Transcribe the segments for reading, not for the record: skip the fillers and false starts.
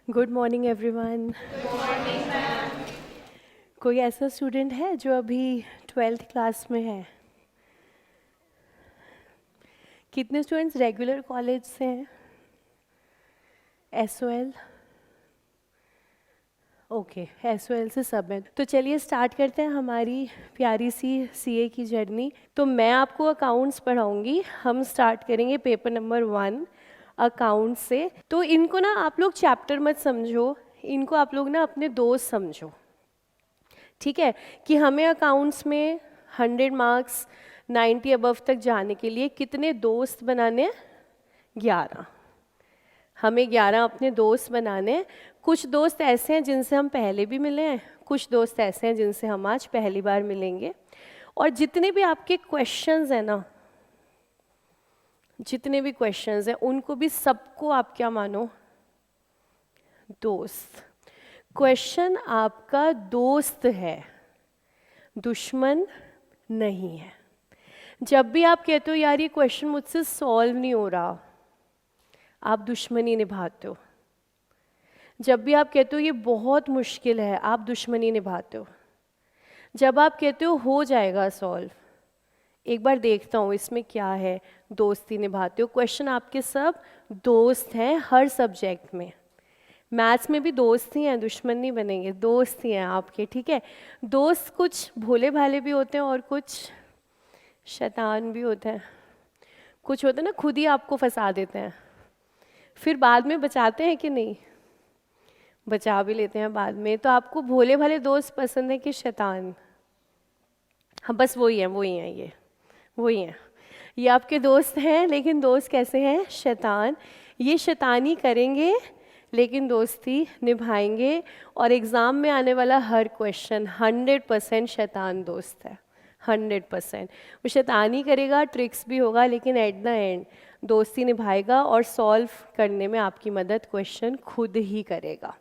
Good morning everyone. कोई ऐसा student है जो अभी 12th क्लास में है? कितने स्टूडेंट्स रेगुलर कॉलेज से हैं? एसओएल? ओके, एसओएल से सब है। तो चलिए स्टार्ट करते हैं हमारी प्यारी सी सीए की जर्नी। तो मैं आपको अकाउंट्स पढ़ाऊंगी। हम स्टार्ट करेंगे पेपर नंबर 1 अकाउंट्स से। तो इनको ना आप लोग चैप्टर मत समझो, इनको आप लोग ना अपने दोस्त समझो, ठीक है? कि हमें अकाउंट्स में 100 मार्क्स 90 अबव तक जाने के लिए कितने दोस्त बनाने हैं? 11। हमें 11 अपने दोस्त बनाने हैं। कुछ दोस्त ऐसे हैं जिनसे हम पहले भी मिले हैं, कुछ दोस्त ऐसे हैं जिनसे हम आज पहली बार मिलेंगे। और जितने भी आपके क्वेश्चंस हैं ना, जितने भी क्वेश्चंस हैं उनको भी सबको आप क्या मानो? दोस्त। क्वेश्चन आपका दोस्त है, दुश्मन नहीं है। जब भी आप कहते हो यार ये क्वेश्चन मुझसे सॉल्व नहीं हो रहा, आप दुश्मनी निभाते हो। जब भी आप कहते हो ये बहुत मुश्किल है, आप दुश्मनी निभाते हो। जब आप कहते हो जाएगा सॉल्व, एक बार देखता हूँ इसमें क्या है, दोस्ती निभाते हो। क्वेश्चन आपके सब दोस्त हैं हर सब्जेक्ट में। मैथ्स में भी दोस्त ही हैं, दुश्मन नहीं बनेंगे, दोस्त ही हैं आपके, ठीक है? दोस्त कुछ भोले भाले भी होते हैं और कुछ शैतान भी होते हैं। कुछ होते हैं ना खुद ही आपको फंसा देते हैं, फिर बाद में बचाते हैं कि नहीं? बचा भी लेते हैं बाद में। तो आपको भोले भाले दोस्त पसंद है कि शैतान? हाँ, बस वही हैं ये वही हैं। ये आपके दोस्त हैं, लेकिन दोस्त कैसे हैं? शैतान। ये शैतानी करेंगे लेकिन दोस्ती निभाएंगे। और एग्ज़ाम में आने वाला हर क्वेश्चन 100% शैतान दोस्त है, 100%। वो शैतानी करेगा, ट्रिक्स भी होगा, लेकिन एट द एंड दोस्ती निभाएगा और सॉल्व करने में आपकी मदद क्वेश्चन खुद ही करेगा,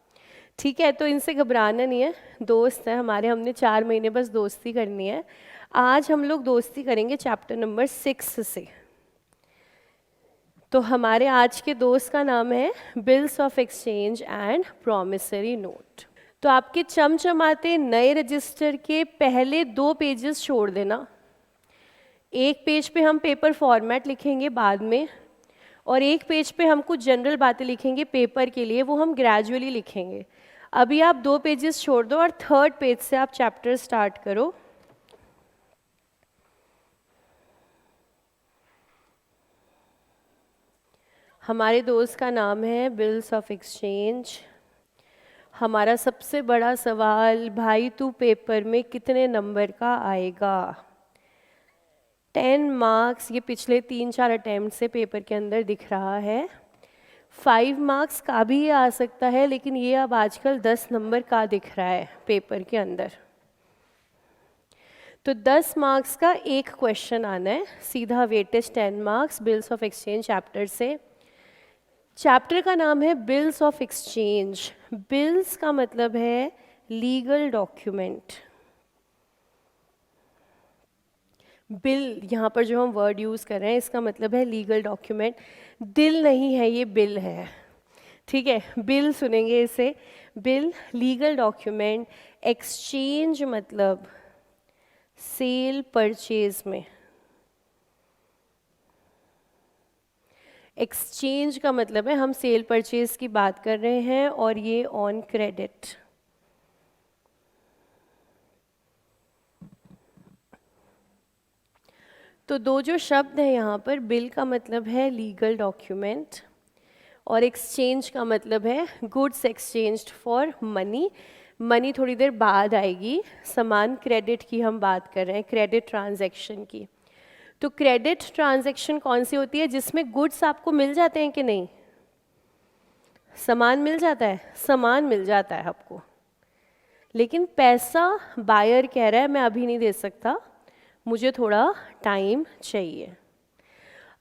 ठीक है? तो इनसे घबराना नहीं है, दोस्त है हमारे, हमने 4 महीने बस दोस्ती करनी है। आज हम लोग दोस्ती करेंगे चैप्टर नंबर 6 से। तो हमारे आज के दोस्त का नाम है bills of exchange and promissory note. तो आपके चमचमाते नए रजिस्टर के पहले 2 पेजेस छोड़ देना। एक पेज पे हम पेपर फॉर्मेट लिखेंगे बाद में, और एक पेज पे हम कुछ जनरल बातें लिखेंगे पेपर के लिए, वो हम ग्रेजुअली लिखेंगे। अभी आप 2 पेजेस छोड़ दो और 3rd पेज से आप चैप्टर स्टार्ट करो। हमारे दोस्त का नाम है बिल्स ऑफ एक्सचेंज। हमारा सबसे बड़ा सवाल, भाई तू पेपर में कितने नंबर का आएगा? 10 मार्क्स। ये पिछले 3-4 अटैम्प्ट से पेपर के अंदर दिख रहा है। 5 मार्क्स का भी ये आ सकता है, लेकिन ये अब आजकल 10 नंबर का दिख रहा है पेपर के अंदर। तो 10 मार्क्स का एक क्वेश्चन आना है, सीधा weightage 10 marks bills of exchange chapter से। चैप्टर का नाम है बिल्स ऑफ एक्सचेंज। बिल्स का मतलब है लीगल डॉक्यूमेंट। बिल, यहाँ पर जो हम वर्ड यूज़ कर रहे हैं इसका मतलब है लीगल डॉक्यूमेंट। दिल नहीं है, ये बिल है, ठीक है? बिल सुनेंगे इसे, बिल लीगल डॉक्यूमेंट। एक्सचेंज मतलब सेल परचेज में। एक्सचेंज का मतलब है हम सेल परचेज की बात कर रहे हैं, और ये ऑन क्रेडिट। तो 2 जो शब्द हैं यहाँ पर, बिल का मतलब है लीगल डॉक्यूमेंट और एक्सचेंज का मतलब है goods exchanged for money. Money थोड़ी देर बाद आएगी, सामान क्रेडिट की हम बात कर रहे हैं, क्रेडिट ट्रांजैक्शन की। तो क्रेडिट ट्रांजैक्शन कौन सी होती है? जिसमें गुड्स आपको मिल जाते हैं कि नहीं? सामान मिल जाता है, सामान मिल जाता है आपको, लेकिन पैसा बायर कह रहा है मैं अभी नहीं दे सकता, मुझे थोड़ा टाइम चाहिए।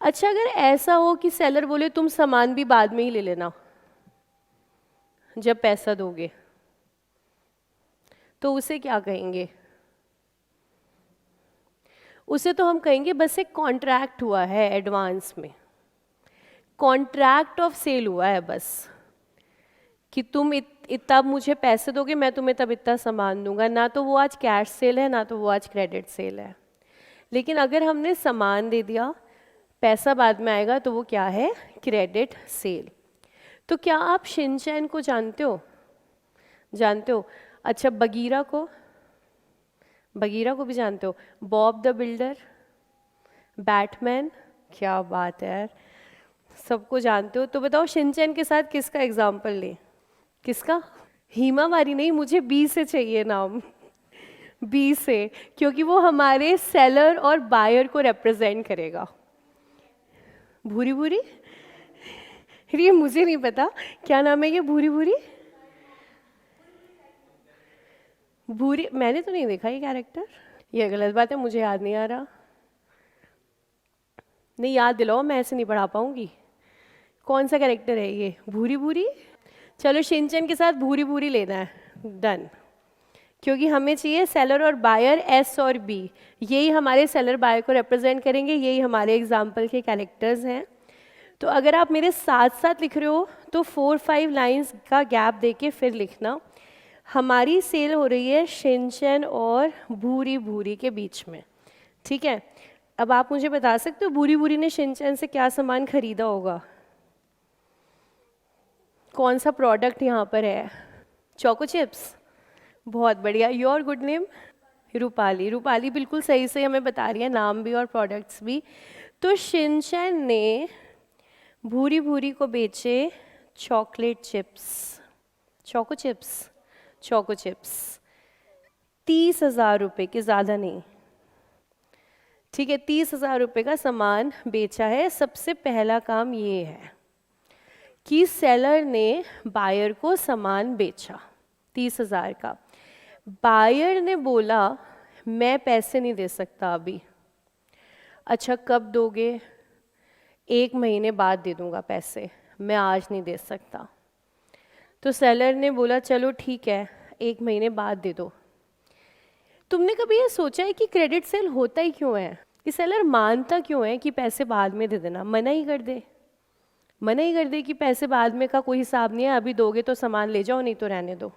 अच्छा, अगर ऐसा हो कि सेलर बोले तुम सामान भी बाद में ही ले लेना जब पैसा दोगे, तो उसे क्या कहेंगे? उसे तो हम कहेंगे बस एक कॉन्ट्रैक्ट हुआ है एडवांस में, कॉन्ट्रैक्ट ऑफ सेल हुआ है बस। कि तुम इतना मुझे पैसे दोगे, मैं तुम्हें तब इतना सामान दूंगा। ना तो वो आज कैश सेल है, ना तो वो आज क्रेडिट सेल है। लेकिन अगर हमने सामान दे दिया, पैसा बाद में आएगा, तो वो क्या है? Credit sale. तो क्या आप शिनचैन को जानते हो? जानते हो? अच्छा, बगीरा को भी जानते हो? बॉब द बिल्डर, बैटमैन, क्या बात है यार, सबको जानते हो। तो बताओ शिनचैन के साथ किसका एग्जाम्पल ले? किसका? हिमावारी नहीं, मुझे बी से चाहिए नाम। बी से, क्योंकि वो हमारे सेलर और बायर को रिप्रेजेंट करेगा। भूरी भूरी, ये मुझे नहीं पता क्या नाम है ये। भूरी भूरी, भूरी मैंने तो नहीं देखा ये कैरेक्टर। ये गलत बात है, मुझे याद नहीं आ रहा। नहीं, याद दिलाओ, मैं ऐसे नहीं पढ़ा पाऊंगी। कौन सा कैरेक्टर है ये? भूरी भूरी। चलो शिनचैन के साथ भूरी भूरी लेना है, डन। क्योंकि हमें चाहिए सेलर और बायर, एस और बी, यही हमारे सेलर बायर को रिप्रेजेंट करेंगे, यही हमारे एग्जाम्पल के कैरेक्टर्स हैं। तो अगर आप मेरे साथ साथ लिख रहे हो तो 4-5 लाइंस का गैप देके फिर लिखना। हमारी सेल हो रही है शिनचैन और भूरी भूरी के बीच में, ठीक है। अब आप मुझे बता सकते हो भूरी भूरी ने शिनचैन से क्या सामान खरीदा होगा? कौन सा प्रोडक्ट यहाँ पर है? चोको चिप्स, बहुत बढ़िया। Your good name? Rupali. Rupali बिल्कुल सही से हमें बता रही है, नाम भी और प्रोडक्ट्स भी। तो शिनचैन ने भूरी भूरी को बेचे chocolate chips, choco chips, choco chips, 30,000 रुपये के, ज़्यादा नहीं, ठीक है। 30,000 रुपये का सामान बेचा है। सबसे पहला काम ये है कि सेलर ने बायर को सामान बेचा 30,000 का। बायर ने बोला मैं पैसे नहीं दे सकता अभी। अच्छा, कब दोगे? 1 महीने बाद दे दूंगा पैसे, मैं आज नहीं दे सकता। तो सेलर ने बोला चलो ठीक है, 1 महीने बाद दे दो। तुमने कभी ये सोचा है कि क्रेडिट सेल होता ही क्यों है? कि सेलर मानता क्यों है कि पैसे बाद में दे देना? मना ही कर दे, मना ही कर दे कि पैसे बाद में का कोई हिसाब नहीं है, अभी दोगे तो सामान ले जाओ, नहीं तो रहने दो।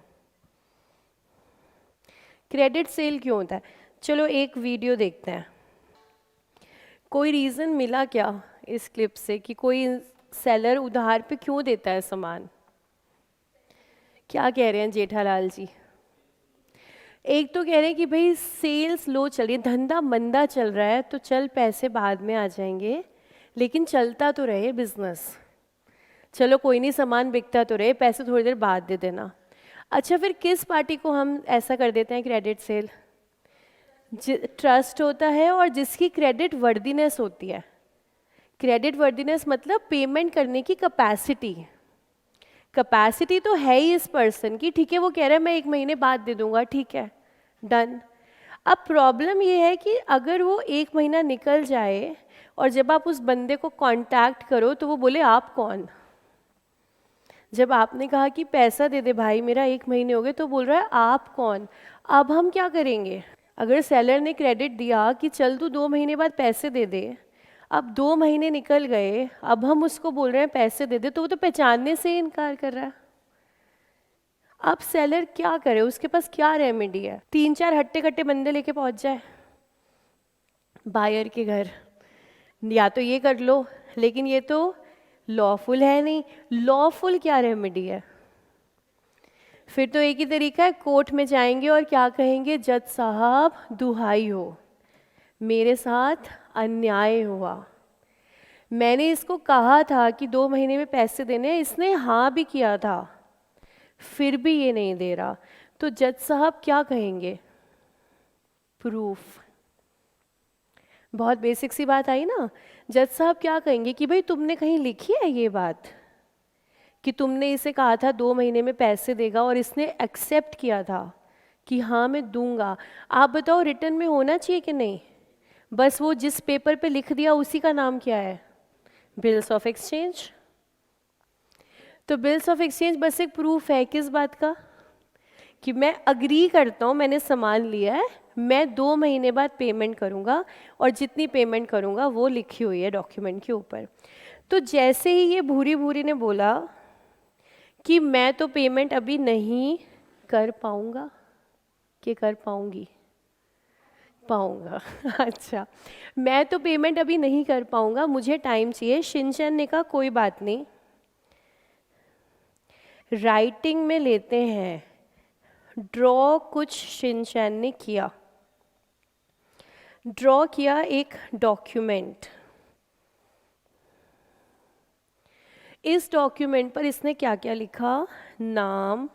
क्रेडिट सेल क्यों होता है? चलो एक वीडियो देखते हैं। कोई रीज़न मिला क्या इस क्लिप से कि कोई सेलर उधार पे क्यों देता है सामान? क्या कह रहे हैं जेठालाल जी? एक तो कह रहे हैं कि भाई सेल्स लो चल रही है, धंधा मंदा चल रहा है, तो चल पैसे बाद में आ जाएंगे, लेकिन चलता तो रहे बिजनेस। चलो कोई नहीं, सामान बिकता तो रहे, पैसे थोड़ी देर बाद दे देना। अच्छा, फिर किस पार्टी को हम ऐसा कर देते हैं क्रेडिट सेल? ट्रस्ट होता है और जिसकी क्रेडिट वर्दीनेस होती है। क्रेडिट वर्दीनेस मतलब पेमेंट करने की कैपेसिटी। कैपेसिटी तो है ही इस पर्सन की, ठीक है, वो कह रहा है मैं 1 महीने बाद दे दूंगा, ठीक है, डन। अब प्रॉब्लम ये है कि अगर वो 1 महीना निकल जाए और जब आप उस बंदे को कांटेक्ट करो तो वो बोले आप कौन? जब आपने कहा कि पैसा दे दे भाई, मेरा 1 महीने हो गए, तो बोल रहा है आप कौन? अब हम क्या करेंगे? अगर सेलर ने क्रेडिट दिया कि चल तू 2 महीने बाद पैसे दे दे, अब 2 महीने निकल गए, अब हम उसको बोल रहे हैं पैसे दे दे, तो वो तो पहचानने से ही इनकार कर रहा है। अब सेलर क्या करे? उसके पास क्या रेमेडी है? 3-4 हट्टे कट्टे बंदे लेके पहुंच जाए बायर के घर, या तो ये कर लो, लेकिन ये तो लॉफुल है नहीं। लॉफुल क्या रेमेडी है? फिर तो एक ही तरीका है, कोर्ट में जाएंगे और क्या कहेंगे? जज साहब दुहाई हो, मेरे साथ अन्याय हुआ, मैंने इसको कहा था कि 2 महीने में पैसे देने हैं, इसने हाँ भी किया था, फिर भी ये नहीं दे रहा, तो जज साहब क्या कहेंगे? प्रूफ। बहुत बेसिक सी बात आई ना। जज साहब क्या कहेंगे कि भाई तुमने कहीं लिखी है ये बात कि तुमने इसे कहा था 2 महीने में पैसे देगा और इसने एक्सेप्ट किया था कि हाँ मैं दूंगा? आप बताओ रिटर्न में होना चाहिए कि नहीं? बस वो जिस पेपर पे लिख दिया उसी का नाम क्या है? Bills of exchange. तो बिल्स ऑफ एक्सचेंज बस एक प्रूफ है किस बात का? कि मैं अग्री करता हूँ, मैंने सामान लिया है, मैं 2 महीने बाद पेमेंट करूँगा और जितनी पेमेंट करूँगा वो लिखी हुई है डॉक्यूमेंट के ऊपर। तो जैसे ही ये भूरी भूरी ने बोला कि मैं तो पेमेंट अभी नहीं कर पाऊंगा कि कर पाऊंगी, पाऊंगा अच्छा, मैं तो पेमेंट अभी नहीं कर पाऊंगा, मुझे टाइम चाहिए। शिनचैन ने कहा कोई बात नहीं, राइटिंग में लेते हैं। ड्रॉ कुछ शिनचैन ने किया, ड्रॉ किया एक डॉक्यूमेंट। इस डॉक्यूमेंट पर इसने क्या क्या लिखा? नाम,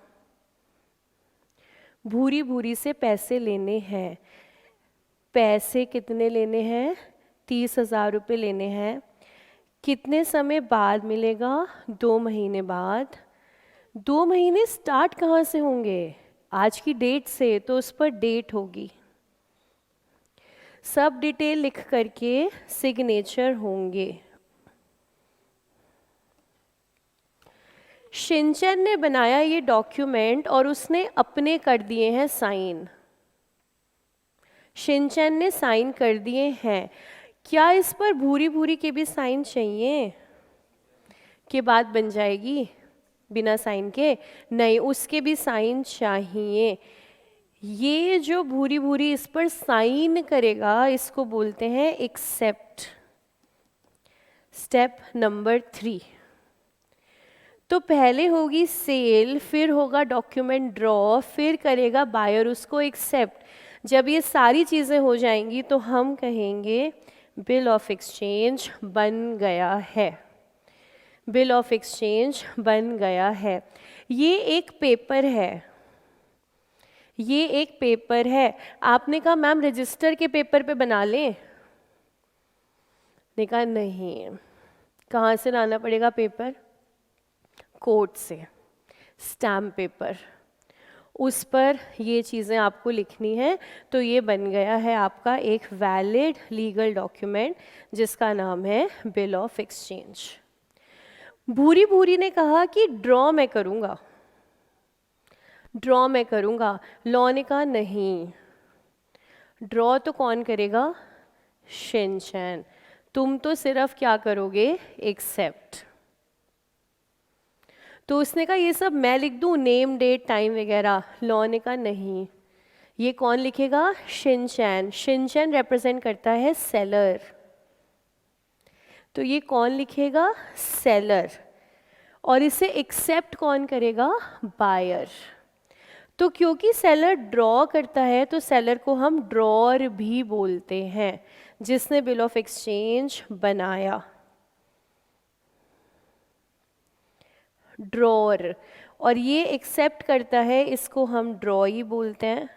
भूरी भूरी से पैसे लेने हैं। पैसे कितने लेने हैं? 30,000 रुपये लेने हैं। कितने समय बाद मिलेगा? 2 महीने बाद। 2 महीने स्टार्ट कहाँ से होंगे? आज की डेट से, तो उस पर डेट होगी। सब डिटेल लिख करके सिग्नेचर होंगे। शिनचैन ने बनाया ये डॉक्यूमेंट और उसने अपने कर दिए हैं साइन। शिनचैन ने साइन कर दिए हैं। क्या इस पर भूरी भूरी के भी साइन चाहिए कि बात बन जाएगी बिना साइन के? नहीं, उसके भी साइन चाहिए। ये जो भूरी भूरी इस पर साइन करेगा इसको बोलते हैं एक्सेप्ट। Step number 3। तो पहले होगी सेल, फिर होगा डॉक्यूमेंट ड्रॉ, फिर करेगा बायर उसको एक्सेप्ट। जब ये सारी चीज़ें हो जाएंगी तो हम कहेंगे बिल ऑफ एक्सचेंज बन गया है। बिल ऑफ एक्सचेंज बन गया है। ये एक पेपर है, ये एक पेपर है। आपने कहा मैम रजिस्टर के पेपर पे बना लें, ने कहा नहीं। कहाँ से लाना पड़ेगा पेपर? कोर्ट से। स्टैम्प पेपर, उस पर ये चीज़ें आपको लिखनी है। तो ये बन गया है आपका एक वैलिड लीगल डॉक्यूमेंट जिसका नाम है बिल ऑफ एक्सचेंज। भूरी भूरी ने कहा कि ड्रॉ मैं करूँगा, ड्रॉ मैं करूँगा। लॉ ने कहा नहीं, ड्रॉ तो कौन करेगा? शिनचैन। तुम तो सिर्फ क्या करोगे? एक्सेप्ट। तो उसने कहा ये सब मैं लिख दूँ, नेम डेट टाइम वगैरह? लॉ ने कहा नहीं, ये कौन लिखेगा? शिनचैन। शिनचैन रिप्रेजेंट करता है सेलर, तो ये कौन लिखेगा? सेलर। और इसे एक्सेप्ट कौन करेगा? बायर। तो क्योंकि सेलर ड्रॉ करता है तो सेलर को हम ड्रॉर भी बोलते हैं, जिसने बिल ऑफ एक्सचेंज बनाया। ड्रॉर। और ये एक्सेप्ट करता है, इसको हम ड्रॉ ही बोलते हैं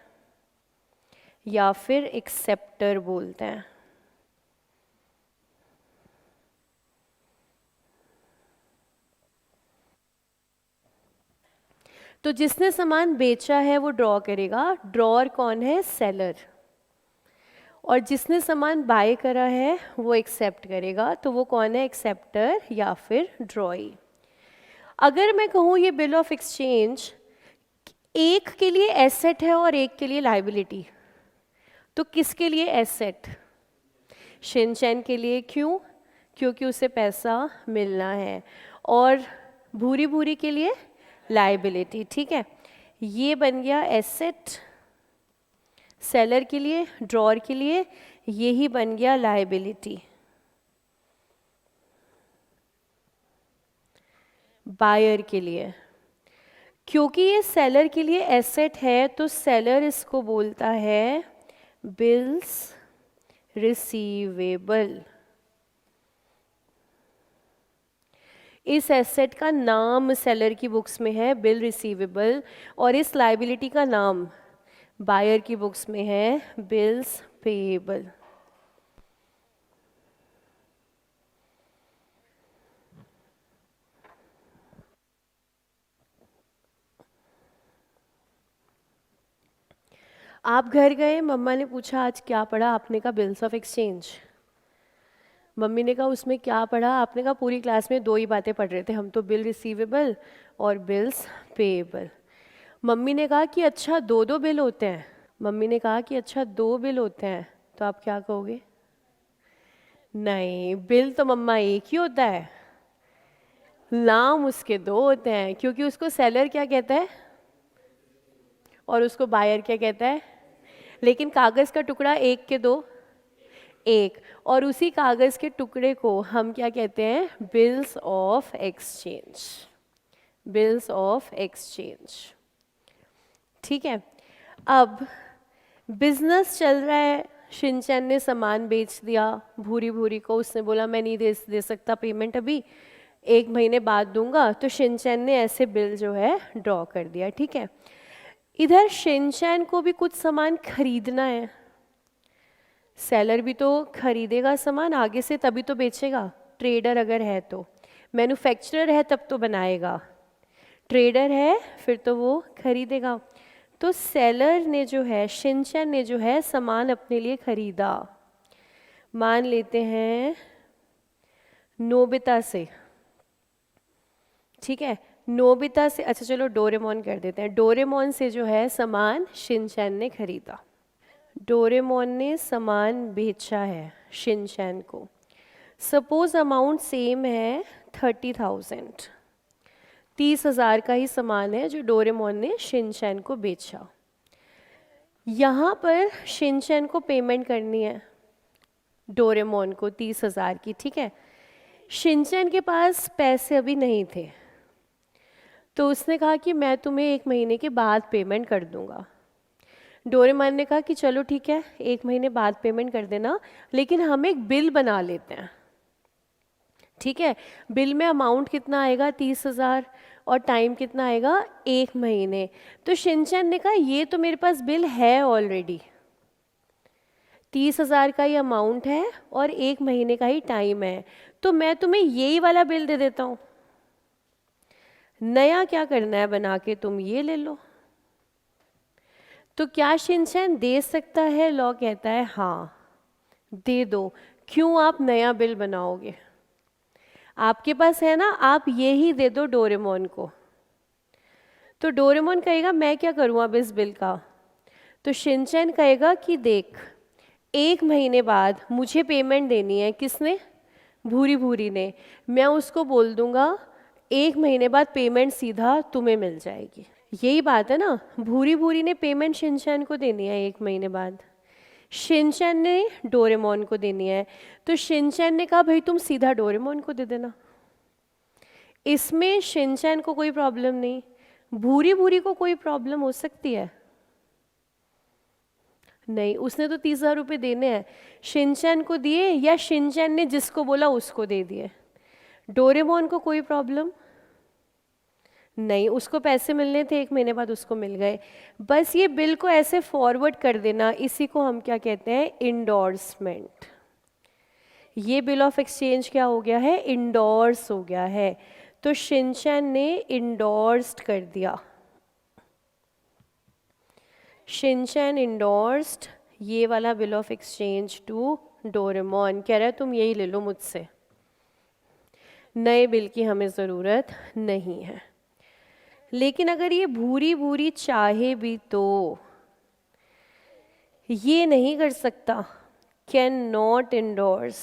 या फिर एक्सेप्टर बोलते हैं। तो जिसने सामान बेचा है वो ड्रॉ करेगा। ड्रॉर कौन है? सेलर। और जिसने सामान बाय करा है वो एक्सेप्ट करेगा, तो वो कौन है? एक्सेप्टर या फिर ड्रॉई। अगर मैं कहूँ ये बिल ऑफ एक्सचेंज एक के लिए एसेट है और एक के लिए लाइबिलिटी, तो किसके लिए एसेट? शिनचैन के लिए। क्यों? क्योंकि उसे पैसा मिलना है। और भूरी भूरी के लिए लाइबिलिटी। ठीक है, ये बन गया एसेट सेलर के लिए, ड्रॉर के लिए यही बन गया लाइबिलिटी। बायर के लिए, क्योंकि ये सेलर के लिए एसेट है तो सेलर इसको बोलता है बिल्स रिसीवेबल। इस एसेट का नाम सेलर की बुक्स में है बिल रिसीवेबल, और इस लाइबिलिटी का नाम बायर की बुक्स में है बिल्स पेएबल। आप घर गए, मम्मा ने पूछा आज क्या पढ़ा? आपने कहा बिल्स ऑफ एक्सचेंज। मम्मी ने कहा उसमें क्या पढ़ा? आपने कहा पूरी क्लास में 2 ही बातें पढ़ रहे थे हम तो, बिल रिसीवेबल और बिल्स पेएबल। मम्मी ने कहा कि अच्छा 2-2 बिल होते हैं? मम्मी ने कहा कि अच्छा 2 बिल होते हैं, तो आप क्या कहोगे? नहीं, बिल तो मम्मा एक ही होता है। नाम उसके दो होते हैं, क्योंकि उसको सेलर क्या कहता है और उसको बायर क्या कहता है। लेकिन कागज का टुकड़ा एक के दो, एक, और उसी कागज के टुकड़े को हम क्या कहते हैं, bills of exchange, bills of exchange. ठीक है, अब बिजनेस चल रहा है, शिनचैन ने सामान बेच दिया भूरी भूरी को, उसने बोला मैं नहीं दे सकता पेमेंट अभी, 1 महीने बाद दूंगा, तो शिनचैन ने ऐसे बिल जो है ड्रॉ कर दिया। ठीक है, इधर शिनचैन को भी कुछ सामान खरीदना है, सेलर भी तो खरीदेगा सामान आगे से तभी तो बेचेगा, ट्रेडर अगर है तो, मैन्युफैक्चरर है तब तो बनाएगा, ट्रेडर है फिर तो वो खरीदेगा। तो सेलर ने जो है, शिनचैन ने जो है सामान अपने लिए खरीदा, मान लेते हैं नोबिता से। ठीक है, नोबिता से, अच्छा चलो डोरेमोन कर देते हैं, डोरेमोन से जो है सामान शिनचैन ने खरीदा, डोरेमोन ने सामान बेचा है शिनचैन को। सपोज अमाउंट सेम है 30,000, 30,000 का ही सामान है जो डोरेमोन ने शिनचैन को बेचा। यहाँ पर शिनचैन को पेमेंट करनी है डोरेमोन को 30,000 की। ठीक है, शिनचैन के पास पैसे अभी नहीं थे, तो उसने कहा कि मैं तुम्हें 1 महीने के बाद पेमेंट कर दूंगा। डोरेमोन ने कहा कि चलो ठीक है 1 महीने बाद पेमेंट कर देना, लेकिन हम एक बिल बना लेते हैं। ठीक है, बिल में अमाउंट कितना आएगा 30,000 और टाइम कितना आएगा 1 महीने। तो शिनचैन ने कहा ये तो मेरे पास बिल है ऑलरेडी, 30,000 का ही अमाउंट है और 1 महीने का ही टाइम है, तो मैं तुम्हें यही वाला बिल दे देता हूँ, नया क्या करना है बना के, तुम ये ले लो। तो क्या शिनचैन दे सकता है? लॉ कहता है हाँ दे दो। क्यों आप नया बिल बनाओगे, आपके पास है ना, आप ये ही दे दो डोरेमोन को। तो डोरेमोन कहेगा मैं क्या करूँ अब इस बिल का, तो शिनचैन कहेगा कि देख 1 महीने बाद मुझे पेमेंट देनी है, किसने, भूरी भूरी ने, मैं उसको बोल दूंगा 1 महीने बाद पेमेंट सीधा तुम्हें मिल जाएगी। यही बात है ना, भूरी भूरी ने पेमेंट शिनचैन को देनी है 1 महीने बाद, शिनचैन ने डोरेमोन को देनी है, तो शिनचैन ने कहा भाई तुम सीधा डोरेमोन को दे देना। इसमें शिनचैन को कोई प्रॉब्लम नहीं, भूरी भूरी को कोई प्रॉब्लम हो सकती है? नहीं, उसने तो 30,000 रुपये देने हैं, शिनचैन को दिए या शिनचैन ने जिसको बोला उसको दे दिए। डोरेमोन को कोई प्रॉब्लम नहीं, उसको पैसे मिलने थे 1 महीने बाद उसको मिल गए। बस ये बिल को ऐसे फॉरवर्ड कर देना, इसी को हम क्या कहते हैं, इंडोर्समेंट। ये बिल ऑफ एक्सचेंज क्या हो गया है, इंडोर्स हो गया है। तो शिनचैन ने इंडोर्स्ड कर दिया, शिनचैन इंडोर्स्ड ये वाला bill of exchange to Doraemon, कह रहा है तुम यही ले लो मुझसे, नए बिल की हमें ज़रूरत नहीं है। लेकिन अगर ये भूरी भूरी चाहे भी तो ये नहीं कर सकता, can not endorse,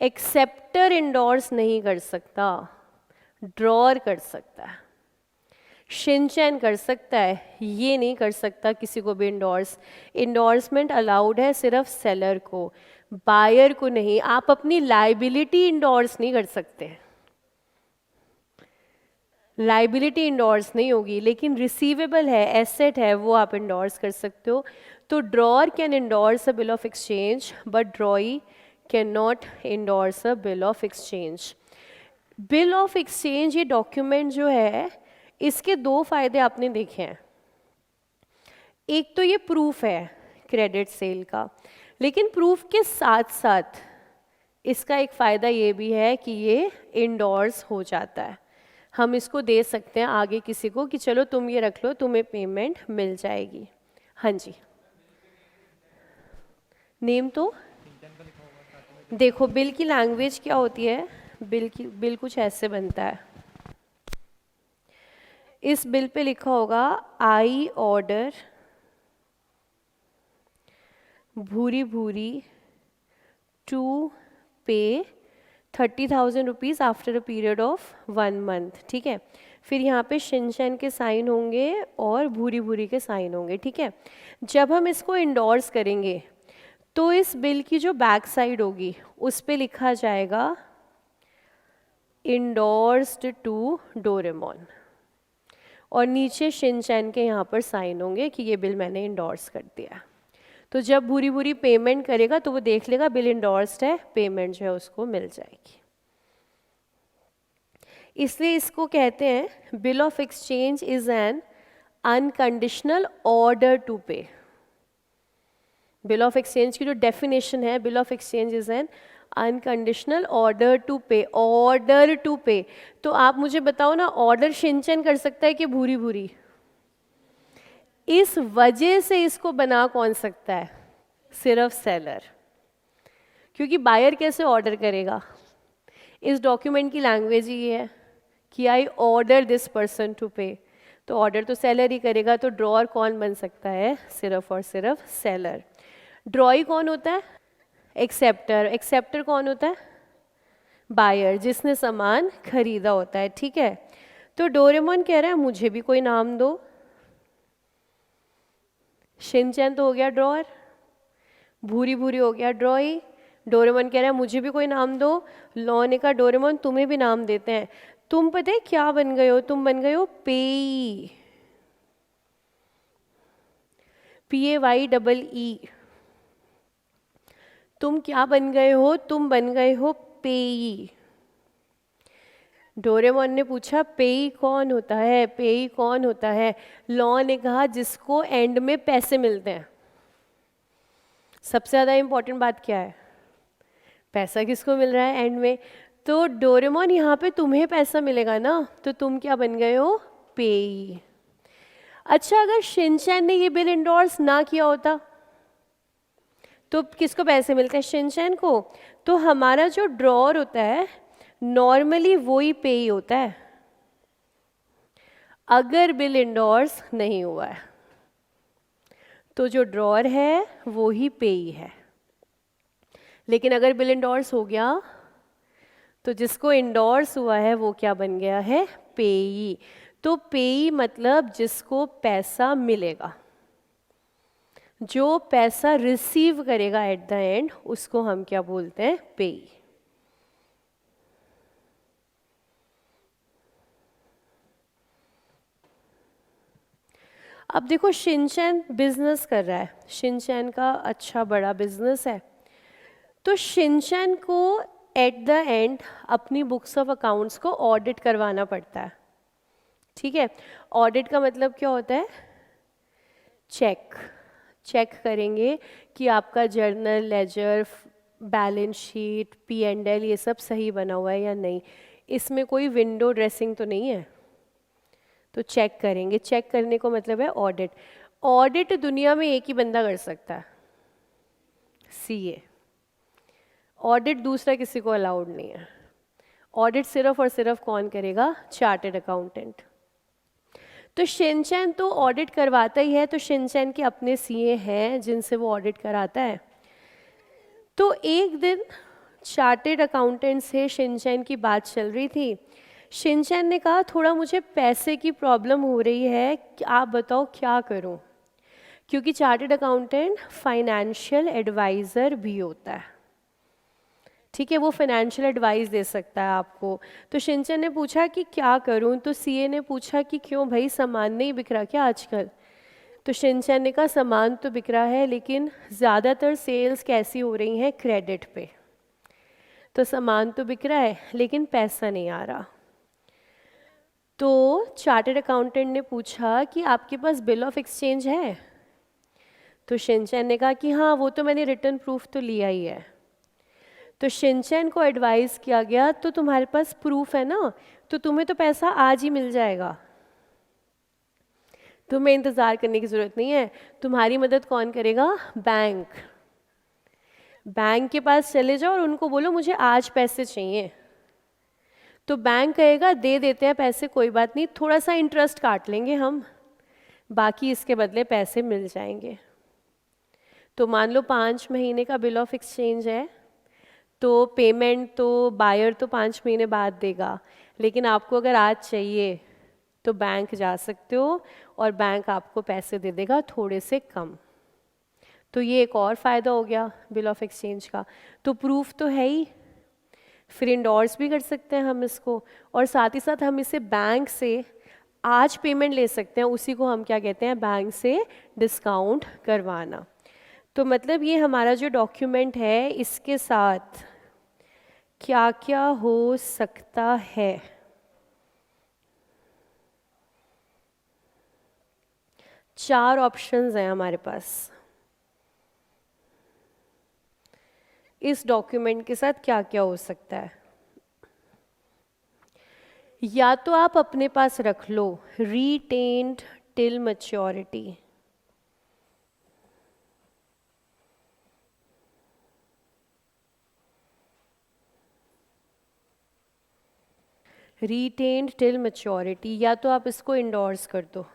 acceptor endorse नहीं कर सकता, ड्रॉर कर सकता है। शिनचैन कर सकता है, ये नहीं कर सकता किसी को भी इंडोर्स। इंडोर्समेंट अलाउड है सिर्फ सेलर को, बायर को नहीं। आप अपनी लाइबिलिटी इंडोर्स नहीं कर सकते, लाइबिलिटी इंडोर्स नहीं होगी, लेकिन रिसीवेबल है, एसेट है, वो आप इंडोर्स कर सकते हो। तो drawer can endorse a bill of exchange but drawee can not endorse a bill of exchange. Bill of exchange ये डॉक्यूमेंट जो है, इसके 2 फायदे आपने देखे हैं। एक तो ये प्रूफ है क्रेडिट सेल का, लेकिन प्रूफ के साथ साथ इसका एक फ़ायदा ये भी है कि ये इंडोर्स हो जाता है, हम इसको दे सकते हैं आगे किसी को कि चलो तुम ये रख लो, तुम्हें पेमेंट मिल जाएगी। हाँ जी, नेम तो देखो, बिल की लैंग्वेज क्या होती है, बिल कुछ ऐसे बनता है, इस बिल पे लिखा होगा आई ऑर्डर भूरी भूरी टू पे 30,000 rupees after a period of 1 month, ठीक है। फिर यहाँ पे शिनचैन के साइन होंगे और भूरी भूरी के साइन होंगे, ठीक है। जब हम इसको इंडोर्स करेंगे तो इस बिल की जो बैक साइड होगी उस पे लिखा जाएगा इंडोर्स्ड टू डोरेमोन, और नीचे शिनचैन के यहाँ पर साइन होंगे कि ये बिल मैंने इंडोर्स कर दिया। तो जब भूरी भूरी पेमेंट करेगा तो वो देख लेगा बिल इंडोर्स्ड है, पेमेंट जो है उसको मिल जाएगी। इसलिए इसको कहते हैं bill of exchange is an unconditional order to pay. Bill of exchange की जो डेफिनेशन है, bill of exchange is an unconditional order to pay. Order to pay, तो आप मुझे बताओ ना, ऑर्डर शिनचैन कर सकता है कि भूरी भूरी? इस वजह से इसको बना कौन सकता है? सिर्फ सेलर, क्योंकि बायर कैसे ऑर्डर करेगा? इस डॉक्यूमेंट की लैंग्वेज ही ये है कि I order this person to pay, तो ऑर्डर तो सेलर ही करेगा। तो ड्रॉअर कौन बन सकता है? सिर्फ और सिर्फ सेलर। ड्रॉई कौन होता है? एक्सेप्टर। एक्सेप्टर कौन होता है? बायर, जिसने सामान खरीदा होता है, ठीक है। तो डोरेमोन कह रहा है मुझे भी कोई नाम दो। शिनचैन तो हो गया ड्रॉअर, भूरी भूरी हो गया ड्रॉई, डोरेमोन कह रहा है मुझे भी कोई नाम दो। लॉ ने कहा डोरेमोन तुम्हें भी नाम देते हैं। तुम पता है क्या बन गए हो? तुम बन गए हो पेई, PAYEE। तुम क्या बन गए हो? तुम बन गए हो पेई। डोरेमोन ने पूछा पेई कौन होता है? पेई कौन होता है? लॉ ने कहा जिसको एंड में पैसे मिलते हैं। सबसे ज़्यादा इंपॉर्टेंट बात क्या है? पैसा किसको मिल रहा है एंड में? तो डोरेमोन यहाँ पे तुम्हें पैसा मिलेगा ना, तो तुम क्या बन गए हो? पेई। अच्छा, अगर शिनचैन ने ये बिल इंडोर्स ना किया होता तो किसको पैसे मिलते हैं? शिनचैन को। तो हमारा जो ड्रॉअर होता है नॉर्मली वो ही पेई होता है अगर बिल इंडोर्स नहीं हुआ है, तो जो ड्रॉअर है वो ही पेई है। लेकिन अगर बिल इंडोर्स हो गया तो जिसको इंडोर्स हुआ है वो क्या बन गया है? पेई। तो पेई मतलब जिसको पैसा मिलेगा, जो पैसा रिसीव करेगा एट द एंड, उसको हम क्या बोलते हैं? पेई। अब देखो शिनचैन बिजनेस कर रहा है, शिनचैन का अच्छा बड़ा बिजनेस है, तो शिनचैन को एट द एंड अपनी बुक्स ऑफ अकाउंट्स को ऑडिट करवाना पड़ता है, ठीक है। ऑडिट का मतलब क्या होता है? चेक करेंगे कि आपका journal, laser, balance sheet, P&L ये सब सही बना हुआ है या नहीं, इसमें कोई विंडो ड्रेसिंग तो नहीं है, तो चेक करेंगे। चेक करने को मतलब है ऑडिट। ऑडिट दुनिया में एक ही बंदा कर सकता है, CA। ऑडिट दूसरा किसी को अलाउड नहीं है। ऑडिट सिर्फ और सिर्फ कौन करेगा? Chartered accountant. तो शिनचैन तो ऑडिट करवाता ही है, तो शिनचैन के अपने CA हैं जिनसे वो ऑडिट कराता है। तो एक दिन चार्टर्ड अकाउंटेंट से शिनचैन की बात चल रही थी। शिनचैन ने कहा थोड़ा मुझे पैसे की प्रॉब्लम हो रही है, आप बताओ क्या करूं? क्योंकि चार्टर्ड अकाउंटेंट फाइनेंशियल एडवाइज़र भी होता है, ठीक है, वो फाइनेंशियल एडवाइस दे सकता है आपको। तो शिनचैन ने पूछा कि क्या करूं? तो CA ने पूछा कि क्यों भाई, सामान नहीं बिक रहा क्या आजकल? तो शिनचैन ने कहा सामान तो बिक रहा है, लेकिन ज़्यादातर सेल्स कैसी हो रही हैं? क्रेडिट पे। तो सामान तो बिक रहा है लेकिन पैसा नहीं आ रहा। तो चार्टर्ड अकाउंटेंट ने पूछा कि आपके पास बिल ऑफ एक्सचेंज है? तो शिनचैन ने कहा कि हाँ, वो तो मैंने रिटर्न प्रूफ तो लिया ही है। तो शिनचैन को एडवाइस किया गया तो तुम्हारे पास प्रूफ है ना, तो तुम्हें तो पैसा आज ही मिल जाएगा, तुम्हें इंतज़ार करने की ज़रूरत नहीं है। तुम्हारी मदद कौन करेगा? बैंक। बैंक के पास चले जाओ और उनको बोलो मुझे आज पैसे चाहिए, तो बैंक कहेगा दे देते हैं पैसे, कोई बात नहीं, थोड़ा सा इंटरेस्ट काट लेंगे हम, बाकी इसके बदले पैसे मिल जाएंगे। तो मान लो 5 महीने का बिल ऑफ एक्सचेंज है, तो पेमेंट तो बायर तो 5 महीने बाद देगा, लेकिन आपको अगर आज चाहिए तो बैंक जा सकते हो और बैंक आपको पैसे दे देगा थोड़े से कम। तो ये एक और फ़ायदा हो गया बिल ऑफ एक्सचेंज का। तो प्रूफ तो है ही, फिर इंडोर्स भी कर सकते हैं हम इसको, और साथ ही साथ हम इसे बैंक से आज पेमेंट ले सकते हैं, उसी को हम क्या कहते हैं, बैंक से डिस्काउंट करवाना। तो मतलब ये हमारा जो डॉक्यूमेंट है इसके साथ क्या क्या हो सकता है। चार ऑप्शंस हैं हमारे पास, इस डॉक्यूमेंट के साथ क्या क्या हो सकता है। या तो आप अपने पास रख लो, रीटेन्ड टिल मैच्योरिटी, रीटेन्ड टिल मैच्योरिटी, या तो आप इसको इंडोर्स कर दो।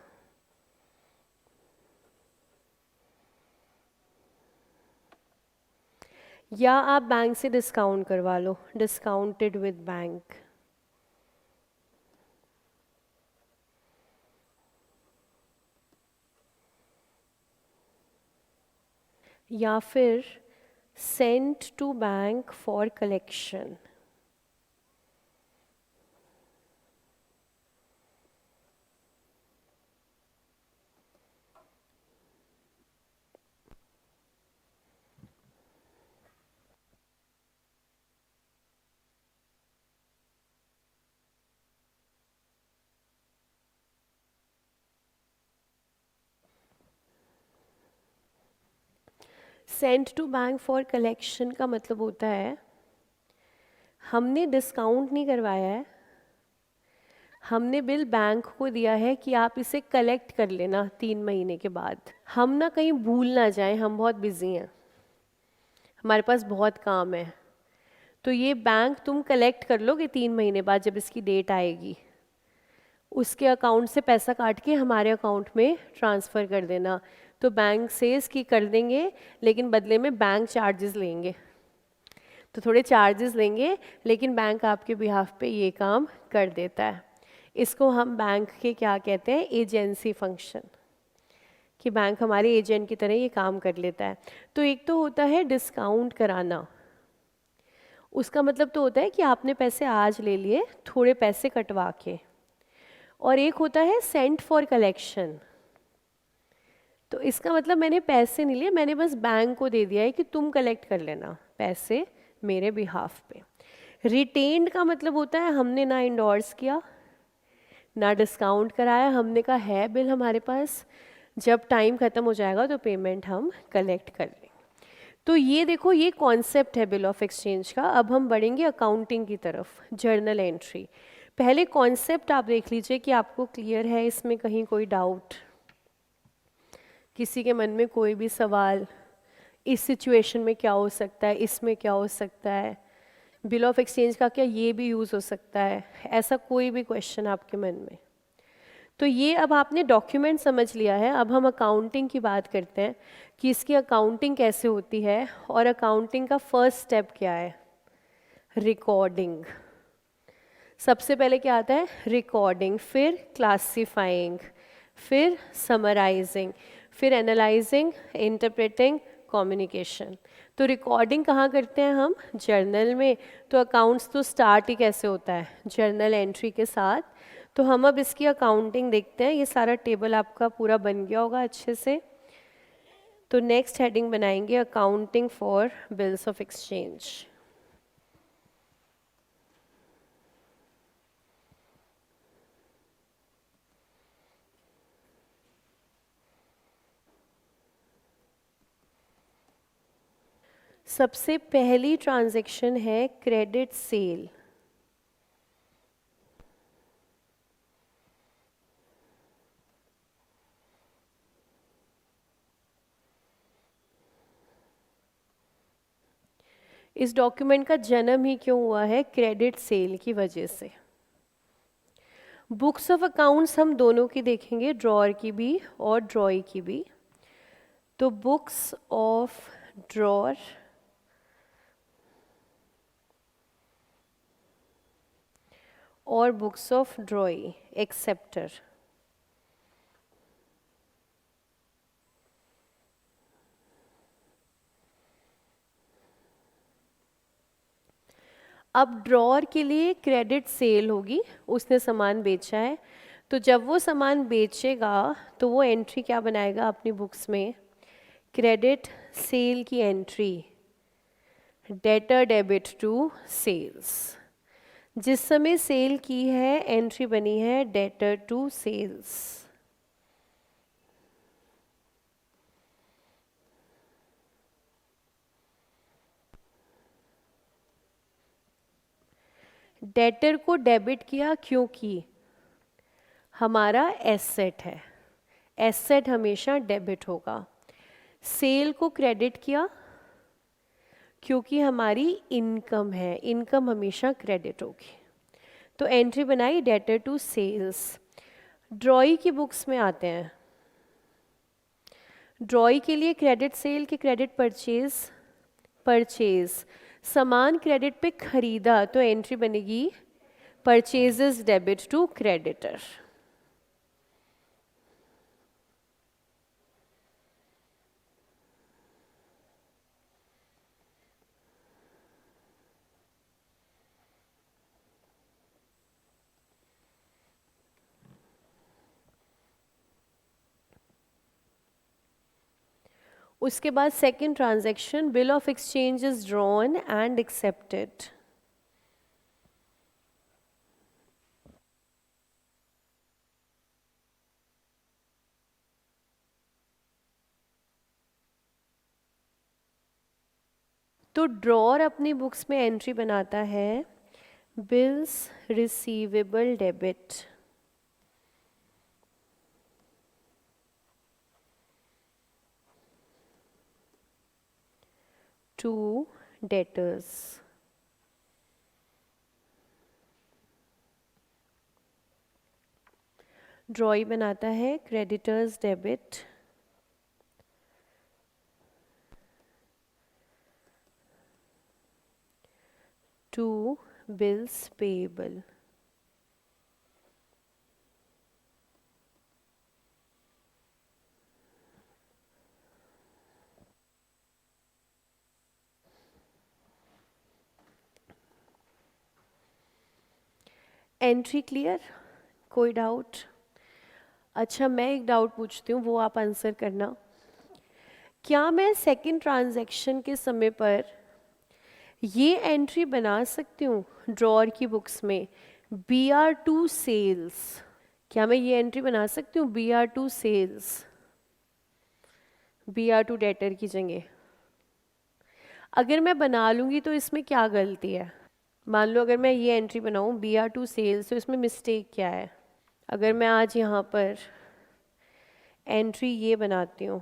या आप बैंक से डिस्काउंट करवा लो, डिस्काउंटेड विद बैंक। या फिर sent to bank for collection. Sent to bank for collection का मतलब होता है हमने डिस्काउंट नहीं करवाया है, हमने बिल बैंक को दिया है कि आप इसे कलेक्ट कर लेना 3 महीने के बाद। हम ना कहीं भूल ना जाएं, हम बहुत बिजी हैं, हमारे पास बहुत काम है, तो ये बैंक तुम कलेक्ट कर लोगे 3 महीने बाद जब इसकी डेट आएगी, उसके अकाउंट से पैसा काट के हमारे अकाउंट में ट्रांसफ़र कर देना। तो बैंक से इसकी कर देंगे, लेकिन बदले में बैंक चार्जेस लेंगे, तो थोड़े चार्जेस लेंगे, लेकिन बैंक आपके बिहाफ पे ये काम कर देता है। इसको हम बैंक के क्या कहते हैं, एजेंसी फंक्शन, कि बैंक हमारे एजेंट की तरह ये काम कर लेता है। तो एक तो होता है डिस्काउंट कराना, उसका मतलब तो होता है कि आपने पैसे आज ले लिए थोड़े पैसे कटवा के, और एक होता है सेंट फॉर कलेक्शन। तो इसका मतलब मैंने पैसे नहीं लिए, मैंने बस बैंक को दे दिया है कि तुम कलेक्ट कर लेना पैसे मेरे बिहाफ पे। रिटेन्ड का मतलब होता है हमने ना इंडोर्स किया ना डिस्काउंट कराया, हमने कहा है बिल हमारे पास, जब टाइम ख़त्म हो जाएगा तो पेमेंट हम कलेक्ट कर लेंगे। तो ये देखो, ये कॉन्सेप्ट है बिल ऑफ एक्सचेंज का। अब हम बढ़ेंगे अकाउंटिंग की तरफ, जर्नल एंट्री। पहले कॉन्सेप्ट आप देख लीजिए कि आपको क्लियर है, इसमें कहीं कोई डाउट, किसी के मन में कोई भी सवाल, इस सिचुएशन में क्या हो सकता है, इसमें क्या हो सकता है, बिल ऑफ एक्सचेंज का क्या ये भी यूज़ हो सकता है, ऐसा कोई भी क्वेश्चन आपके मन में। तो ये अब आपने डॉक्यूमेंट समझ लिया है, अब हम अकाउंटिंग की बात करते हैं कि इसकी अकाउंटिंग कैसे होती है, और अकाउंटिंग का फर्स्ट स्टेप क्या है, रिकॉर्डिंग। सबसे पहले क्या आता है, रिकॉर्डिंग, फिर क्लासिफाइंग, फिर समराइजिंग, फिर एनालाइजिंग, इंटरप्रेटिंग, कम्युनिकेशन। तो रिकॉर्डिंग कहाँ करते हैं हम, जर्नल में। तो अकाउंट्स तो स्टार्ट ही कैसे होता है, जर्नल एंट्री के साथ। तो हम अब इसकी अकाउंटिंग देखते हैं। ये सारा टेबल आपका पूरा बन गया होगा अच्छे से। तो नेक्स्ट हेडिंग बनाएंगे accounting for bills of exchange. सबसे पहली ट्रांजैक्शन है क्रेडिट सेल। इस डॉक्यूमेंट का जन्म ही क्यों हुआ है, क्रेडिट सेल की वजह से। बुक्स ऑफ अकाउंट्स हम दोनों की देखेंगे, ड्रॉअर की भी और ड्रॉई की भी। तो बुक्स ऑफ ड्रॉअर और बुक्स ऑफ ड्रॉई एक्सेप्टर। अब ड्रॉअर के लिए क्रेडिट सेल होगी, उसने सामान बेचा है, तो जब वो सामान बेचेगा तो वो एंट्री क्या बनाएगा अपनी बुक्स में, क्रेडिट सेल की entry, debtor debit to sales. जिस समय सेल की है एंट्री बनी है डेटर टू सेल्स। डेटर को डेबिट किया क्योंकि हमारा एसेट है, एसेट हमेशा डेबिट होगा। सेल को क्रेडिट किया क्योंकि हमारी इनकम है, इनकम हमेशा क्रेडिट होगी, तो एंट्री बनाई डेटर टू सेल्स। ड्रॉई की बुक्स में आते हैं, ड्रॉई के लिए क्रेडिट सेल के क्रेडिट परचेज, परचेज सामान क्रेडिट पे खरीदा तो एंट्री बनेगी परचेजेस डेबिट टू क्रेडिटर। उसके बाद second transaction, bill of exchange is drawn and accepted. तो ड्रॉअर अपनी बुक्स में एंट्री बनाता है bills receivable debit to debtors. Drawee बनाता है creditors debit to bills payable. Entry clear, कोई डाउट? अच्छा, मैं एक डाउट पूछती हूँ, वो आप आंसर करना। क्या मैं सेकंड ट्रांजैक्शन के समय पर ये एंट्री बना सकती हूँ ड्रॉअर की बुक्स में, BR2 सेल्स? क्या मैं ये एंट्री बना सकती हूँ BR2 सेल्स, BR2 डेटर की जगह? अगर मैं बना लूँगी तो इसमें क्या गलती है? मान लो अगर मैं ये एंट्री बनाऊँ BR2 सेल्स, तो इसमें मिस्टेक क्या है? अगर मैं आज यहाँ पर एंट्री ये बनाती हूँ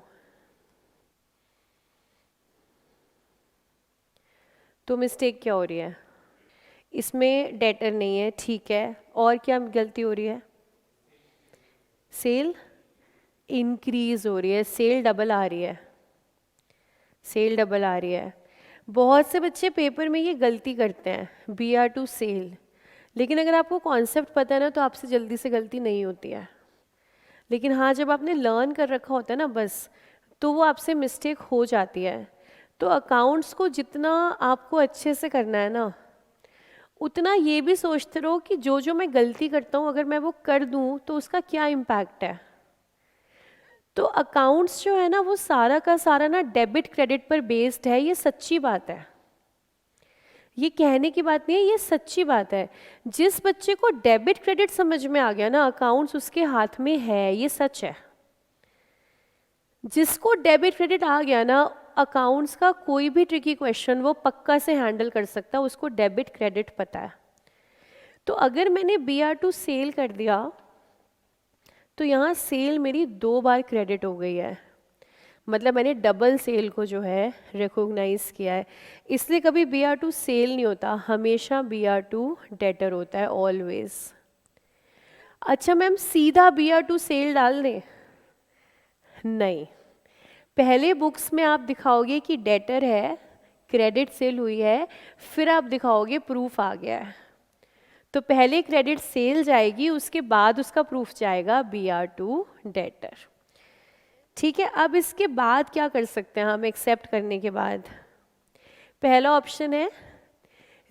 तो मिस्टेक क्या हो रही है? इसमें डेटर नहीं है, ठीक है, और क्या गलती हो रही है? सेल इंक्रीज हो रही है, सेल डबल आ रही है, सेल डबल आ रही है। बहुत से बच्चे पेपर में ये गलती करते हैं BR2 सेल, लेकिन अगर आपको कॉन्सेप्ट पता है ना तो आपसे जल्दी से गलती नहीं होती है। लेकिन हाँ, जब आपने लर्न कर रखा होता है ना बस, तो वो आपसे मिस्टेक हो जाती है। तो अकाउंट्स को जितना आपको अच्छे से करना है ना, उतना ये भी सोचते रहो कि जो जो मैं गलती करता हूँ अगर मैं वो कर दूँ तो उसका क्या इम्पैक्ट है। तो अकाउंट्स जो है ना वो सारा का सारा ना डेबिट क्रेडिट पर बेस्ड है, ये सच्ची बात है, ये कहने की बात नहीं है, ये सच्ची बात है। जिस बच्चे को डेबिट क्रेडिट समझ में आ गया ना, अकाउंट्स उसके हाथ में है, ये सच है। जिसको डेबिट क्रेडिट आ गया ना, अकाउंट्स का कोई भी ट्रिकी क्वेश्चन वो पक्का से हैंडल कर सकता है, उसको डेबिट क्रेडिट पता है। तो अगर मैंने BR2 सेल कर दिया तो यहाँ सेल मेरी 2 बार क्रेडिट हो गई है, मतलब मैंने डबल सेल को जो है रिकॉग्नाइज किया है। इसलिए कभी BR2 सेल नहीं होता, हमेशा BR2 डेटर होता है, ऑलवेज। अच्छा मैम, सीधा BR2 सेल डाल दें? नहीं, पहले बुक्स में आप दिखाओगे कि डेटर है, क्रेडिट सेल हुई है, फिर आप दिखाओगे प्रूफ आ गया है। तो पहले क्रेडिट सेल जाएगी, उसके बाद उसका प्रूफ जाएगा BR टू डेटर। ठीक है, अब इसके बाद क्या कर सकते हैं हम एक्सेप्ट करने के बाद? पहला ऑप्शन है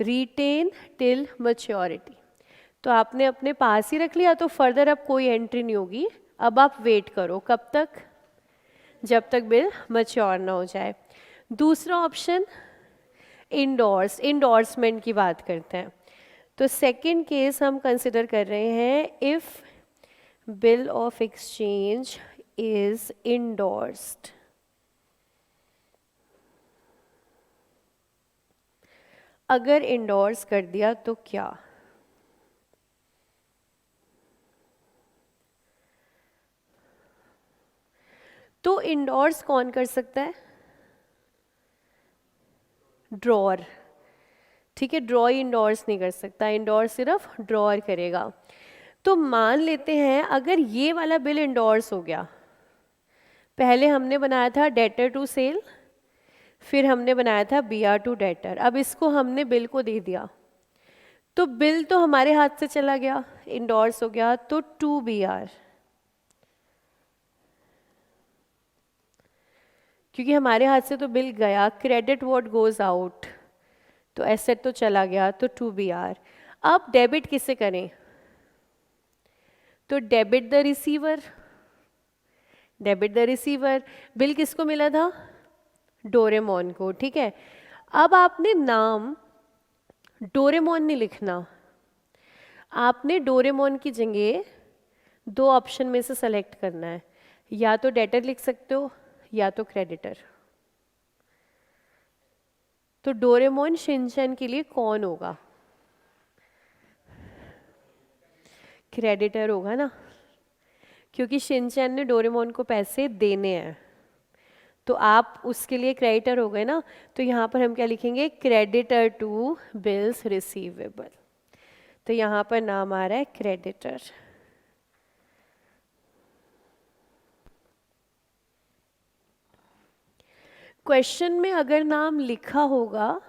रिटेन टिल मैच्योरिटी, तो आपने अपने पास ही रख लिया, तो फर्दर अब कोई एंट्री नहीं होगी। अब आप वेट करो, कब तक? जब तक बिल मैच्योर ना हो जाए। दूसरा ऑप्शन इंडोर्समेंट की बात करते हैं। तो सेकंड केस हम कंसिडर कर रहे हैं if bill of exchange is endorsed. अगर इंडोर्स कर दिया तो क्या? तो इंडोर्स कौन कर सकता है? ड्रॉर। ठीक है, ड्रॉ इंडोर्स नहीं कर सकता, इंडोर्स सिर्फ ड्रॉर करेगा। तो मान लेते हैं अगर ये वाला बिल इंडोर्स हो गया, पहले हमने बनाया था डेटर टू सेल, फिर हमने बनाया था BR टू डेटर, अब इसको हमने बिल को दे दिया, तो बिल तो हमारे हाथ से चला गया, इंडोर्स हो गया, तो टू BR, क्योंकि हमारे हाथ से तो बिल गया, क्रेडिट व्हाट गोज आउट, तो एसेट तो चला गया, तो टू BR। अब डेबिट किसे करें? तो debit the receiver, debit the receiver. Bill किसको मिला था? डोरेमोन को। ठीक है, अब आपने नाम डोरेमोन नहीं लिखना, आपने डोरेमोन की जगह दो ऑप्शन में से सेलेक्ट करना है, या तो डेटर लिख सकते हो या तो क्रेडिटर। तो डोरेमोन शिनचैन के लिए कौन होगा? क्रेडिटर होगा ना, क्योंकि शिनचैन ने डोरेमोन को पैसे देने हैं, तो आप उसके लिए क्रेडिटर हो गए ना। तो यहाँ पर हम क्या लिखेंगे? Creditor to bills receivable. तो यहाँ पर नाम आ रहा है क्रेडिटर। क्वेश्चन में अगर नाम लिखा होगा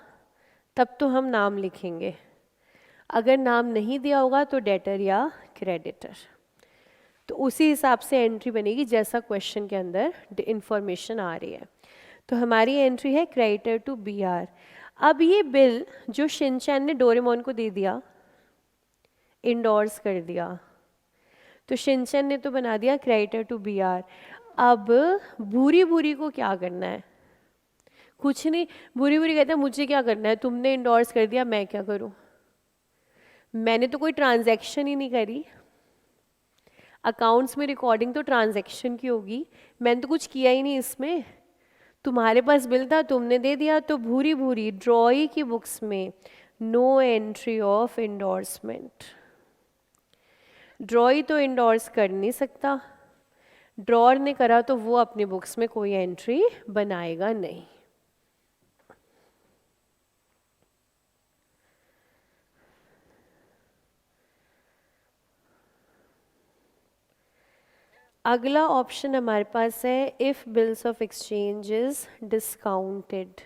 तब तो हम नाम लिखेंगे, अगर नाम नहीं दिया होगा तो डेटर या क्रेडिटर। तो उसी हिसाब से एंट्री बनेगी जैसा क्वेश्चन के अंदर इंफॉर्मेशन आ रही है। तो हमारी एंट्री है क्रेडिटर टू BR। अब ये बिल जो शिनचैन ने डोरेमोन को दे दिया, इंडोर्स कर दिया, तो शिनचैन ने तो बना दिया क्रेडिटर टू BR। अब भूरी भूरी को क्या करना है? कुछ नहीं, भूरी भूरी कहता है मुझे क्या करना है, तुमने इंडोर्स कर दिया, मैं क्या करूं? मैंने तो कोई ट्रांजैक्शन ही नहीं करी, अकाउंट्स में रिकॉर्डिंग तो ट्रांजैक्शन की होगी, मैंने तो कुछ किया ही नहीं इसमें, तुम्हारे पास बिल था तुमने दे दिया। तो भूरी भूरी ड्रॉई की बुक्स में no entry of endorsement, drawee तो इंडोर्स कर नहीं सकता, ड्रॉर ने करा तो वो अपनी बुक्स में कोई एंट्री बनाएगा नहीं। अगला ऑप्शन हमारे पास है if bills of exchange is discounted.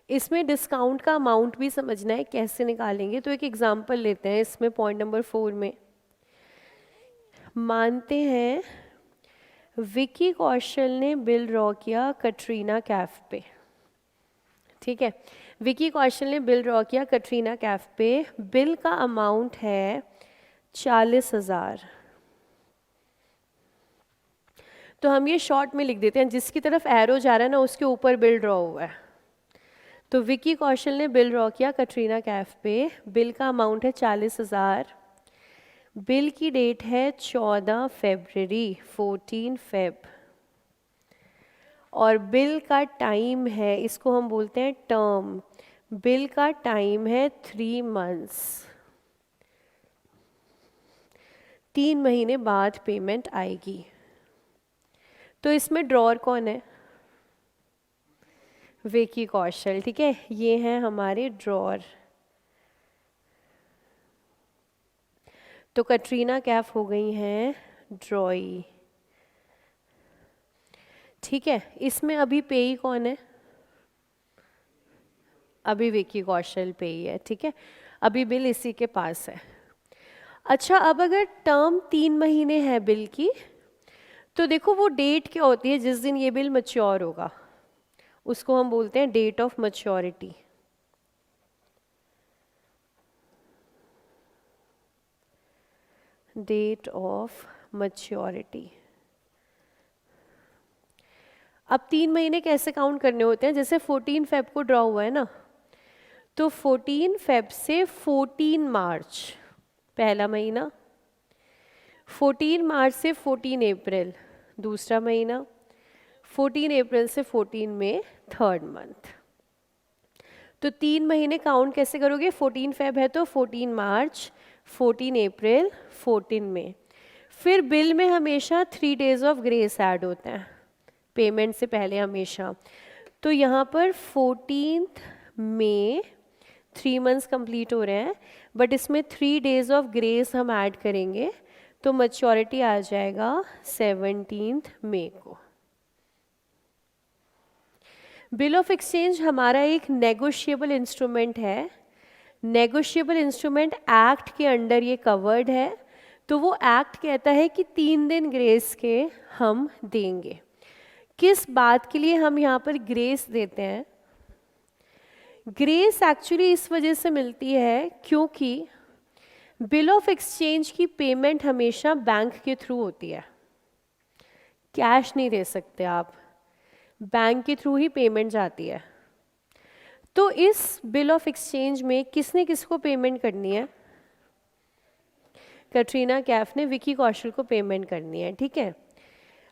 इसमें डिस्काउंट का अमाउंट भी समझना है, कैसे निकालेंगे? तो एक एग्जांपल लेते हैं इसमें, पॉइंट नंबर 4 में मानते हैं विकी कौशल ने बिल ड्रॉ किया कटरीना कैफ पे। ठीक है, विकी कौशल ने बिल ड्रॉ किया कटरीना कैफ पे, बिल का अमाउंट है 40,000। तो हम ये शॉर्ट में लिख देते हैं, जिसकी तरफ एरो जा रहा है ना उसके ऊपर बिल ड्रॉ हुआ है। तो विकी कौशल ने बिल ड्रॉ किया कटरीना कैफ पे, बिल का अमाउंट है 40,000, बिल की डेट है 14 फरवरी 14 फेब, और बिल का टाइम है, इसको हम बोलते हैं टर्म, बिल का टाइम है 3 मंथ्स, 3 महीने बाद पेमेंट आएगी। तो इसमें ड्रॉर कौन है? विकी कौशल। ठीक है, ये हैं हमारे ड्रॉर। तो कटरीना कैफ हो गई हैं ड्रॉई। ठीक है, इसमें अभी पेई कौन है? अभी विकी कौशल पेई है। ठीक है, अभी बिल इसी के पास है। अच्छा, अब अगर टर्म 3 महीने है बिल की, तो देखो वो डेट क्या होती है जिस दिन ये बिल मैच्योर होगा, उसको हम बोलते हैं date of maturity. Date of maturity. अब 3 महीने कैसे काउंट करने होते हैं? जैसे 14 फेब को ड्रॉ हुआ है ना, तो 14 फेब से 14 मार्च पहला महीना, 14 मार्च से 14 अप्रैल दूसरा महीना, 14 अप्रैल से 14 मई थर्ड मंथ। तो 3 महीने काउंट कैसे करोगे? 14 फेब है तो 14 मार्च, 14 अप्रैल, 14 मई। फिर बिल में हमेशा 3 डेज ऑफ ग्रेस ऐड होते हैं पेमेंट से पहले हमेशा। तो यहाँ पर 14 मई 3 मंथ्स कंप्लीट हो रहे हैं, बट इसमें 3 डेज ऑफ ग्रेस हम ऐड करेंगे, तो मैच्योरिटी आ जाएगा 17 मई को। बिल ऑफ एक्सचेंज हमारा एक नेगोशिएबल इंस्ट्रूमेंट है। नेगोशिएबल इंस्ट्रूमेंट एक्ट के अंडर ये कवर्ड है। तो वो एक्ट कहता है कि 3 दिन ग्रेस के हम देंगे। किस बात के लिए हम यहाँ पर ग्रेस देते हैं? ग्रेस एक्चुअली इस वजह से मिलती है क्योंकि बिल ऑफ एक्सचेंज की पेमेंट हमेशा बैंक के थ्रू होती है, कैश नहीं दे सकते आप, बैंक के थ्रू ही पेमेंट जाती है। तो इस बिल ऑफ एक्सचेंज में किसने किसको पेमेंट करनी है? कटरीना कैफ ने विकी कौशल को पेमेंट करनी है। ठीक है,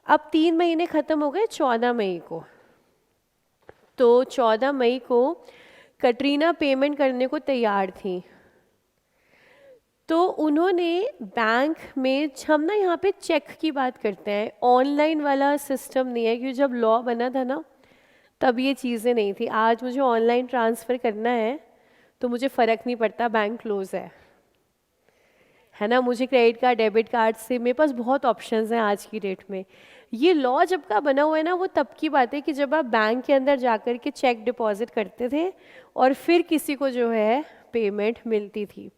अब 3 महीने ख़त्म हो गए 14 मई को, तो 14 मई को कटरीना पेमेंट करने को तैयार थी। तो उन्होंने बैंक में, हम ना यहाँ पे चेक की बात करते हैं, ऑनलाइन वाला सिस्टम नहीं है, क्योंकि जब लॉ बना था ना तब ये चीज़ें नहीं थी। आज मुझे ऑनलाइन ट्रांसफ़र करना है तो मुझे फ़र्क नहीं पड़ता बैंक क्लोज़ है ना। मुझे क्रेडिट कार्ड, डेबिट कार्ड से, मेरे पास बहुत ऑप्शंस हैं आज की डेट में। ये लॉ जब का बना हुआ है ना, वो तब की बात है कि जब आप बैंक के अंदर जाकर के चेक डिपॉजिट करते थे और फिर किसी को जो है पेमेंट मिलती थी।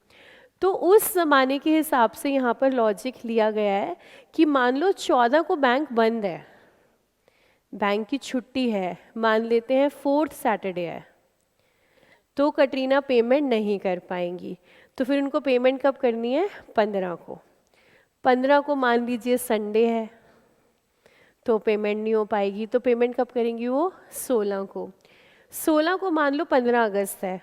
तो उस ज़माने के हिसाब से यहाँ पर लॉजिक लिया गया है कि मान लो 14 को बैंक बंद है, बैंक की छुट्टी है, मान लेते हैं 4th सैटरडे है, तो कटरीना पेमेंट नहीं कर पाएंगी। तो फिर उनको पेमेंट कब करनी है? 15 को। 15 को मान लीजिए संडे है तो पेमेंट नहीं हो पाएगी, तो पेमेंट कब करेंगी वो? 16 को। 16 को मान लो 15 अगस्त है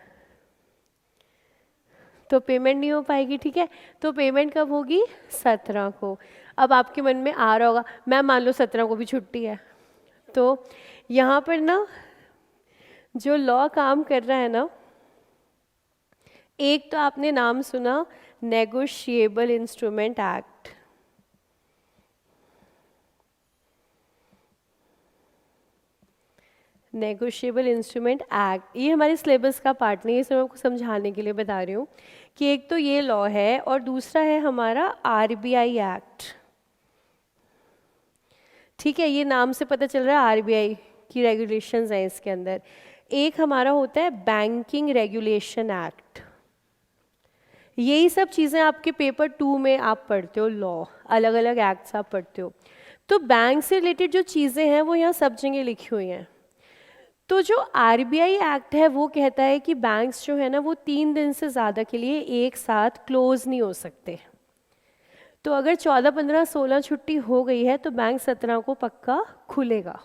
तो पेमेंट नहीं हो पाएगी। ठीक है, तो पेमेंट कब होगी? 17 को। अब आपके मन में आ रहा होगा, मैम मान लो 17 को भी छुट्टी है, तो यहाँ पर ना जो लॉ काम कर रहा है ना, एक तो आपने नाम सुना negotiable instrument act. Negotiable instrument act, ये हमारे सिलेबस का पार्ट नहीं है, इसमें मैं आपको समझाने के लिए बता रही हूँ कि एक तो ये लॉ है और दूसरा है हमारा आरबीआई एक्ट। ठीक है, ये नाम से पता चल रहा है आरबीआई की रेगुलेशंस हैं इसके अंदर। एक हमारा होता है बैंकिंग रेगुलेशन एक्ट। यही सब चीज़ें आपके पेपर 2 में आप पढ़ते हो, लॉ, अलग अलग एक्ट्स आप पढ़ते हो। तो बैंक से रिलेटेड जो चीज़ें हैं वो यहाँ सब जगह लिखी हुई हैं। तो जो आरबीआई एक्ट है वो कहता है कि बैंक्स जो है ना वो 3 दिन से ज़्यादा के लिए एक साथ क्लोज नहीं हो सकते। तो अगर 14, 15, 16 छुट्टी हो गई है तो बैंक 17 को पक्का खुलेगा,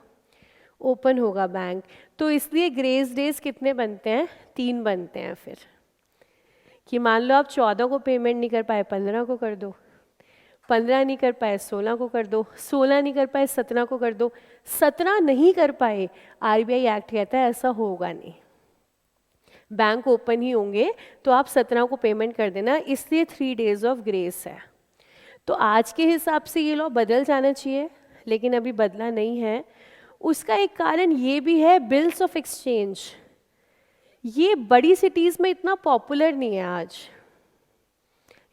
ओपन होगा बैंक। तो इसलिए ग्रेस डेज कितने बनते हैं? 3 बनते हैं। फिर कि मान लो आप 14 को पेमेंट नहीं कर पाए, 15 को कर दो, 15 नहीं कर पाए 16 को कर दो, 16 नहीं कर पाए 17 को कर दो, 17 नहीं कर पाए, आरबीआई एक्ट कहता है ऐसा होगा नहीं, बैंक ओपन ही होंगे, तो आप 17 को पेमेंट कर देना। इसलिए 3 डेज ऑफ ग्रेस है। तो आज के हिसाब से ये लॉ बदल जाना चाहिए, लेकिन अभी बदला नहीं है। उसका एक कारण ये भी है, बिल्स ऑफ एक्सचेंज ये बड़ी सिटीज़ में इतना पॉपुलर नहीं है आज।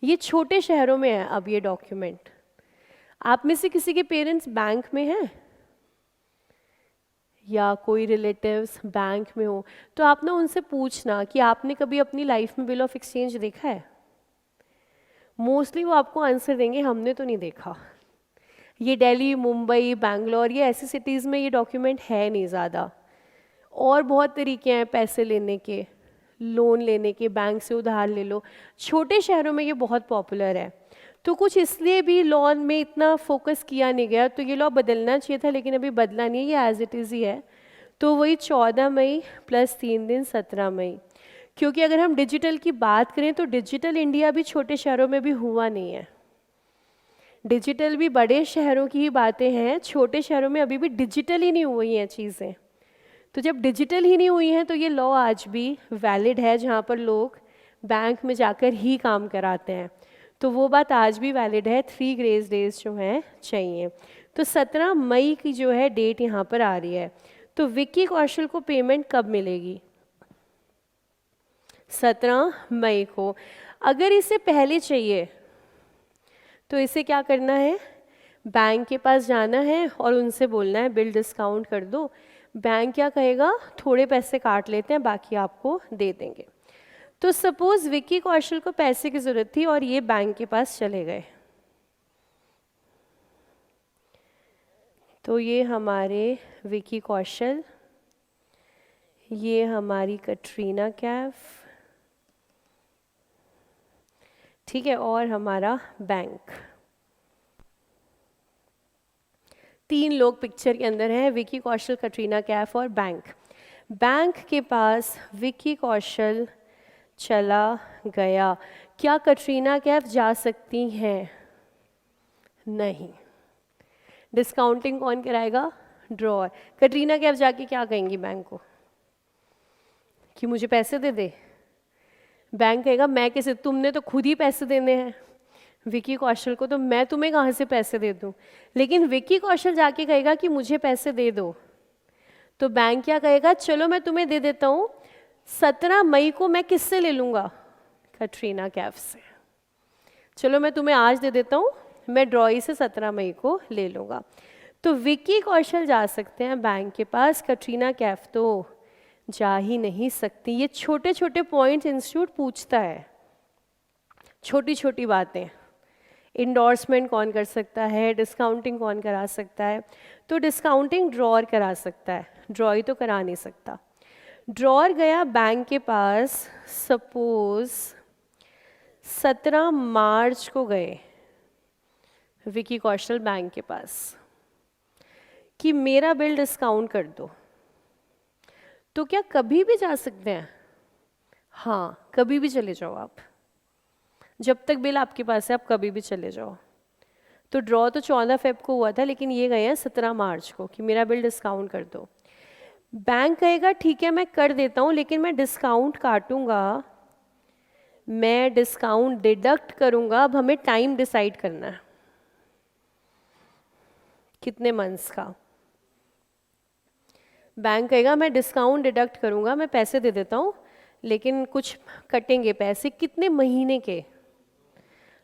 ये छोटे शहरों में है अब ये डॉक्यूमेंट। आप में से किसी के पेरेंट्स बैंक में हैं या कोई रिलेटिव्स बैंक में हो तो आप ना उनसे पूछना कि आपने कभी अपनी लाइफ में बिल ऑफ एक्सचेंज देखा है। मोस्टली वो आपको आंसर देंगे हमने तो नहीं देखा। ये दिल्ली, मुंबई, बैंगलोर, ये ऐसी सिटीज़ में ये डॉक्यूमेंट है नहीं ज़्यादा। और बहुत तरीके हैं पैसे लेने के, लोन लेने के, बैंक से उधार ले लो। छोटे शहरों में ये बहुत पॉपुलर है, तो कुछ इसलिए भी लॉ में इतना फोकस किया नहीं गया। तो ये लॉ बदलना चाहिए था लेकिन अभी बदला नहीं है, ये एज इट इज़ ही है। तो वही 14 मई प्लस 3 दिन 17 मई। क्योंकि अगर हम डिजिटल की बात करें तो डिजिटल इंडिया भी छोटे शहरों में भी हुआ नहीं है। डिजिटल भी बड़े शहरों की ही बातें हैं, छोटे शहरों में अभी भी डिजिटल ही नहीं हुई हैं चीज़ें। तो जब डिजिटल ही नहीं हुई हैं तो ये लॉ आज भी वैलिड है, जहाँ पर लोग बैंक में जाकर ही काम कराते हैं। तो वो बात आज भी वैलिड है, 3 ग्रेस डेज जो हैं चाहिए। तो 17 मई की जो है डेट यहाँ पर आ रही है। तो विक्की कौशल को पेमेंट कब मिलेगी? 17 मई को। अगर इसे पहले चाहिए तो इसे क्या करना है, बैंक के पास जाना है और उनसे बोलना है बिल डिस्काउंट कर दो। बैंक क्या कहेगा, थोड़े पैसे काट लेते हैं, बाकी आपको दे देंगे। तो सपोज विक्की कौशल को पैसे की ज़रूरत थी और ये बैंक के पास चले गए। तो ये हमारे विक्की कौशल, ये हमारी कटरीना कैफ, ठीक है, और हमारा बैंक। 3 लोग पिक्चर के अंदर हैं, विक्की कौशल, कटरीना कैफ और बैंक। बैंक के पास विक्की कौशल चला गया, क्या कटरीना कैफ जा सकती हैं? नहीं। डिस्काउंटिंग कौन कराएगा? ड्रॉअर। कटरीना कैफ जाके क्या कहेंगी बैंक को कि मुझे पैसे दे दे? बैंक कहेगा मैं कैसे, तुमने तो खुद ही पैसे देने हैं विक्की कौशल को, तो मैं तुम्हें कहाँ से पैसे दे दूँ? लेकिन विक्की कौशल जाके कहेगा कि मुझे पैसे दे दो, तो बैंक क्या कहेगा, चलो मैं तुम्हें दे देता हूँ, 17 मई को मैं किससे ले लूँगा? कटरीना कैफ से। चलो मैं तुम्हें आज दे देता हूँ, मैं ड्रॉई से 17 मई को ले लूँगा। तो विक्की कौशल जा सकते हैं बैंक के पास, कटरीना कैफ तो जा ही नहीं सकती। ये छोटे छोटे पॉइंट्स इंस्टीट्यूट पूछता है, छोटी छोटी बातें। इंडोर्समेंट कौन कर सकता है, डिस्काउंटिंग कौन करा सकता है? तो डिस्काउंटिंग ड्रॉअर करा सकता है, ड्रॉई तो करा नहीं सकता। ड्रॉअर गया बैंक के पास, सपोज 17 मार्च को गए विक्की कौशल बैंक के पास कि मेरा बिल डिस्काउंट कर दो, तो क्या कभी भी जा सकते हैं? हाँ, कभी भी चले जाओ आप, जब तक बिल आपके पास है आप कभी भी चले जाओ। तो ड्रॉ तो 14 फेब को हुआ था, लेकिन ये गए हैं 17 मार्च को कि मेरा बिल डिस्काउंट कर दो। बैंक कहेगा ठीक है मैं कर देता हूँ, लेकिन मैं डिस्काउंट काटूंगा, मैं डिस्काउंट डिडक्ट करूंगा। अब हमें टाइम डिसाइड करना है, कितने मंथ्स का। बैंक कहेगा मैं डिस्काउंट डिडक्ट करूंगा, मैं पैसे दे देता हूँ, लेकिन कुछ कटेंगे पैसे, कितने महीने के?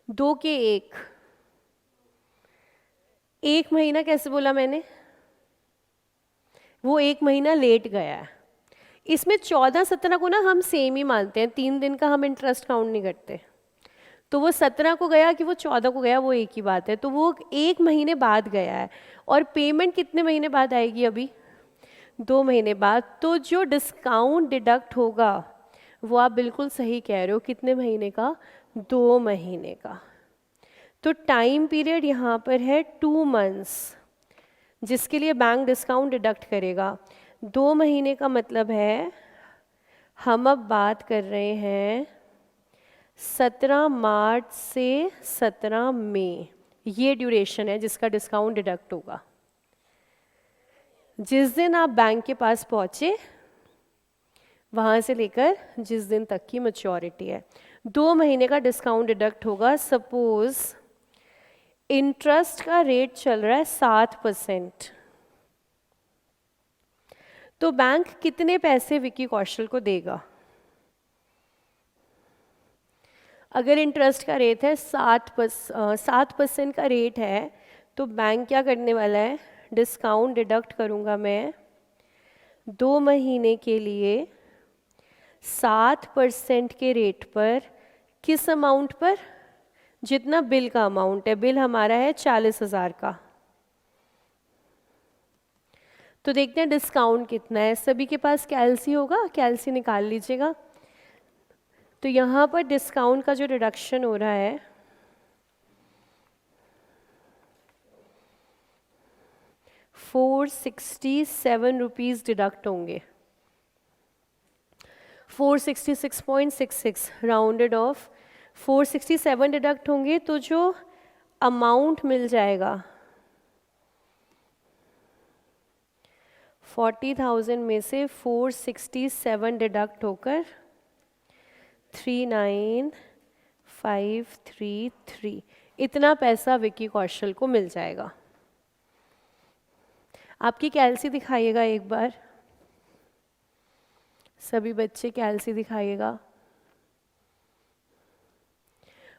2 के 1 महीना कैसे बोला मैंने? वो 1 महीना लेट गया है। इसमें 14-17 को ना हम सेम ही मानते हैं, 3 दिन का हम इंटरेस्ट काउंट नहीं करते। तो वो 17 को गया कि वो 14 को गया, वो एक ही बात है। तो वो 1 महीने बाद गया है, और पेमेंट कितने महीने बाद आएगी? अभी 2 महीने बाद। तो जो डिस्काउंट डिडक्ट होगा वो आप बिल्कुल सही कह रहे हो, कितने महीने का? 2 महीने का। तो टाइम पीरियड यहाँ पर है 2 मंथ्स, जिसके लिए बैंक डिस्काउंट डिडक्ट करेगा। 2 महीने का मतलब है हम अब बात कर रहे हैं 17 मार्च से 17 मई, ये ड्यूरेशन है जिसका डिस्काउंट डिडक्ट होगा। जिस दिन आप बैंक के पास पहुँचे वहाँ से लेकर जिस दिन तक की मैच्योरिटी है, 2 महीने का डिस्काउंट डिडक्ट होगा। सपोज इंटरेस्ट का रेट चल रहा है 7%, तो बैंक कितने पैसे विक्की कौशल को देगा? अगर इंटरेस्ट का रेट है 7% का रेट है तो बैंक क्या करने वाला है, डिस्काउंट डिडक्ट करूँगा मैं 2 महीने के लिए 7% के रेट पर, किस अमाउंट पर, जितना बिल का अमाउंट है। बिल हमारा है 40,000 का, तो देखते हैं डिस्काउंट कितना है। सभी के पास कैलसी होगा, कैलसी निकाल लीजिएगा। तो यहाँ पर डिस्काउंट का जो रिडक्शन हो रहा है, ₹467 डिडक्ट होंगे, 466.66 राउंडेड ऑफ 467 डिडक्ट होंगे। तो जो अमाउंट मिल जाएगा 40,000 में से 467 डिडक्ट होकर 39,533, इतना पैसा विक्की कौशल को मिल जाएगा। आपकी कैलसी दिखाइएगा एक बार, सभी बच्चे कैलसी दिखाइएगा।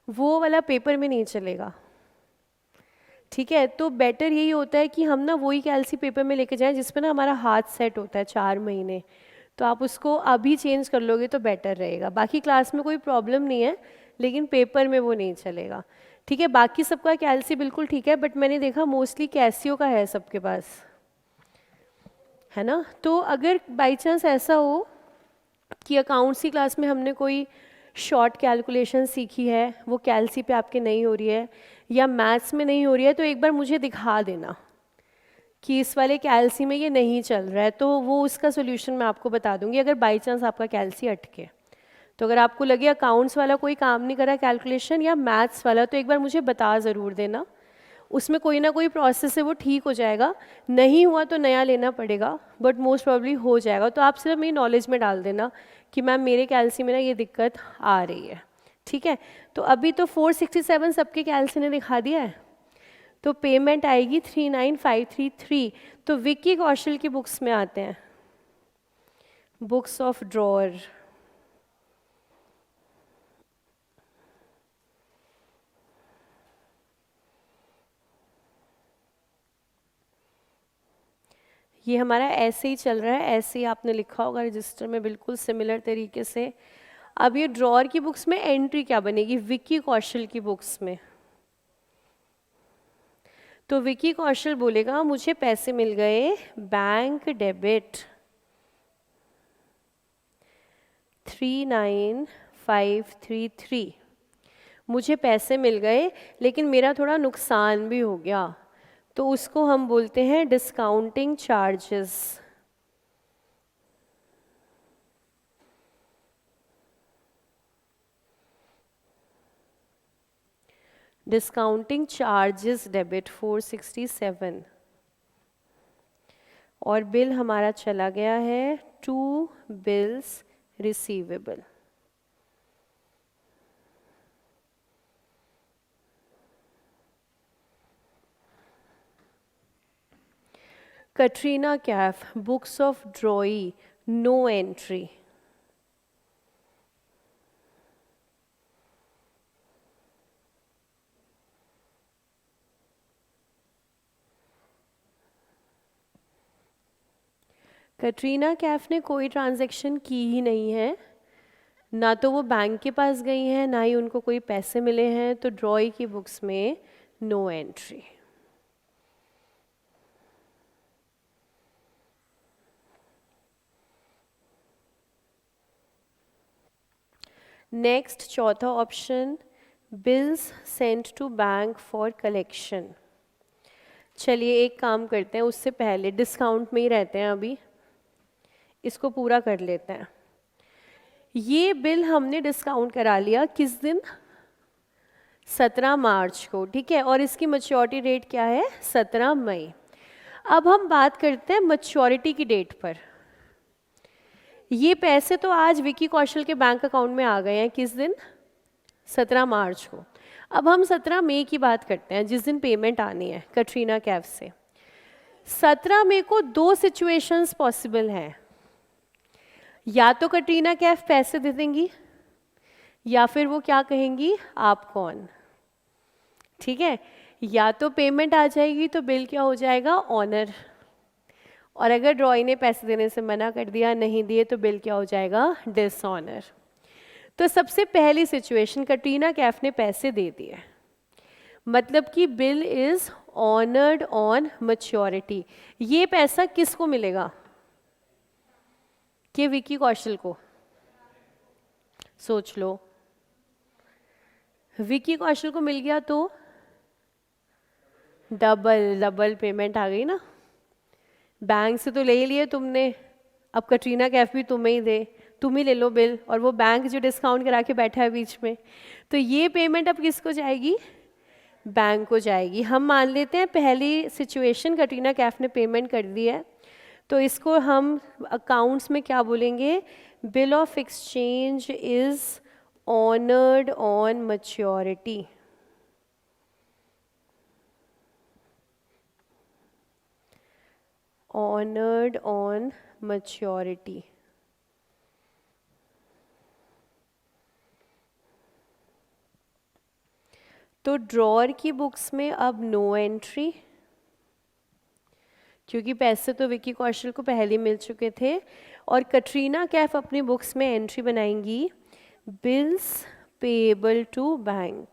वो वाला पेपर में नहीं चलेगा, ठीक है। तो बेटर यही होता है कि हम ना वही कैलसी पेपर में लेके जाएं जिसमें ना हमारा हाथ सेट होता है 4 महीने। तो आप उसको अभी चेंज कर लोगे तो बेटर रहेगा। बाकी क्लास में कोई प्रॉब्लम नहीं है, लेकिन पेपर में वो नहीं चलेगा, ठीक है। बाकी सबका कैलसी बिल्कुल ठीक है, बट मैंने देखा मोस्टली कैसियो का है सबके पास, है ना। तो अगर बाई चांस ऐसा हो कि अकाउंट्स की क्लास में हमने कोई शॉर्ट कैलकुलेशन सीखी है, वो कैलसी पे आपके नहीं हो रही है या मैथ्स में नहीं हो रही है, तो एक बार मुझे दिखा देना कि इस वाले कैलसी में ये नहीं चल रहा है, तो वो उसका सोल्यूशन मैं आपको बता दूंगी अगर बाई चांस आपका कैलसी अटके। तो अगर आपको लगे अकाउंट्स वाला कोई काम नहीं कर रहा कैलकुलेशन या मैथ्स वाला, तो एक बार मुझे बता ज़रूर देना, उसमें कोई ना कोई प्रोसेस है वो ठीक हो जाएगा। नहीं हुआ तो नया लेना पड़ेगा, बट मोस्ट प्रॉब्ली हो जाएगा। तो आप सिर्फ मेरी नॉलेज में डाल देना कि मैम मेरे कैलसी में ना ये दिक्कत आ रही है, ठीक है। तो अभी तो 467 सबके कैलसी ने दिखा दिया है, तो पेमेंट आएगी 39,533। तो विक्की कौशल की बुक्स में आते हैं, बुक्स ऑफ ड्रॉअर, ये हमारा ऐसे ही चल रहा है, ऐसे ही आपने लिखा होगा रजिस्टर में बिल्कुल सिमिलर तरीके से। अब ये ड्रॉअर की बुक्स में एंट्री क्या बनेगी, विक्की कौशल की बुक्स में। तो विक्की कौशल बोलेगा मुझे पैसे मिल गए, बैंक डेबिट 39,533, मुझे पैसे मिल गए लेकिन मेरा थोड़ा नुकसान भी हो गया, तो उसको हम बोलते हैं discounting charges. Discounting charges debit 467, और बिल हमारा चला गया है to bills receivable. Katrina Kaif, books of drawee, no entry. Katrina Kaif ने कोई ट्रांजैक्शन की ही नहीं है, ना तो वो बैंक के पास गई हैं, ना ही उनको कोई पैसे मिले हैं, तो ड्रॉई की बुक्स में नो एंट्री। नेक्स्ट चौथा option, bills sent to bank for collection. चलिए एक काम करते हैं, उससे पहले डिस्काउंट में ही रहते हैं, अभी इसको पूरा कर लेते हैं। ये बिल हमने डिस्काउंट करा लिया किस दिन, 17 मार्च को, ठीक है। और इसकी मैच्योरिटी डेट क्या है, 17 मई। अब हम बात करते हैं मैच्योरिटी की डेट पर। ये पैसे तो आज विक्की कौशल के बैंक अकाउंट में आ गए हैं, किस दिन, 17 मार्च को। अब हम 17 मई की बात करते हैं, जिस दिन पेमेंट आनी है कटरीना कैफ से। 17 मई को 2 सिचुएशंस पॉसिबल हैं, या तो कटरीना कैफ पैसे दे देंगी या फिर वो क्या कहेंगी, आप कौन। ठीक है, या तो पेमेंट आ जाएगी तो बिल क्या हो जाएगा, ऑनर, और अगर ड्रॉई ने पैसे देने से मना कर दिया, नहीं दिए, तो बिल क्या हो जाएगा, डिसऑनर। तो सबसे पहली सिचुएशन, कटरीना कैफ ने पैसे दे दिए, मतलब कि bill is honoured on maturity. ये पैसा किसको मिलेगा, कि विकी कौशल को। सोच लो, विकी कौशल को मिल गया तो डबल डबल पेमेंट आ गई ना। बैंक से तो ले ही लिए तुमने, अब कटरीना कैफ भी तुम्हें ही दे, तुम ही ले लो बिल, और वो बैंक जो डिस्काउंट करा के बैठा है बीच में, तो ये पेमेंट अब किसको जाएगी, बैंक को जाएगी। हम मान लेते हैं पहली सिचुएशन कटरीना कैफ ने पेमेंट कर दी है, तो इसको हम अकाउंट्स में क्या बोलेंगे, bill of exchange is honoured on maturity. Honoured on maturity. तो ड्रॉअर की बुक्स में अब नो एंट्री, क्योंकि पैसे तो विकी कौशल को पहले मिल चुके थे, और कटरीना कैफ अपनी बुक्स में एंट्री बनाएंगी, बिल्स पेएबल टू बैंक।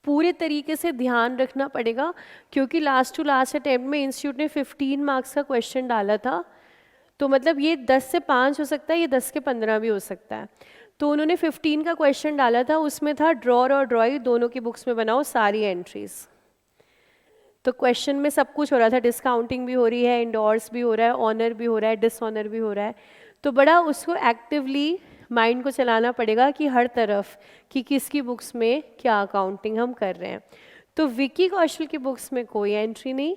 पूरे तरीके से ध्यान रखना पड़ेगा, क्योंकि लास्ट टू लास्ट अटेम्प्ट में इंस्टीट्यूट ने 15 मार्क्स का क्वेश्चन डाला था, तो मतलब ये 10 से 5 हो सकता है, ये 10 के 15 भी हो सकता है। तो उन्होंने 15 का क्वेश्चन डाला था, उसमें था ड्रॉअर और ड्रॉई दोनों की बुक्स में बनाओ सारी एंट्रीज। तो क्वेश्चन में सब कुछ हो रहा था, डिस्काउंटिंग भी हो रही है, इंडोर्स भी हो रहा है, ऑनर भी हो रहा है, डिसऑनर भी हो रहा है, तो बड़ा उसको एक्टिवली माइंड को चलाना पड़ेगा कि हर तरफ कि किसकी बुक्स में क्या अकाउंटिंग हम कर रहे हैं। तो विकी कौशल की बुक्स में कोई एंट्री नहीं,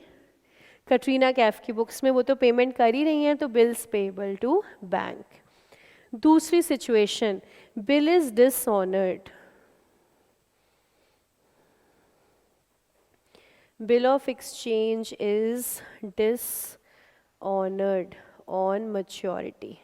कटरीना कैफ की बुक्स में वो तो पेमेंट कर ही रही हैं, तो बिल्स पेएबल टू बैंक। दूसरी situation, bill is dishonoured, bill of exchange is dishonoured on maturity.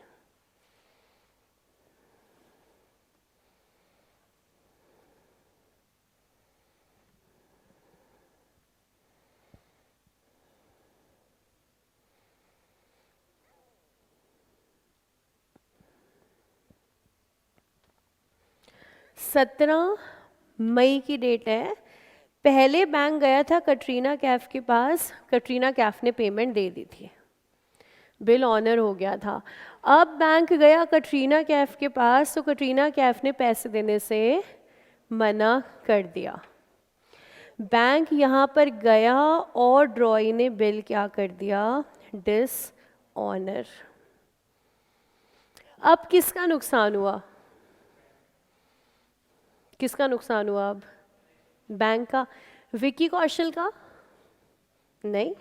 सत्रह मई की डेट है, पहले बैंक गया था कटरीना कैफ के पास, कटरीना कैफ ने पेमेंट दे दी थी, बिल ऑनर हो गया था। अब बैंक गया कटरीना कैफ के पास, तो कटरीना कैफ ने पैसे देने से मना कर दिया। बैंक यहाँ पर गया और ड्रॉई ने बिल क्या कर दिया, डिसऑनर। अब किसका नुकसान हुआ, किसका नुकसान हुआ, अब बैंक का, विकी कौशल का नहीं।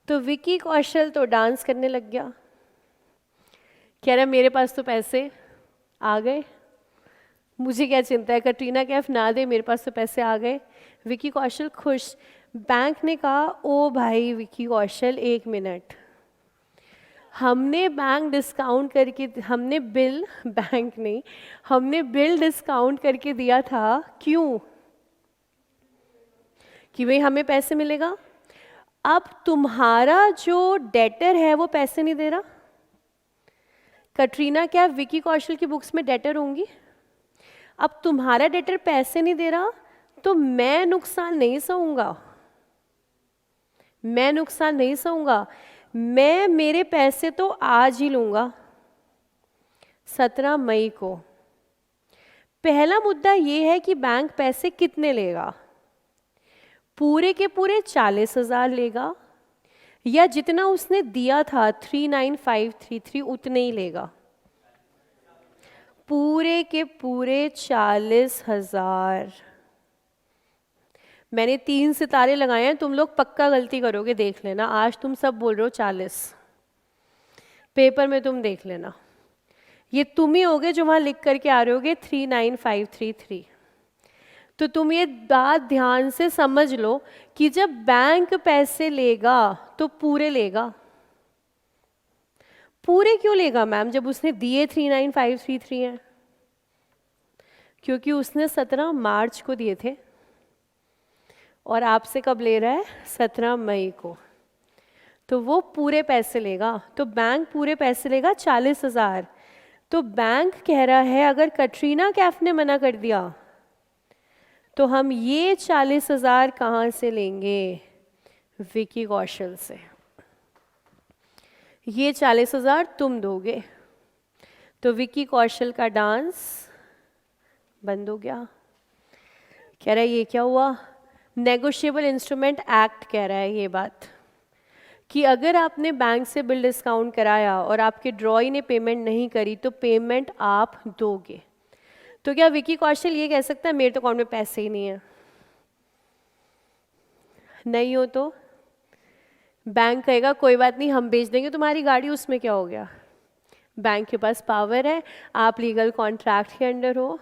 तो विकी कौशल तो डांस करने लग गया, कह रहा मेरे पास तो पैसे आ गए, मुझे क्या चिंता है, कटरीना कैफ ना दे, मेरे पास तो पैसे आ गए। विकी कौशल खुश। बैंक ने कहा ओ भाई विकी कौशल, एक मिनट, हमने बैंक डिस्काउंट करके, हमने बिल, बैंक नहीं, हमने बिल डिस्काउंट करके दिया था, क्यों, कि भाई हमें पैसे मिलेगा। अब तुम्हारा जो डेटर है वो पैसे नहीं दे रहा, कटरीना कैफ विकी कौशल की बुक्स में डेटर होंगी, अब तुम्हारा डेटर पैसे नहीं दे रहा, तो मैं नुकसान नहीं सहूंगा, मैं नुकसान नहीं सहूंगा, मैं मेरे पैसे तो आज ही लूंगा, 17 मई को। पहला मुद्दा ये है कि बैंक पैसे कितने लेगा, पूरे के पूरे 40,000 लेगा, या जितना उसने दिया था 39,533 उतने ही लेगा, पूरे के पूरे 40,000। मैंने 3 सितारे लगाए हैं, तुम लोग पक्का गलती करोगे, देख लेना, आज तुम सब बोल रहे हो 40, पेपर में तुम देख लेना, ये तुम ही होगे जो वहां लिख करके आ रहे होगे 39,533। तो तुम ये बात ध्यान से समझ लो कि जब बैंक पैसे लेगा तो पूरे लेगा। पूरे क्यों लेगा मैम जब उसने दिए 39533 हैं? क्योंकि उसने 17 मार्च को दिए थे और आपसे कब ले रहा है? 17 मई को। तो वो पूरे पैसे लेगा। तो बैंक पूरे पैसे लेगा 40,000। तो बैंक कह रहा है अगर कटरीना कैफ ने मना कर दिया तो हम ये 40,000 कहाँ से लेंगे? विकी कौशल से। ये 40,000 तुम दोगे। तो विकी कौशल का डांस बंद हो गया। कह रहा है ये क्या हुआ? नेगोशिएबल इंस्ट्रूमेंट एक्ट कह रहा है ये बात कि अगर आपने बैंक से बिल डिस्काउंट कराया और आपके ड्रॉई ने पेमेंट नहीं करी तो पेमेंट आप दोगे। तो क्या विकी कौशल ये कह सकता है मेरे तो अकाउंट में पैसे ही नहीं है? नहीं हो तो बैंक कहेगा कोई बात नहीं हम बेच देंगे तुम्हारी गाड़ी, उसमें क्या हो गया? बैंक के पास पावर है, आप लीगल कॉन्ट्रैक्ट के अंडर हो।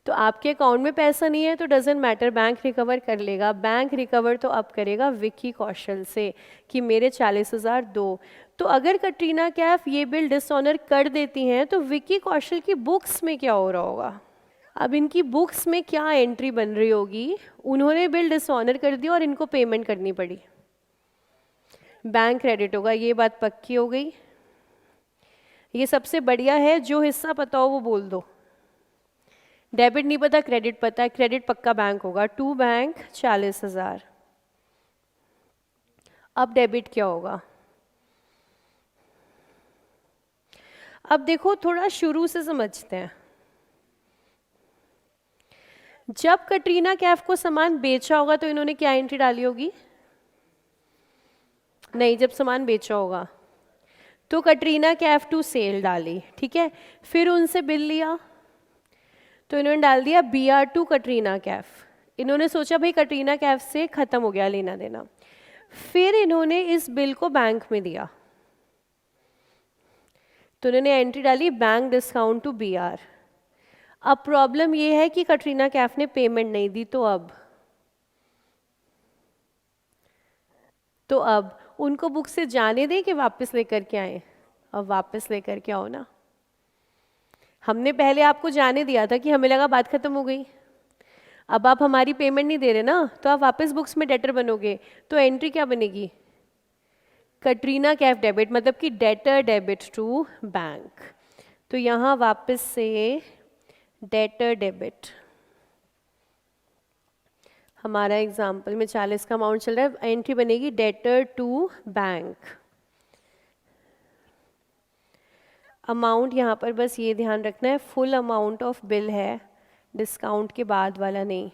तो आपके अकाउंट में पैसा नहीं है तो डजेंट मैटर, बैंक रिकवर कर लेगा। बैंक रिकवर तो अब करेगा विकी कौशल से कि मेरे 40,000 दो। तो अगर कटरीना कैफ ये बिल डिसऑनर कर देती हैं तो विकी कौशल की बुक्स में क्या हो रहा होगा? अब इनकी बुक्स में क्या एंट्री बन रही होगी? उन्होंने बिल डिसऑनर कर दिया और इनको पेमेंट करनी पड़ी, बैंक क्रेडिट होगा। ये बात पक्की हो गई। ये सबसे बढ़िया है, जो हिस्सा पता हो वो बोल दो। डेबिट नहीं पता, क्रेडिट पता है। क्रेडिट पक्का बैंक होगा। To bank 40,000। अब डेबिट क्या होगा? अब देखो थोड़ा शुरू से समझते हैं। जब कटरीना कैफ को सामान बेचा होगा तो इन्होंने क्या एंट्री डाली होगी? नहीं, जब सामान बेचा होगा तो कटरीना कैफ टू सेल डाली, ठीक है। फिर उनसे बिल लिया तो इन्होंने डाल दिया BR टू कटरीना कैफ। इन्होंने सोचा भाई कटरीना कैफ से ख़त्म हो गया लेना देना। फिर इन्होंने इस बिल को बैंक में दिया तो इन्होंने एंट्री डाली बैंक डिस्काउंट टू BR। अब प्रॉब्लम ये है कि कटरीना कैफ ने पेमेंट नहीं दी। तो अब उनको बुक से जाने दें कि वापस लेकर के आए? अब वापस लेकर के आओ ना। हमने पहले आपको जाने दिया था कि हमें लगा बात खत्म हो गई। अब आप हमारी पेमेंट नहीं दे रहे ना, तो आप वापस बुक्स में डेटर बनोगे। तो एंट्री क्या बनेगी? कटरीना कैफ डेबिट, मतलब कि डेटर डेबिट टू बैंक। तो यहाँ वापस से डेटर डेबिट। हमारा एग्जाम्पल में 40 का अमाउंट चल रहा है, एंट्री बनेगी डेटर टू बैंक। अमाउंट यहाँ पर बस ये ध्यान रखना है फुल अमाउंट ऑफ बिल है, डिस्काउंट के बाद वाला नहीं।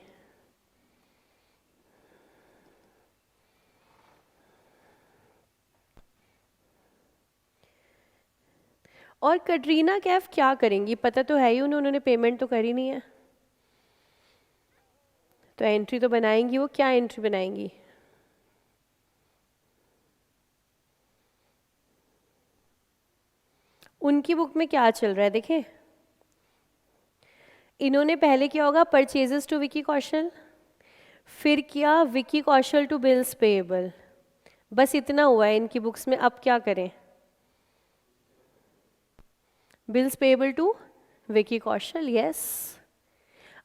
और कटरीना कैफ क्या करेंगी पता तो है ही, उन्होंने पेमेंट तो करी नहीं है। तो एंट्री तो बनाएंगी वो। क्या एंट्री बनाएंगी? उनकी बुक में क्या चल रहा है देखें। इन्होंने पहले किया होगा परचेजेस टू विकी कौशल, फिर किया Vicky Kaushal to bills payable. बस इतना हुआ है इनकी बुक्स में। अब क्या करें? Bills payable to Vicky Kaushal. Yes,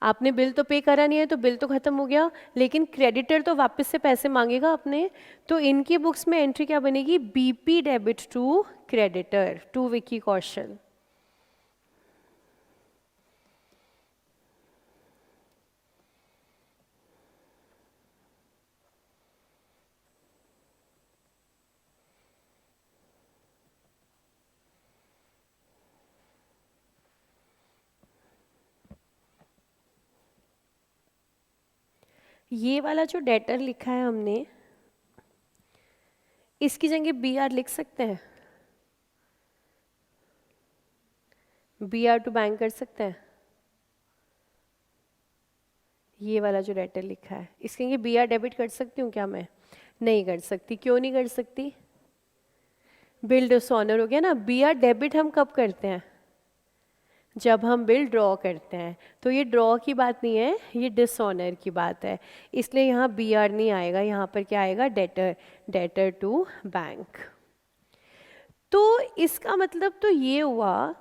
आपने बिल तो पे करा नहीं है तो बिल तो खत्म हो गया, लेकिन क्रेडिटर तो वापस से पैसे मांगेगा अपने। तो इनकी बुक्स में एंट्री क्या बनेगी? BP debit to creditor to Vicky Kaushal. ये वाला जो डेटर लिखा है हमने, इसकी जगह BR लिख सकते हैं। BR टू बैंक कर सकते हैं। ये वाला जो डेटर लिखा है इसके लिए BR डेबिट कर सकती हूँ क्या मैं? नहीं कर सकती। क्यों नहीं कर सकती? बिल डिसऑनर हो गया ना। BR डेबिट हम कब करते हैं? जब हम बिल ड्रॉ करते हैं। तो ये ड्रॉ की बात नहीं है, ये डिसऑनर की बात है, इसलिए यहाँ बी आर नहीं आएगा, यहाँ पर क्या आएगा, डेटर, डेटर टू बैंक। तो इसका मतलब तो ये हुआ,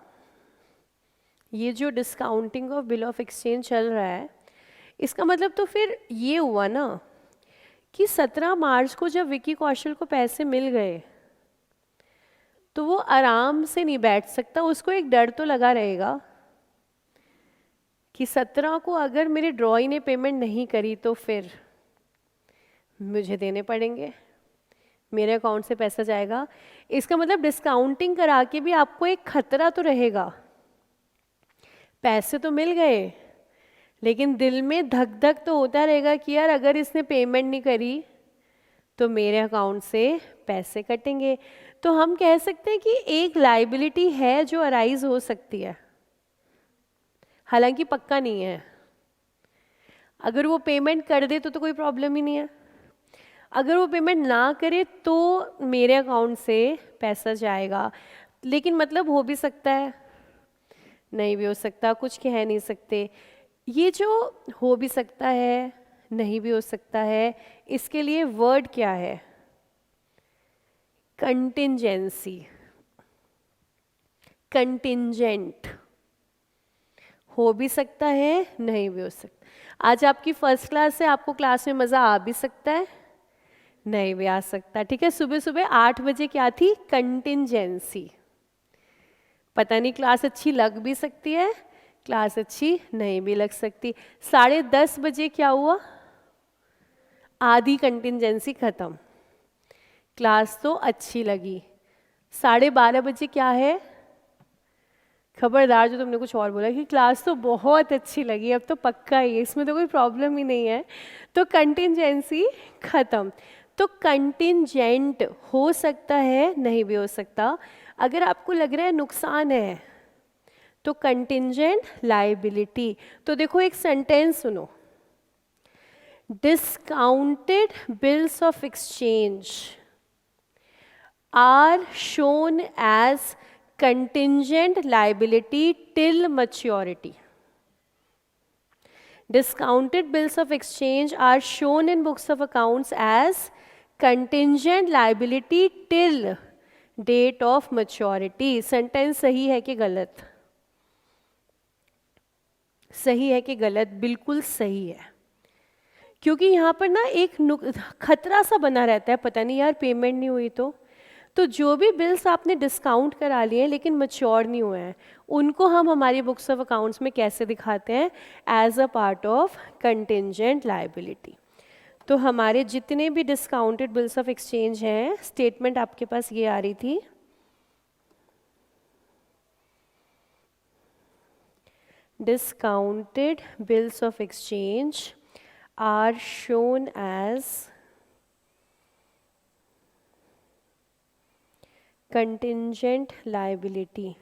ये जो discounting of bill of exchange चल रहा है, इसका मतलब तो फिर ये हुआ ना कि 17 मार्च को जब विकी कौशल को पैसे मिल गए तो वो आराम से नहीं बैठ सकता, उसको एक डर तो लगा रहेगा कि 17 को अगर मेरे ड्रॉई ने पेमेंट नहीं करी तो फिर मुझे देने पड़ेंगे, मेरे अकाउंट से पैसा जाएगा। इसका मतलब डिस्काउंटिंग करा के भी आपको एक खतरा तो रहेगा। पैसे तो मिल गए लेकिन दिल में धक धक तो होता रहेगा कि यार अगर इसने पेमेंट नहीं करी तो मेरे अकाउंट से पैसे कटेंगे। तो हम कह सकते हैं कि एक लाइबिलिटी है जो अराइज हो सकती है, हालांकि पक्का नहीं है। अगर वो पेमेंट कर दे तो कोई प्रॉब्लम ही नहीं है, अगर वो पेमेंट ना करे तो मेरे अकाउंट से पैसा जाएगा। लेकिन मतलब हो भी सकता है, नहीं भी हो सकता, कुछ कह नहीं सकते। ये जो हो भी सकता है, नहीं भी हो सकता है, इसके लिए वर्ड क्या है, कंटिंजेंसी, कंटिंजेंट। हो भी सकता है, नहीं भी हो सकता। आज आपकी फर्स्ट क्लास है, आपको क्लास में मज़ा आ भी सकता है, नहीं भी आ सकता। ठीक है, सुबह सुबह 8 बजे क्या थी, कंटिंजेंसी। पता नहीं क्लास अच्छी लग भी सकती है, क्लास अच्छी नहीं भी लग सकती। 10:30 बजे क्या हुआ, आधी कंटिंजेंसी खत्म, क्लास तो अच्छी लगी। 12:30 बजे क्या है, खबरदार जो तुमने कुछ और बोला कि क्लास तो बहुत अच्छी लगी, अब तो पक्का ही है, इसमें तो कोई प्रॉब्लम ही नहीं है, तो कंटिंजेंसी खत्म। तो कंटिंजेंट हो सकता है, नहीं भी हो सकता। अगर आपको लग रहा है नुकसान है तो कंटिंजेंट लायबिलिटी। तो देखो एक सेंटेंस सुनो, discounted bills of exchange are shown as contingent liability till maturity. Discounted bills of exchange are shown in books of accounts as contingent liability till date of maturity. Sentence सही है कि गलत, सही है कि गलत, बिल्कुल सही है। क्योंकि यहाँ पर ना एक खतरा सा बना रहता है, पता नहीं यार पेमेंट नहीं हुई तो जो भी बिल्स आपने डिस्काउंट करा लिए हैं लेकिन मच्योर नहीं हुए हैं, उनको हम हमारी बुक्स ऑफ अकाउंट्स में कैसे दिखाते हैं, as a part of contingent liability. तो हमारे जितने भी डिस्काउंटेड बिल्स ऑफ एक्सचेंज हैं, स्टेटमेंट आपके पास ये आ रही थी, discounted bills of exchange are shown as contingent liability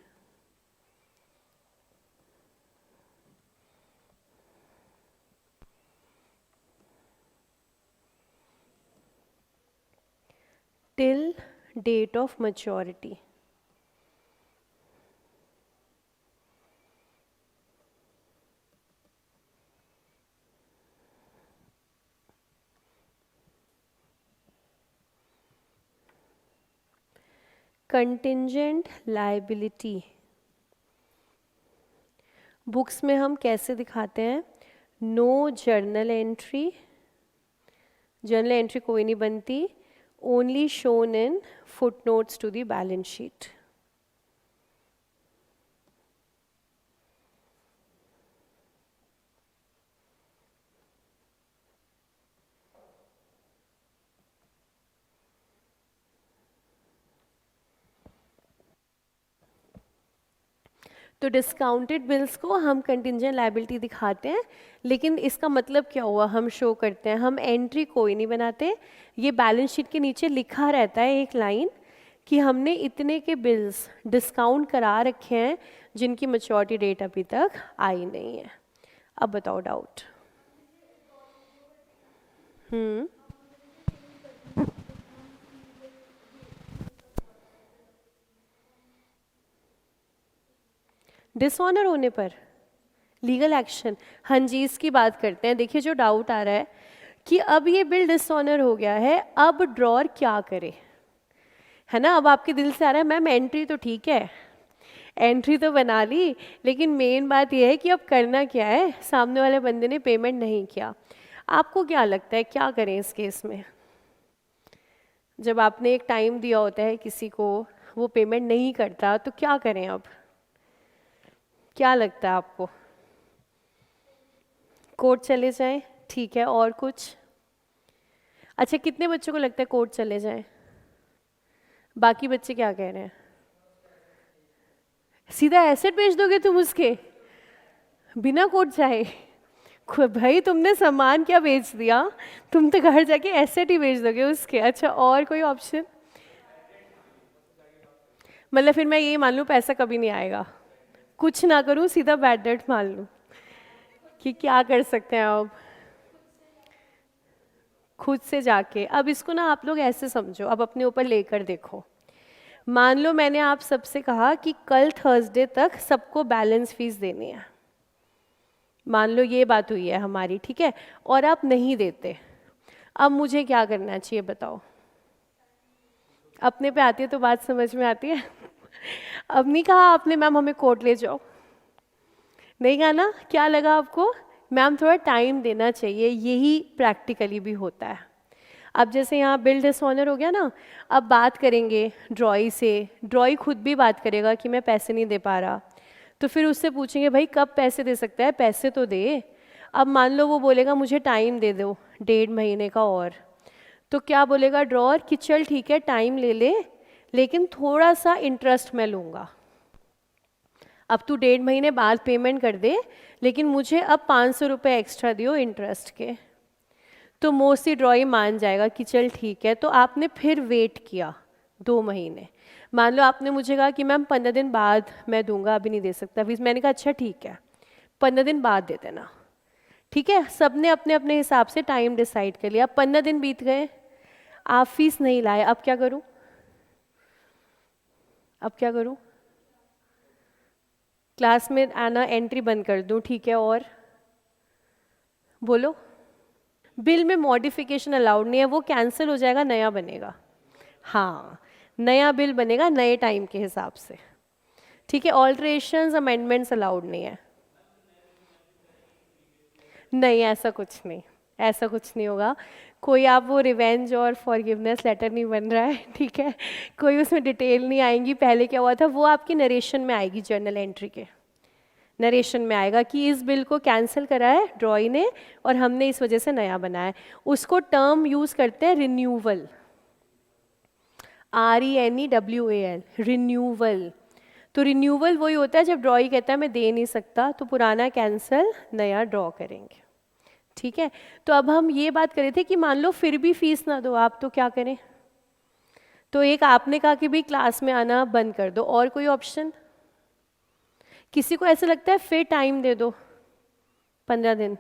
till date of maturity. Contingent liability books में हम कैसे दिखाते हैं, no journal entry, journal entry कोई नहीं बनती, only shown in footnotes to the balance sheet. तो डिस्काउंटेड बिल्स को हम कंटिंजेंट लायबिलिटी दिखाते हैं, लेकिन इसका मतलब क्या हुआ, हम शो करते हैं, हम एंट्री कोई नहीं बनाते। ये बैलेंस शीट के नीचे लिखा रहता है एक लाइन कि हमने इतने के बिल्स डिस्काउंट करा रखे हैं जिनकी मैच्योरिटी डेट अभी तक आई नहीं है। अब बताओ डाउट। डिसऑनर होने पर लीगल एक्शन, हाँ जी इसकी बात करते हैं। देखिए जो डाउट आ रहा है कि अब ये बिल डिसऑनर हो गया है, अब ड्रॉर क्या करे, है ना। अब आपके दिल से आ रहा है मैम एंट्री तो ठीक है, एंट्री तो बना ली, लेकिन मेन बात यह है कि अब करना क्या है, सामने वाले बंदे ने पेमेंट नहीं किया। आपको क्या लगता है क्या करें इस केस में? जब आपने एक टाइम दिया होता है किसी को, वो पेमेंट नहीं करता, तो क्या करें अब? क्या लगता है आपको? कोर्ट चले जाएं? ठीक है, और कुछ? अच्छा, कितने बच्चों को लगता है कोर्ट चले जाएं? बाकी बच्चे क्या कह रहे हैं? सीधा एसेट बेच दोगे तुम उसके, बिना कोर्ट जाए? भाई तुमने सामान क्या बेच दिया, तुम तो घर जाके एसेट ही बेच दोगे उसके। अच्छा, और कोई ऑप्शन? मतलब फिर मैं ये मान लूँ पैसा कभी नहीं आएगा, कुछ ना करूँ सीधा बैड डेट मान लूँ, कि क्या कर सकते हैं अब? खुद से जाके, अब इसको ना आप लोग ऐसे समझो, अब अपने ऊपर लेकर देखो। मान लो मैंने आप सबसे कहा कि कल थर्सडे तक सबको बैलेंस फीस देनी है, मान लो ये बात हुई है हमारी, ठीक है, और आप नहीं देते, अब मुझे क्या करना चाहिए बताओ? अपने पे आती है तो बात समझ में आती है। अब नहीं कहा आपने मैम हमें कोर्ट ले जाओ, नहीं कहा ना, क्या लगा आपको? मैम थोड़ा टाइम देना चाहिए, यही प्रैक्टिकली भी होता है। अब जैसे यहाँ बिल डिसऑनर हो गया ना, अब बात करेंगे ड्रॉई से, ड्रॉई खुद भी बात करेगा कि मैं पैसे नहीं दे पा रहा, तो फिर उससे पूछेंगे भाई कब पैसे दे सकता है, पैसे तो दे। अब मान लो वो बोलेगा मुझे टाइम दे दो 1.5 महीने का, और तो क्या बोलेगा ड्रॉर कि चल ठीक है टाइम ले ले, लेकिन थोड़ा सा इंटरेस्ट मैं लूँगा, अब तू 1.5 महीने बाद पेमेंट कर दे, लेकिन मुझे अब 500 रुपये एक्स्ट्रा दियो इंटरेस्ट के। तो मोस्टली ड्रॉई मान जाएगा कि चल ठीक है। तो आपने फिर वेट किया 2 महीने, मान लो आपने मुझे कहा कि मैम 15 दिन बाद मैं दूंगा, अभी नहीं दे सकता फीस, मैंने कहा अच्छा ठीक है 15 दिन बाद दे देना, ठीक है। सबने अपने अपने हिसाब से टाइम डिसाइड कर लिया, 15 दिन बीत गए, आप फीस नहीं लाए, अब क्या करूं? अब क्या करूं? क्लास में आना एंट्री बंद कर दूं, ठीक है, और बोलो? बिल में मॉडिफिकेशन अलाउड नहीं है, वो कैंसिल हो जाएगा, नया बनेगा। हाँ, नया बिल बनेगा नए टाइम के हिसाब से, ठीक है। ऑल्ट्रेशंस अमेंडमेंट्स अलाउड नहीं है। नहीं, ऐसा कुछ नहीं, ऐसा कुछ नहीं होगा। कोई आप वो रिवेंज और फॉरगिवनेस लेटर नहीं बन रहा है, ठीक है। कोई उसमें डिटेल नहीं आएंगी पहले क्या हुआ था, वो आपकी नरेशन में आएगी, जर्नल एंट्री के नरेशन में आएगा कि इस बिल को कैंसिल करा है ड्रॉई ने और हमने इस वजह से नया बनाया है। उसको टर्म यूज़ करते हैं रिन्यूवल, RENEWAL, रिन्यूवल। तो रिन्यूवल वही होता है जब ड्रॉई कहता है मैं दे नहीं सकता, तो पुराना कैंसिल, नया ड्रॉ करेंगे, ठीक है। तो अब हम ये बात कर रहे थे कि मान लो फिर भी फीस ना दो आप, तो क्या करें? तो एक आपने कहा कि भाई क्लास में आना बंद कर दो, और कोई ऑप्शन? किसी को ऐसा लगता है फिर टाइम दे दो 15 दिन?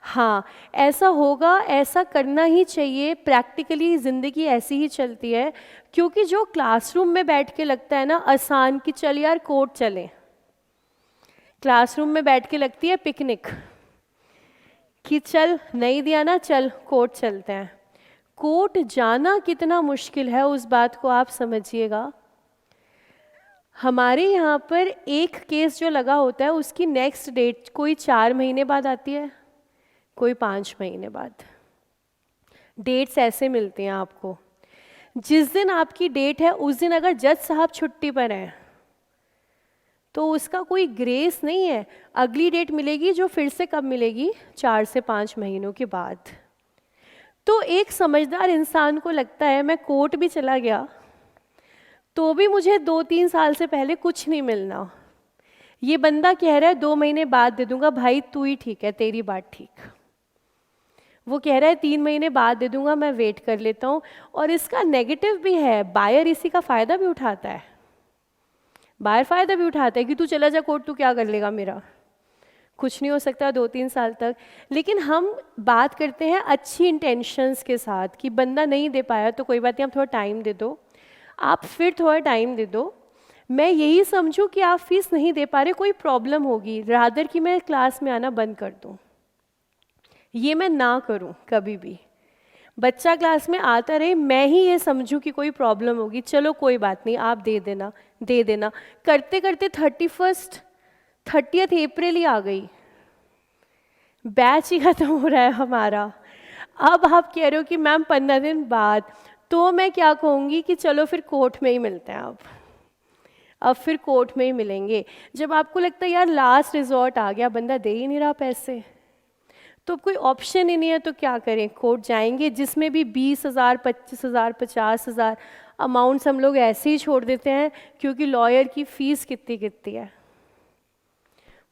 हाँ, ऐसा होगा, ऐसा करना ही चाहिए, प्रैक्टिकली ज़िंदगी ऐसी ही चलती है। क्योंकि जो क्लासरूम में बैठ के लगता है ना आसान कि चल यार कोर्ट चलें, क्लासरूम में बैठ के लगती है पिकनिक कि चल नहीं दिया ना, चल कोर्ट चलते हैं। कोर्ट जाना कितना मुश्किल है उस बात को आप समझिएगा। हमारे यहाँ पर एक केस जो लगा होता है उसकी नेक्स्ट डेट कोई 4 महीने बाद आती है, कोई 5 महीने बाद। डेट्स ऐसे मिलती हैं आपको, जिस दिन आपकी डेट है उस दिन अगर जज साहब छुट्टी पर हैं तो उसका कोई ग्रेस नहीं है, अगली डेट मिलेगी जो फिर से कब मिलेगी, 4 से 5 महीनों के बाद। तो एक समझदार इंसान को लगता है मैं कोर्ट भी चला गया तो भी मुझे 2-3 साल से पहले कुछ नहीं मिलना, ये बंदा कह रहा है 2 महीने बाद दे दूंगा, भाई तू ही ठीक है, तेरी बात ठीक। वो कह रहा है 3 महीने बाद दे दूंगा, मैं वेट कर लेता हूँ। और इसका नेगेटिव भी है, बायर इसी का फ़ायदा भी उठाता है, बायर फ़ायदा भी उठाता है कि तू चला जा कोर्ट, तू क्या कर लेगा, मेरा कुछ नहीं हो सकता 2-3 साल तक। लेकिन हम बात करते हैं अच्छी इंटेंशंस के साथ कि बंदा नहीं दे पाया तो कोई बात नहीं, आप थोड़ा टाइम दे दो, आप फिर थोड़ा टाइम दे दो, मैं यही समझूं कि आप फीस नहीं दे पा रहे, कोई प्रॉब्लम होगी, रादर कि मैं क्लास में आना बंद कर दूं। ये मैं ना करूं कभी भी। बच्चा क्लास में आता रहे, मैं ही ये समझूं कि कोई प्रॉब्लम होगी, चलो कोई बात नहीं, आप दे देना दे देना। करते करते 30th अप्रैल ही आ गई, बैच ही खत्म हो रहा है हमारा। अब आप कह रहे हो कि मैम 15 दिन बाद, तो मैं क्या कहूँगी कि चलो फिर कोर्ट में ही मिलते हैं। अब फिर कोर्ट में ही मिलेंगे। जब आपको लगता है यार लास्ट रिजॉर्ट आ गया, बंदा दे ही नहीं रहा पैसे, तो कोई ऑप्शन ही नहीं है, तो क्या करें, कोर्ट जाएंगे, जिसमें भी 20,000, 25,000, 50,000 अमाउंट्स हम लोग ऐसे ही छोड़ देते हैं, क्योंकि लॉयर की फ़ीस कितनी कितनी है।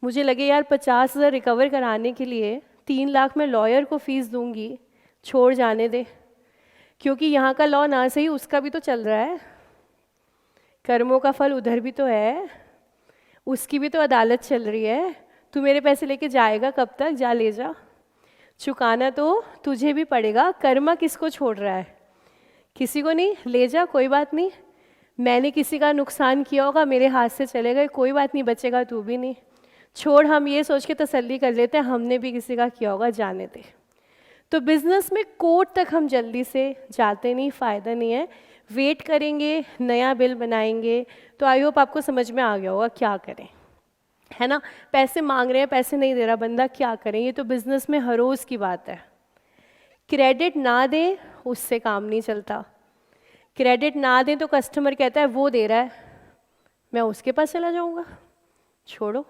मुझे लगे यार 50,000 रिकवर कराने के लिए 3 लाख मैं लॉयर को फ़ीस दूंगी, छोड़ जाने दे, क्योंकि यहाँ का लॉ ना सही उसका भी तो चल रहा है, कर्मों का फल उधर भी तो है, उसकी भी तो अदालत चल रही है। तू मेरे पैसे लेके जाएगा कब तक, जा ले जा, चुकाना तो तुझे भी पड़ेगा। कर्मा किसको छोड़ रहा है, किसी को नहीं, ले जा कोई बात नहीं। मैंने किसी का नुकसान किया होगा, मेरे हाथ से चले गए, कोई बात नहीं, बचेगा तू भी नहीं, छोड़। हम ये सोच के तसल्ली कर लेते हैं हमने भी किसी का किया होगा, जाने दे। तो बिजनेस में कोर्ट तक हम जल्दी से जाते नहीं, फ़ायदा नहीं है, वेट करेंगे, नया बिल बनाएंगे। तो आई होप आपको समझ में आ गया होगा क्या करें, है ना। पैसे मांग रहे हैं, पैसे नहीं दे रहा बंदा, क्या करें, ये तो बिजनेस में हर रोज़ की बात है। क्रेडिट ना दें उससे काम नहीं चलता, क्रेडिट ना दें तो कस्टमर कहता है वो दे रहा है, मैं उसके पास चला जाऊंगा, छोड़ो।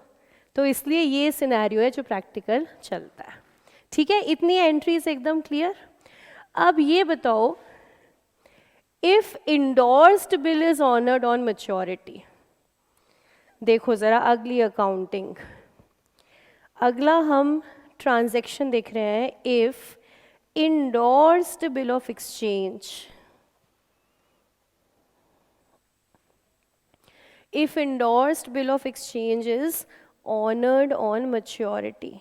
तो इसलिए ये सिनेरियो है जो प्रैक्टिकल चलता है। ठीक है, इतनी एंट्रीज एकदम क्लियर। अब ये बताओ, if endorsed bill is honoured on maturity, देखो ज़रा अगली अकाउंटिंग, अगला हम ट्रांजैक्शन देख रहे हैं। If endorsed bill of exchange, if endorsed bill of exchange is honored on maturity,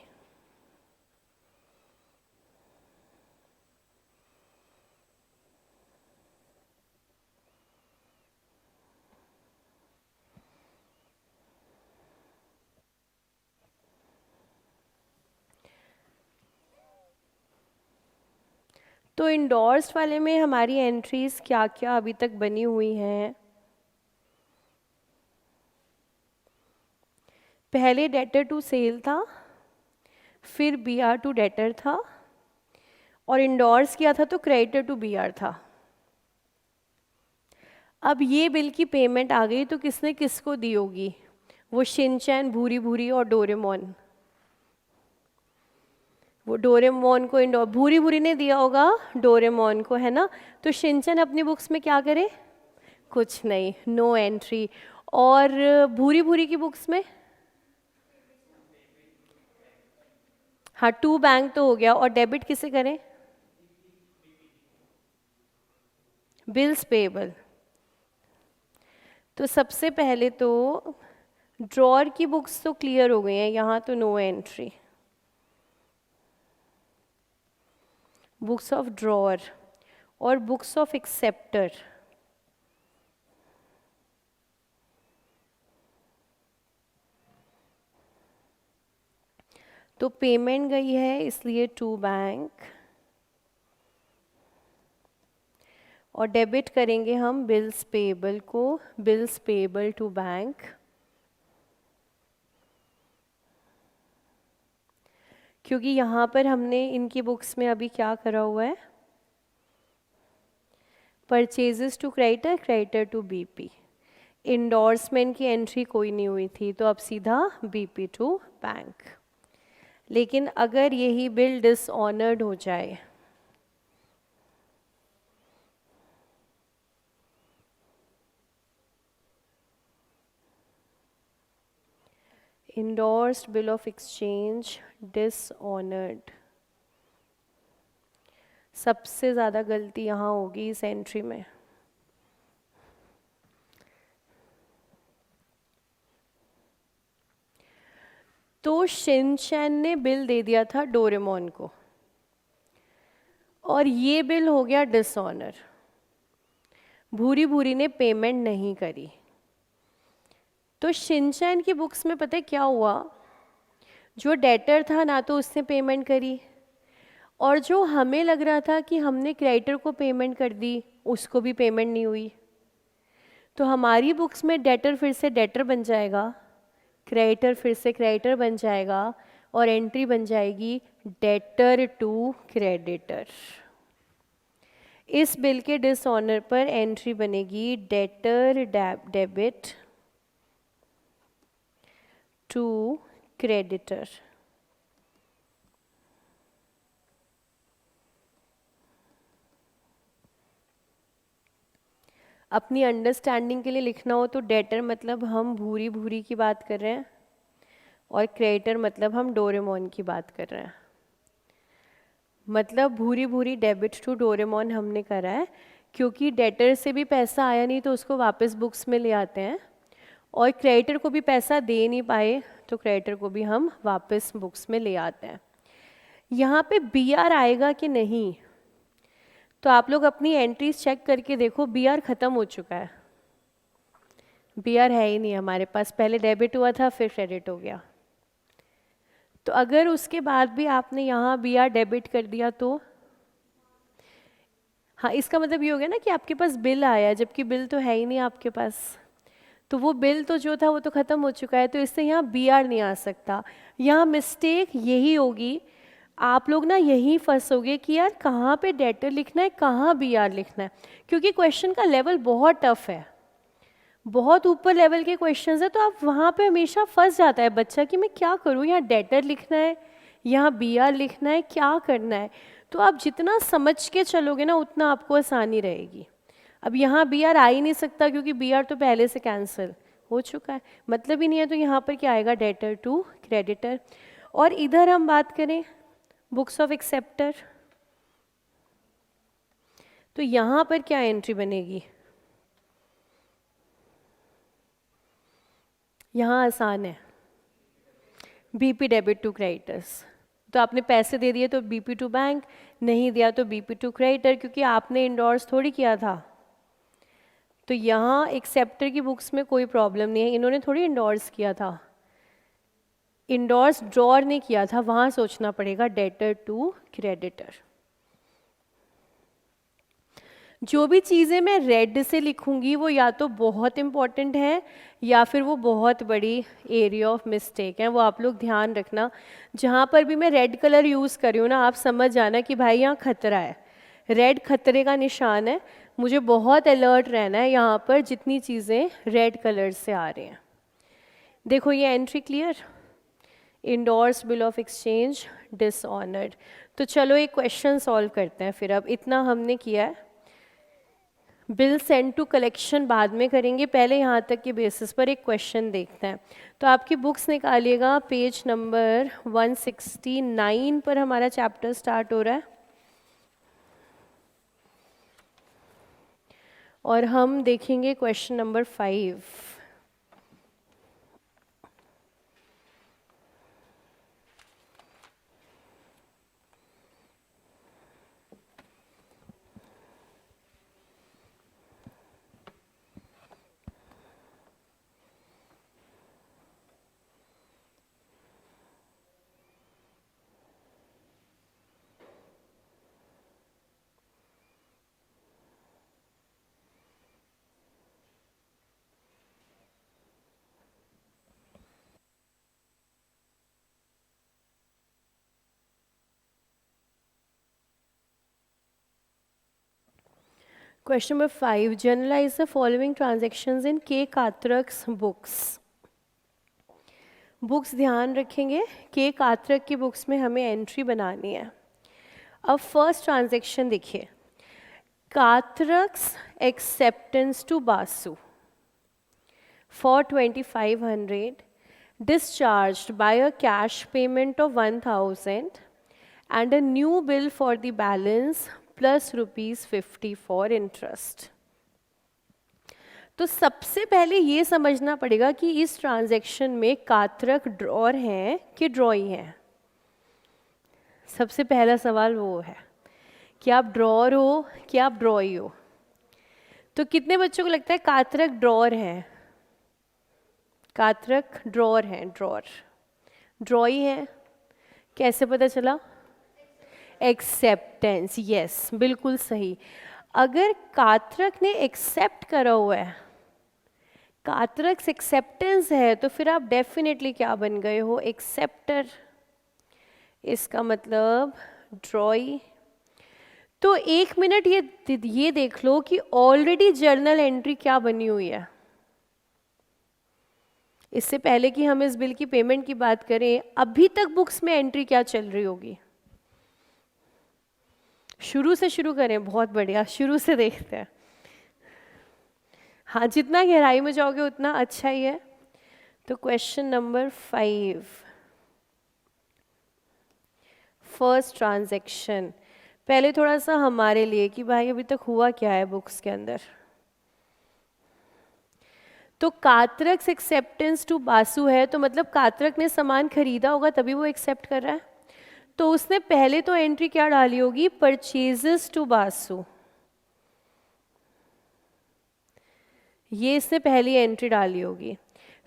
तो इंडोर्स्ड वाले में हमारी एंट्रीज क्या क्या अभी तक बनी हुई हैं। पहले डेटर टू सेल था, फिर बीआर टू डेटर था, और इंडोर्स किया था तो क्रेडिटर टू बीआर था। अब ये बिल की पेमेंट आ गई, तो किसने किसको दी होगी, वो शिनचैन, भूरी भूरी और डोरेमोन। वो डोरेमोन को भूरी भूरी ने दिया होगा डोरेमोन को, है ना। तो शिनचैन अपनी बुक्स में क्या करे, कुछ नहीं, नो एंट्री। और भूरी भूरी की बुक्स में, हाँ, टू बैंक तो हो गया। और डेबिट किसे करें, बिल्स पेबल। तो सबसे पहले तो ड्रॉर की बुक्स तो क्लियर हो गई हैं, यहाँ तो no entry. Books of drawer और बुक्स ऑफ एक्सेप्टर, तो पेमेंट गई है इसलिए टू बैंक, और डेबिट करेंगे हम बिल्स पेबल को, बिल्स पेबल टू बैंक। क्योंकि यहाँ पर हमने इनकी बुक्स में अभी क्या करा हुआ है, purchases to creditor, creditor to BP. Endorsement की एंट्री कोई नहीं हुई थी, तो अब सीधा बीपी टू बैंक। लेकिन अगर यही बिल डिसऑनर्ड हो जाए, endorsed bill of exchange dishonored, सबसे ज़्यादा गलती यहाँ होगी इस एंट्री में। तो शिनचैन ने बिल दे दिया था डोरेमोन को, और ये बिल हो गया डिसऑनर। भूरी भूरी ने पेमेंट नहीं करी, तो शिनचैन की बुक्स में पता है क्या हुआ, जो डेटर था ना तो उसने पेमेंट करी, और जो हमें लग रहा था कि हमने क्रेडिटर को पेमेंट कर दी उसको भी पेमेंट नहीं हुई। तो हमारी बुक्स में डेटर फिर से डेटर बन जाएगा, क्रेडिटर फिर से क्रेडिटर बन जाएगा, और एंट्री बन जाएगी डेटर टू क्रेडिटर। इस बिल के डिसऑनर पर एंट्री बनेगी डेटर डेबिट टू क्रेडिटर। अपनी अंडरस्टैंडिंग के लिए लिखना हो तो डेटर मतलब हम भूरी भूरी की बात कर रहे हैं, और क्रेडिटर मतलब हम डोरेमोन की बात कर रहे हैं। मतलब भूरी भूरी डेबिट टू डोरेमोन हमने करा है, क्योंकि डेटर से भी पैसा आया नहीं तो उसको वापस बुक्स में ले आते हैं, और क्रेडिटर को भी पैसा दे नहीं पाए तो क्रेडिटर को भी हम वापस बुक्स में ले आते हैं। यहाँ पे बी आर आएगा कि नहीं, तो आप लोग अपनी एंट्रीज चेक करके देखो, बी आर ख़त्म हो चुका है, बी आर है ही नहीं हमारे पास। पहले डेबिट हुआ था फिर क्रेडिट हो गया। तो अगर उसके बाद भी आपने यहाँ बी आर डेबिट कर दिया तो हाँ, इसका मतलब ये हो गया ना कि आपके पास बिल आया, जबकि बिल तो है ही नहीं आपके पास। तो वो बिल तो जो था वो तो ख़त्म हो चुका है, तो इससे यहाँ बी आर नहीं आ सकता। यहाँ मिस्टेक यही होगी, आप लोग ना यहीं फंसोगे कि यार कहाँ पे डेटर लिखना है, कहाँ बी आर लिखना है, क्योंकि क्वेश्चन का लेवल बहुत टफ है, बहुत ऊपर लेवल के क्वेश्चंस है। तो आप वहाँ पे हमेशा फंस जाता है बच्चा कि मैं क्या करूँ, यहाँ डेटर लिखना है, यहाँ बी आर लिखना है, क्या करना है। तो आप जितना समझ के चलोगे ना उतना आपको आसानी रहेगी। अब यहाँ बी आर आ ही नहीं सकता क्योंकि बी आर तो पहले से कैंसिल हो चुका है, मतलब ही नहीं है। तो यहाँ पर क्या आएगा, डेटर टू क्रेडिटर। और इधर हम बात करें बुक्स ऑफ एक्सेप्टर, तो यहाँ पर क्या एंट्री बनेगी, यहाँ आसान है, बीपी डेबिट टू क्रेडिटर्स। तो आपने पैसे दे दिए तो बीपी टू बैंक, नहीं दिया तो बीपी टू क्रेडिटर, क्योंकि आपने इंडोर्स थोड़ी किया था। तो यहाँ एक्सेप्टर की बुक्स में कोई प्रॉब्लम नहीं है, इन्होंने थोड़ी इंडोर्स किया था, इंडोर्स ड्रॉर ने किया था, वहाँ सोचना पड़ेगा डेटर टू क्रेडिटर। जो भी चीज़ें मैं रेड से लिखूंगी वो या तो बहुत इम्पॉर्टेंट है या फिर वो बहुत बड़ी एरिया ऑफ मिस्टेक है, वो आप लोग ध्यान रखना। जहाँ पर भी मैं रेड कलर यूज़ कर रही हूँ ना, आप समझ जाना कि भाई यहाँ खतरा है, रेड खतरे का निशान है, मुझे बहुत अलर्ट रहना है यहाँ पर जितनी चीज़ें रेड कलर से आ रही हैं। देखो ये entry clear, endorse bill of exchange dishonoured. तो चलो एक क्वेश्चन सॉल्व करते हैं फिर। अब इतना हमने किया है, बिल सेंड टू कलेक्शन बाद में करेंगे, पहले यहाँ तक के बेसिस पर एक क्वेश्चन देखते हैं। तो आपकी बुक्स निकालिएगा, पेज नंबर 169 पर हमारा चैप्टर स्टार्ट हो रहा है, और हम देखेंगे question number 5। Question number 5. Generalize the following transactions in K. Katrak's books. Books ध्यान रखेंगे, के कात्रक की बुक्स में हमें एंट्री बनानी है। अब फर्स्ट ट्रांजैक्शन देखिए, Katrak's acceptance to Basu for 2500 discharged by a cash payment of 1000 and a new bill for the balance plus ₹50 for interest. तो सबसे पहले ये समझना पड़ेगा कि इस ट्रांजैक्शन में कात्रक ड्रॉर हैं कि ड्रॉई हैं। सबसे पहला सवाल वो है कि आप ड्रॉर हो कि आप ड्रॉई हो। तो कितने बच्चों को लगता है कात्रक ड्रॉर है? कातरक ड्रॉर है, ड्रॉर, ड्रॉ ही है, कैसे पता चला? एक्सेप्टेंस, यस बिल्कुल सही। अगर कातरक ने एक्सेप्ट करा हुआ है, कातरक एक्सेप्टेंस है, तो फिर आप डेफिनेटली क्या बन गए हो? एक्सेप्टर। इसका मतलब ड्रॉई। तो 1 मिनट ये देख लो कि ऑलरेडी जर्नल एंट्री क्या बनी हुई है। इससे पहले कि हम इस बिल की पेमेंट की बात करें, अभी तक बुक्स में एंट्री क्या चल रही होगी? शुरू से शुरू करें, बहुत बढ़िया, शुरू से देखते हैं। हाँ, जितना गहराई में जाओगे उतना अच्छा ही है। तो क्वेश्चन नंबर 5, फर्स्ट ट्रांजैक्शन। पहले थोड़ा सा हमारे लिए कि भाई अभी तक हुआ क्या है बुक्स के अंदर। तो कातरक एक्सेप्टेंस टू बासु है, तो मतलब कातरक ने सामान खरीदा होगा तभी वो एक्सेप्ट कर रहा है। तो उसने पहले तो एंट्री क्या डाली होगी? Purchases to Basu. ये इसने पहली एंट्री डाली होगी।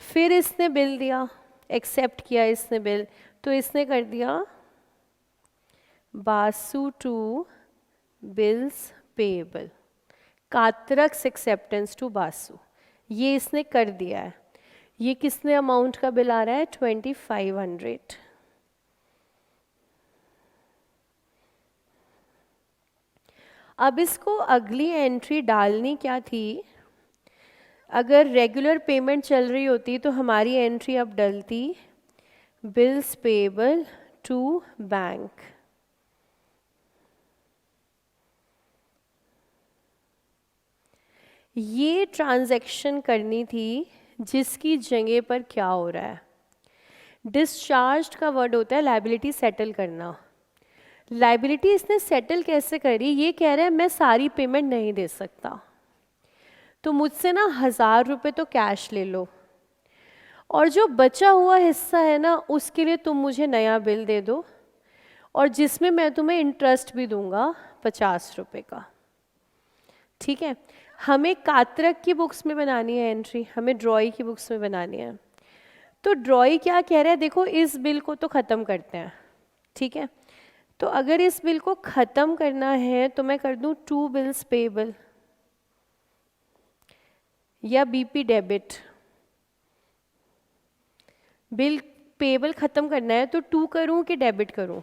फिर इसने बिल दिया, एक्सेप्ट किया इसने बिल, तो इसने कर दिया Basu to bills payable, Katrak acceptance to Basu, ये इसने कर दिया है। ये किसने अमाउंट का बिल आ रहा है? 2500। अब इसको अगली एंट्री डालनी क्या थी? अगर रेगुलर पेमेंट चल रही होती तो हमारी एंट्री अब डलती बिल्स पेएबल टू बैंक। ये ट्रांजैक्शन करनी थी जिसकी जगह पर क्या हो रहा है? डिस्चार्ज का वर्ड होता है लायबिलिटी सेटल करना। लायबिलिटी इसने सेटल कैसे करी? ये कह रहा है मैं सारी पेमेंट नहीं दे सकता, तो मुझसे ना 1000 रुपये तो कैश ले लो, और जो बचा हुआ हिस्सा है ना उसके लिए तुम मुझे नया बिल दे दो, और जिसमें मैं तुम्हें इंटरेस्ट भी दूंगा 50 रुपये का। ठीक है, हमें कातरक की बुक्स में बनानी है एंट्री, हमें ड्रॉई की बुक्स में बनानी है। तो ड्रॉई क्या कह रहा है? देखो इस बिल को तो ख़त्म करते हैं। ठीक है, तो अगर इस बिल को ख़त्म करना है तो मैं कर दूं टू बिल्स पेएबल या बीपी डेबिट। बिल पेएबल ख़त्म करना है तो टू करूं कि डेबिट करूं?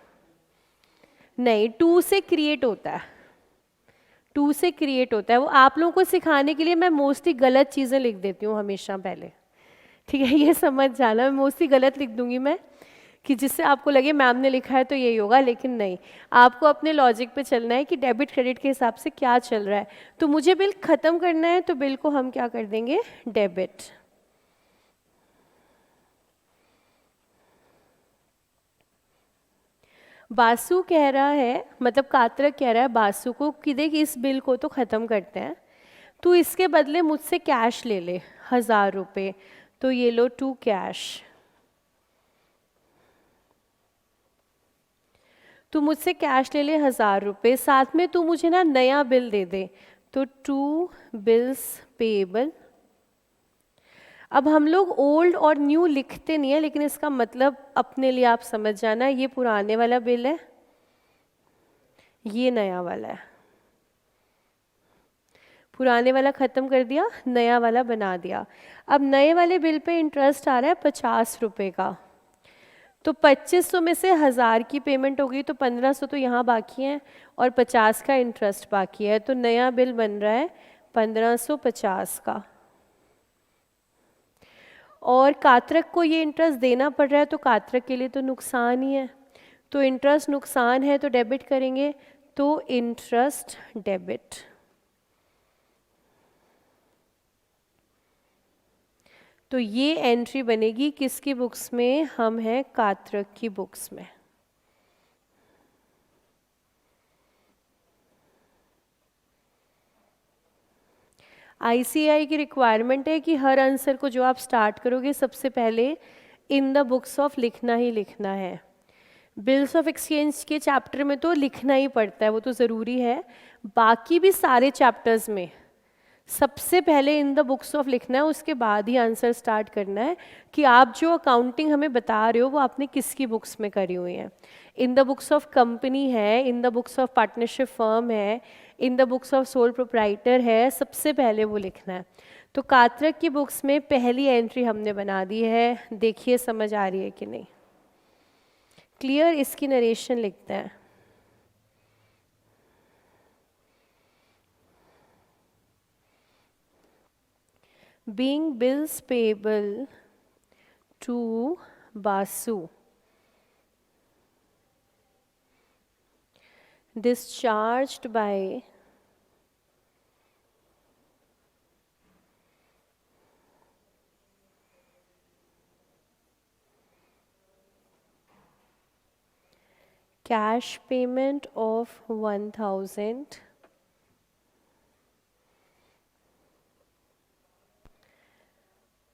नहीं, टू से क्रिएट होता है, टू से क्रिएट होता है। वो आप लोगों को सिखाने के लिए मैं मोस्टली गलत चीज़ें लिख देती हूँ हमेशा पहले। ठीक है, ये समझ जाना, मैं मोस्टली गलत लिख दूंगी मैं, कि जिससे आपको लगे मैम ने लिखा है तो यही होगा, लेकिन नहीं, आपको अपने लॉजिक पे चलना है कि डेबिट क्रेडिट के हिसाब से क्या चल रहा है। तो मुझे बिल ख़त्म करना है तो बिल को हम क्या कर देंगे? डेबिट। बासु कह रहा है, मतलब कातरक कह रहा है बासु को कि देख इस बिल को तो ख़त्म करते हैं, तू इसके बदले मुझसे कैश ले ले 1000 रुपये, तो ये लो टू कैश। तू मुझसे कैश ले ले 1000 रुपये, साथ में तू मुझे ना नया बिल दे दे, तो टू बिल्स पेएबल। अब हम लोग ओल्ड और न्यू लिखते नहीं है, लेकिन इसका मतलब अपने लिए आप समझ जाना, ये पुराने वाला बिल है, ये नया वाला है। पुराने वाला ख़त्म कर दिया, नया वाला बना दिया। अब नए वाले बिल पे इंटरेस्ट आ रहा है 50 रुपये का, तो 2500 में से 1000 की पेमेंट हो गई, तो 1500 तो यहाँ बाकी हैं और 50 का इंटरेस्ट बाकी है, तो नया बिल बन रहा है 1550 का। और कातरक को ये इंटरेस्ट देना पड़ रहा है, तो कातरक के लिए तो नुकसान ही है, तो इंटरेस्ट नुकसान है तो डेबिट करेंगे, तो इंटरेस्ट डेबिट। तो ये एंट्री बनेगी किसकी बुक्स में? हम हैं कातरक की बुक्स में। आईसीएआई की रिक्वायरमेंट है कि हर आंसर को जो आप स्टार्ट करोगे सबसे पहले इन द बुक्स ऑफ लिखना ही लिखना है। बिल्स ऑफ एक्सचेंज के चैप्टर में तो लिखना ही पड़ता है, वो तो ज़रूरी है। बाकी भी सारे चैप्टर्स में सबसे पहले इन द बुक्स ऑफ लिखना है, उसके बाद ही आंसर स्टार्ट करना है कि आप जो अकाउंटिंग हमें बता रहे हो वो आपने किसकी बुक्स में करी हुई है. In the books of company है, in the books of partnership firm है, in the books of sole proprietor है, सबसे पहले वो लिखना है. तो कात्रक की बुक्स में पहली एंट्री हमने बना दी है. देखिए समझ आ रही है कि नहीं. क्लियर. इसकी नरेशन लिखते हैं. Being bills payable to Basu, discharged by cash payment of 1000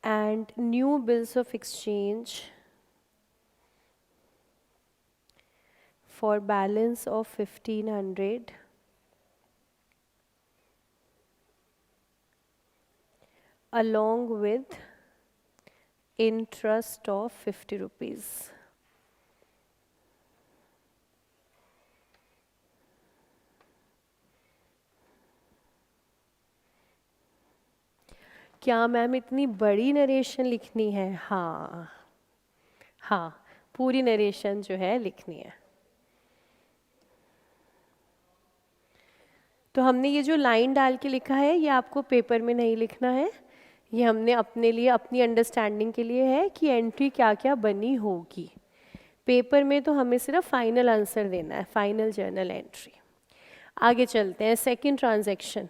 and new bills of exchange for balance of 1500 along with interest of 50 rupees. क्या मैम इतनी बड़ी नरेशन लिखनी है? हाँ हाँ, पूरी नरेशन जो है लिखनी है. तो हमने ये जो लाइन डाल के लिखा है ये आपको पेपर में नहीं लिखना है, ये हमने अपने लिए अपनी अंडरस्टैंडिंग के लिए है कि एंट्री क्या क्या बनी होगी. पेपर में तो हमें सिर्फ फाइनल आंसर देना है, फाइनल जर्नल एंट्री. आगे चलते हैं. Second transaction,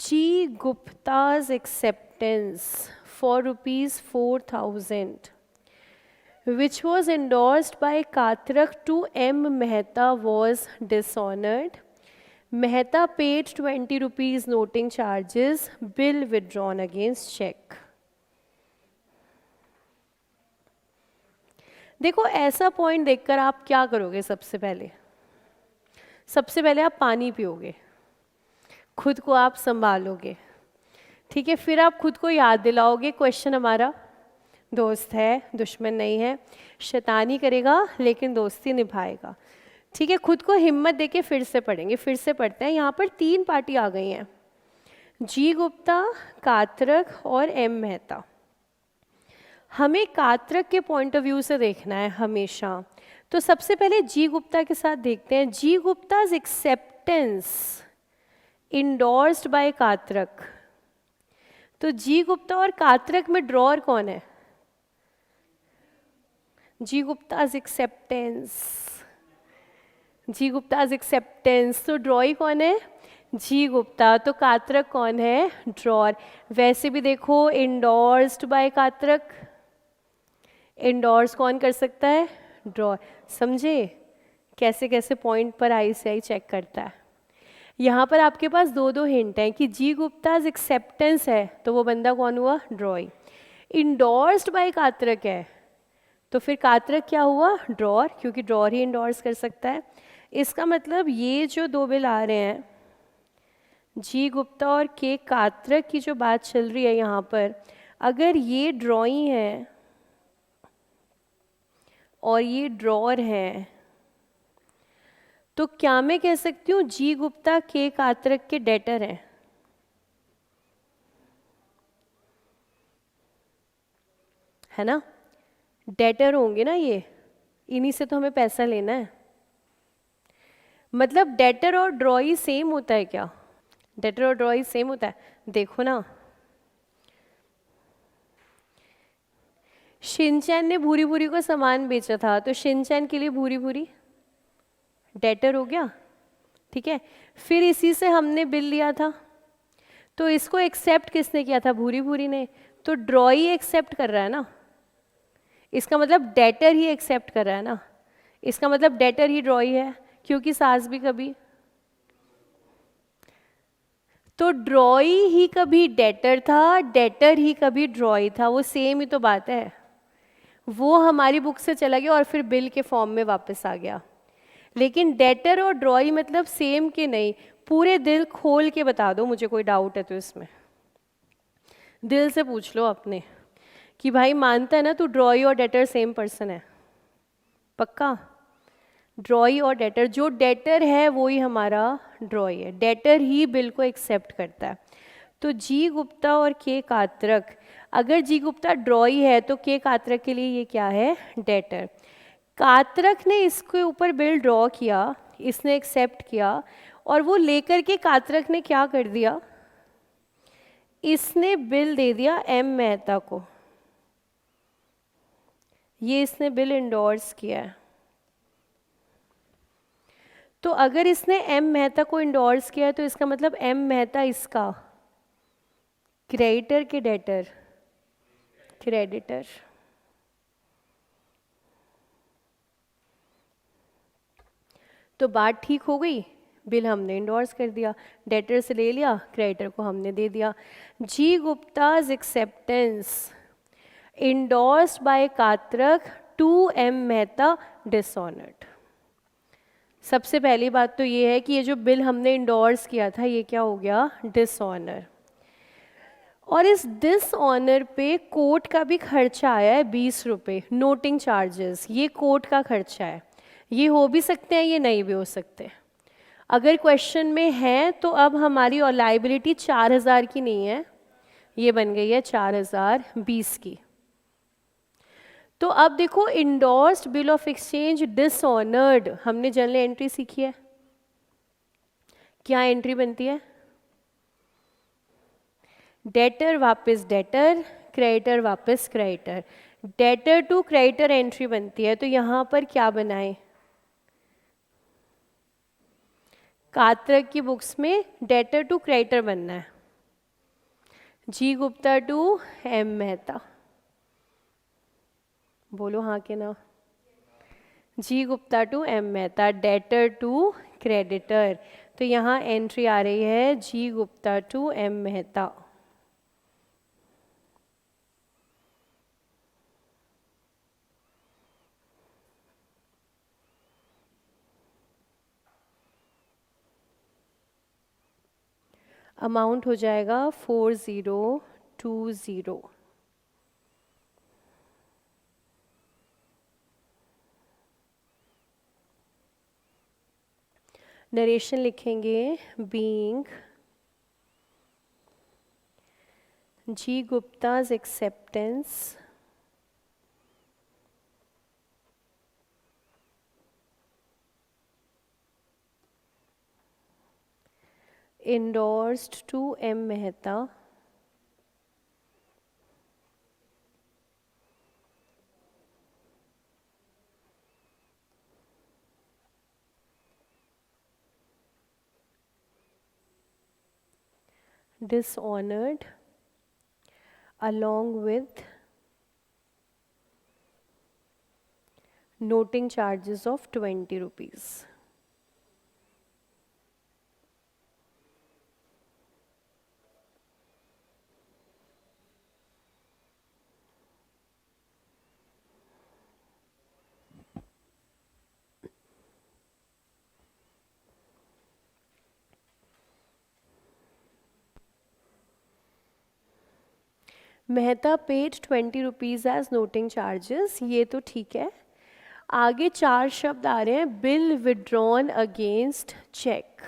G. Gupta's acceptance for rupees 4000 which was endorsed by Katrak to M. Mehta was dishonored. Mehta paid 20 rupees noting charges. Bill withdrawn against check. देखो ऐसा point देखकर आप क्या करोगे? सबसे पहले आप पानी पियोगे, खुद को आप संभालोगे, ठीक है. फिर आप खुद को याद दिलाओगे क्वेश्चन हमारा दोस्त है, दुश्मन नहीं है, शैतानी करेगा लेकिन दोस्ती निभाएगा, ठीक है. खुद को हिम्मत देके फिर से पढ़ेंगे. फिर से पढ़ते हैं. यहाँ पर 3 पार्टी आ गई हैं, जी गुप्ता, कात्रक और एम मेहता. हमें कात्रक के पॉइंट ऑफ व्यू से देखना है हमेशा. तो सबसे पहले जी गुप्ता के साथ देखते हैं. जी गुप्ता's एक्सेप्टेंस इंडोर्स्ड बाय कात्रक. तो जी गुप्ता और कात्रक में ड्रॉर कौन है? जी गुप्ता's एक्सेप्टेंस. तो ड्रॉई कौन है? जी गुप्ता. तो कात्रक कौन है? ड्रॉर. वैसे भी देखो इंडोर्स्ड बाय कात्रक, इंडोर्स कौन कर सकता है? ड्रॉर. समझे कैसे कैसे पॉइंट पर ICI चेक करता है. यहाँ पर आपके पास 2 हिंट हैं कि जी गुप्ता's एक्सेप्टेंस है तो वो बंदा कौन हुआ? ड्रॉई. इंडोर्स्ड बाय कात्रक है तो फिर कात्रक क्या हुआ? ड्रॉर, क्योंकि ड्रॉर ही इंडोर्स कर सकता है. इसका मतलब ये जो 2 बिल आ रहे हैं, जी गुप्ता और के कात्रक की जो बात चल रही है यहाँ पर, अगर ये ड्रॉई है और ये ड्रॉर है तो क्या मैं कह सकती हूँ जी गुप्ता के कात्रक के डेटर हैं? है ना, डेटर होंगे ना ये, इन्हीं से तो हमें पैसा लेना है. मतलब डेटर और ड्रॉई सेम होता है क्या? डेटर और ड्रॉई सेम होता है. देखो ना, शिनचैन ने भूरी भूरी को सामान बेचा था तो शिनचैन के लिए भूरी भूरी डेटर हो गया, ठीक है. फिर इसी से हमने बिल लिया था तो इसको एक्सेप्ट किसने किया था? भूरी भूरी ने. तो ड्रॉई एक्सेप्ट कर रहा है ना, इसका मतलब डेटर ही एक्सेप्ट कर रहा है ना, इसका मतलब डेटर ही ड्रॉई है, क्योंकि सास भी कभी. तो ड्रॉई ही कभी डेटर था, डेटर ही कभी ड्रॉई था, वो सेम ही तो बात है. वो हमारी बुक से चला गया और फिर बिल के फॉर्म में वापस आ गया. लेकिन डेटर और ड्रॉई मतलब सेम के नहीं, पूरे दिल खोल के बता दो, मुझे कोई डाउट है तो इसमें दिल से पूछ लो अपने कि भाई मानता है ना तू ड्रॉई और डेटर सेम पर्सन है? पक्का? ड्रॉई और डेटर, जो डेटर है वो ही हमारा ड्रॉई है, डेटर ही बिल को एक्सेप्ट करता है। तो जी गुप्ता और के कात्रक, अगर जी गुप्ता ड्रॉई है तो के कात्रक के लिए ये क्या है? डेटर। कात्रक ने इसके ऊपर बिल ड्रॉ किया, इसने एक्सेप्ट किया, और वो लेकर के कात्रक ने क्या कर दिया? इसने बिल दे दिया एम मेहता को, ये इसने बिल इंडोर्स किया है। तो अगर इसने एम मेहता को इंडोर्स किया तो इसका मतलब एम मेहता इसका क्रेडिटर के डेटर? क्रेडिटर। तो बात ठीक हो गई, बिल हमने इंडोर्स कर दिया, डेटर से ले लिया, क्रेडिटर को हमने दे दिया। G Gupta's acceptance endorsed by Katrak to M Mehta dishonoured. सबसे पहली बात तो ये है कि ये जो बिल हमने इंडोर्स किया था ये क्या हो गया? डिसऑनर। और इस डिसऑनर पे कोर्ट का भी खर्चा आया है 20 रुपये, नोटिंग चार्जेस, ये कोर्ट का खर्चा है। ये हो भी सकते हैं, ये नहीं भी हो सकते। अगर क्वेश्चन में है तो अब हमारी और लाइबिलिटी 4000 की नहीं है, ये बन गई है 4020 की। तो अब देखो, endorsed bill of exchange dishonoured, हमने जनरल एंट्री सीखी है। क्या एंट्री बनती है? डेटर वापस डेटर, क्रेडिटर वापस creditor, debtor to creditor entry बनती है। तो यहां पर क्या बनाए? कात्रक की बुक्स में डेटर टू क्रेडिटर बनना है, G Gupta to M Mehta. बोलो हाँ के ना? G Gupta to M Mehta, debtor to creditor. तो यहाँ एंट्री आ रही है G Gupta to M Mehta. Amount हो जाएगा 4020। नरेशन लिखेंगे being G Gupta's acceptance endorsed to M Mehta dishonored along with noting charges of 20 rupees. Mehta paid 20 rupees as noting charges, ये तो ठीक है। आगे 4 शब्द आ रहे हैं, bill withdrawn against cheque,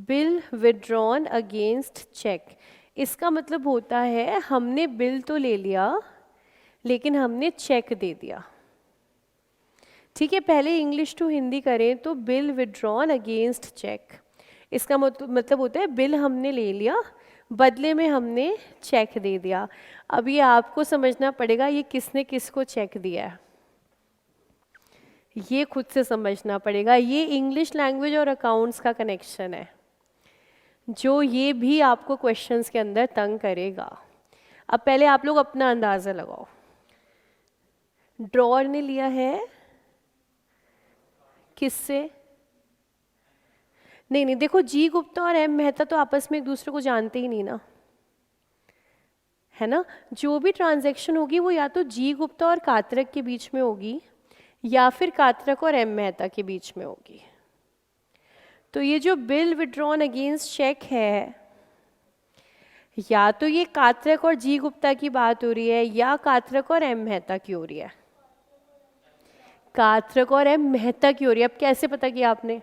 bill withdrawn against cheque. इसका मतलब होता है हमने बिल तो ले लिया लेकिन हमने चेक दे दिया। ठीक है, पहले इंग्लिश टू हिंदी करें तो बिल विड्रॉन अगेंस्ट चेक, इसका मतलब होता है बिल हमने ले लिया, बदले में हमने चेक दे दिया। अब ये आपको समझना पड़ेगा ये किसने किसको चेक दिया है, ये खुद से समझना पड़ेगा। ये इंग्लिश लैंग्वेज और अकाउंट्स का कनेक्शन है जो ये भी आपको क्वेश्चंस के अंदर तंग करेगा। अब पहले आप लोग अपना अंदाज़ा लगाओ, ड्रॉर ने लिया है किससे? नहीं, देखो जी गुप्ता और एम मेहता तो आपस में एक दूसरे को जानते ही नहीं ना, है ना। जो भी ट्रांजैक्शन होगी वो या तो जी गुप्ता और कात्रक के बीच में होगी या फिर कात्रक और एम मेहता के बीच में होगी। तो ये जो बिल विड्रॉन अगेंस्ट चेक है, या तो ये कात्रक और जी गुप्ता की बात हो रही है या कात्रक और एम मेहता की हो रही है। कात्रक और एम मेहता की हो रही है। अब कैसे पता किया आपने?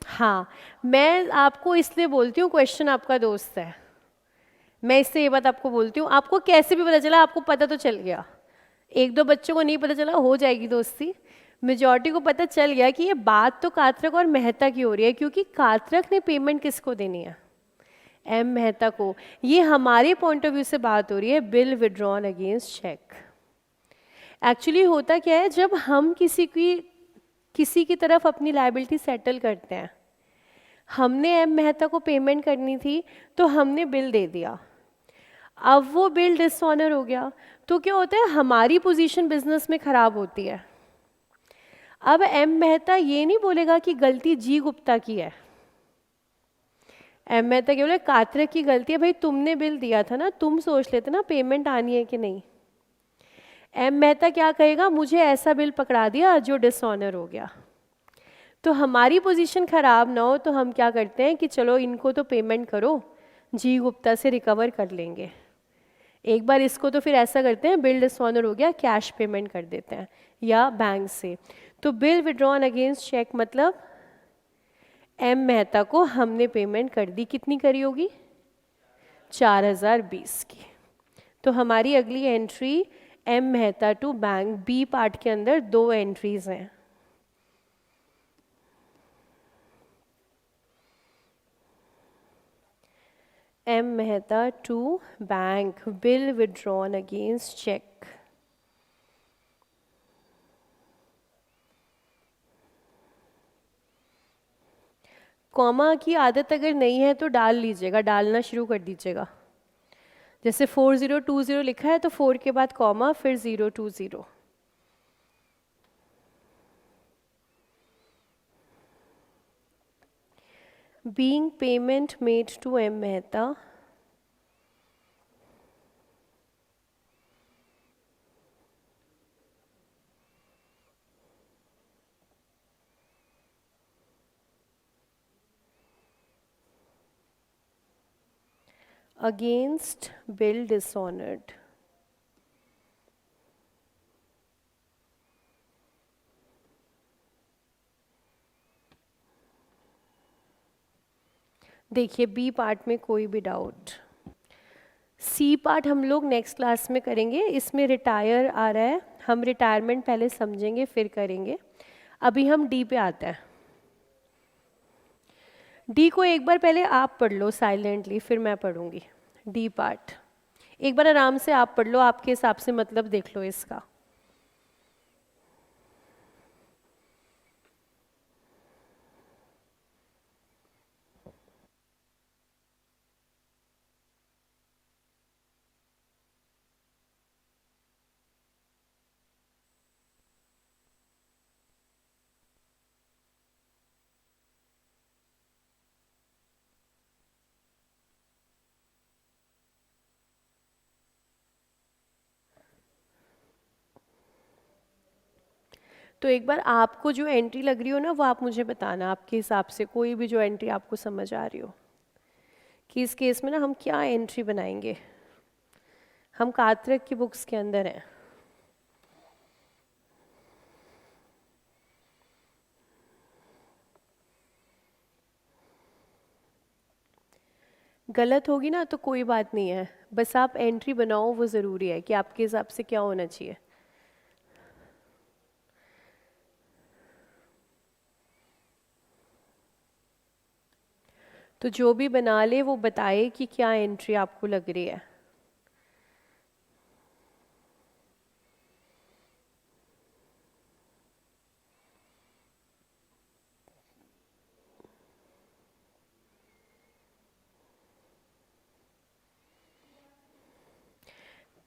हाँ, मैं आपको इसलिए बोलती हूँ क्वेश्चन आपका दोस्त है, मैं इससे ये बात आपको बोलती हूँ। आपको कैसे भी पता चला? आपको पता तो चल गया। एक दो बच्चों को नहीं पता चला, हो जाएगी दोस्ती। मेजॉरिटी को पता चल गया कि ये बात तो कात्रक और मेहता की हो रही है, क्योंकि कात्रक ने पेमेंट किसको देनी है? एम मेहता को। ये हमारे पॉइंट ऑफ व्यू से बात हो रही है bill withdrawn against cheque. Actually होता क्या है, जब हम किसी की तरफ अपनी लायबिलिटी सेटल करते हैं, हमने एम मेहता को पेमेंट करनी थी तो हमने बिल दे दिया, अब वो बिल डिसऑनर हो गया, तो क्या होता है, हमारी पोजीशन बिजनेस में खराब होती है। अब एम मेहता ये नहीं बोलेगा कि गलती जी गुप्ता की है, एम मेहता क्या बोले, कात्रक की गलती है। भाई तुमने बिल दिया था ना, तुम सोच लेते ना पेमेंट आनी है कि नहीं। एम मेहता क्या कहेगा, मुझे ऐसा बिल पकड़ा दिया जो डिसऑनर हो गया। तो हमारी पोजीशन खराब ना हो तो हम क्या करते हैं कि चलो इनको तो पेमेंट करो, जी गुप्ता से रिकवर कर लेंगे एक बार इसको। तो फिर ऐसा करते हैं, बिल डिसऑनर हो गया, कैश पेमेंट कर देते हैं या बैंक से। तो बिल विड्रॉन अगेंस्ट चेक मतलब एम मेहता को हमने पेमेंट कर दी। कितनी करी होगी? 4020 की। तो हमारी अगली entry M Mehta to bank, B part के अंदर दो एंट्रीज हैं। M Mehta to bank, bill withdrawn against cheque. Comma की आदत अगर नहीं है तो डाल लीजिएगा, डालना शुरू कर दीजिएगा। जैसे 4020 लिखा है तो 4 के बाद कॉमा, फिर 020। being payment made to M Mehta against bill dishonored. देखिए बी पार्ट में कोई भी डाउट? सी पार्ट हम लोग नेक्स्ट क्लास में करेंगे। इसमें रिटायर आ रहा है, हम रिटायरमेंट पहले समझेंगे फिर करेंगे। अभी हम डी पे आते हैं। डी को एक बार पहले आप पढ़ लो साइलेंटली, फिर मैं पढ़ूंगी। डी पार्ट एक बार आराम से आप पढ़ लो, आपके हिसाब से मतलब देख लो इसका। तो एक बार आपको जो एंट्री लग रही हो ना, वो आप मुझे बताना आपके हिसाब से, कोई भी जो एंट्री आपको समझ आ रही हो कि इस केस में ना हम क्या एंट्री बनाएंगे। हम कात्रक की बुक्स के अंदर हैं। गलत होगी ना तो कोई बात नहीं है, बस आप एंट्री बनाओ, वो ज़रूरी है कि आपके हिसाब से क्या होना चाहिए। तो जो भी बना ले वो बताए कि क्या एंट्री आपको लग रही है।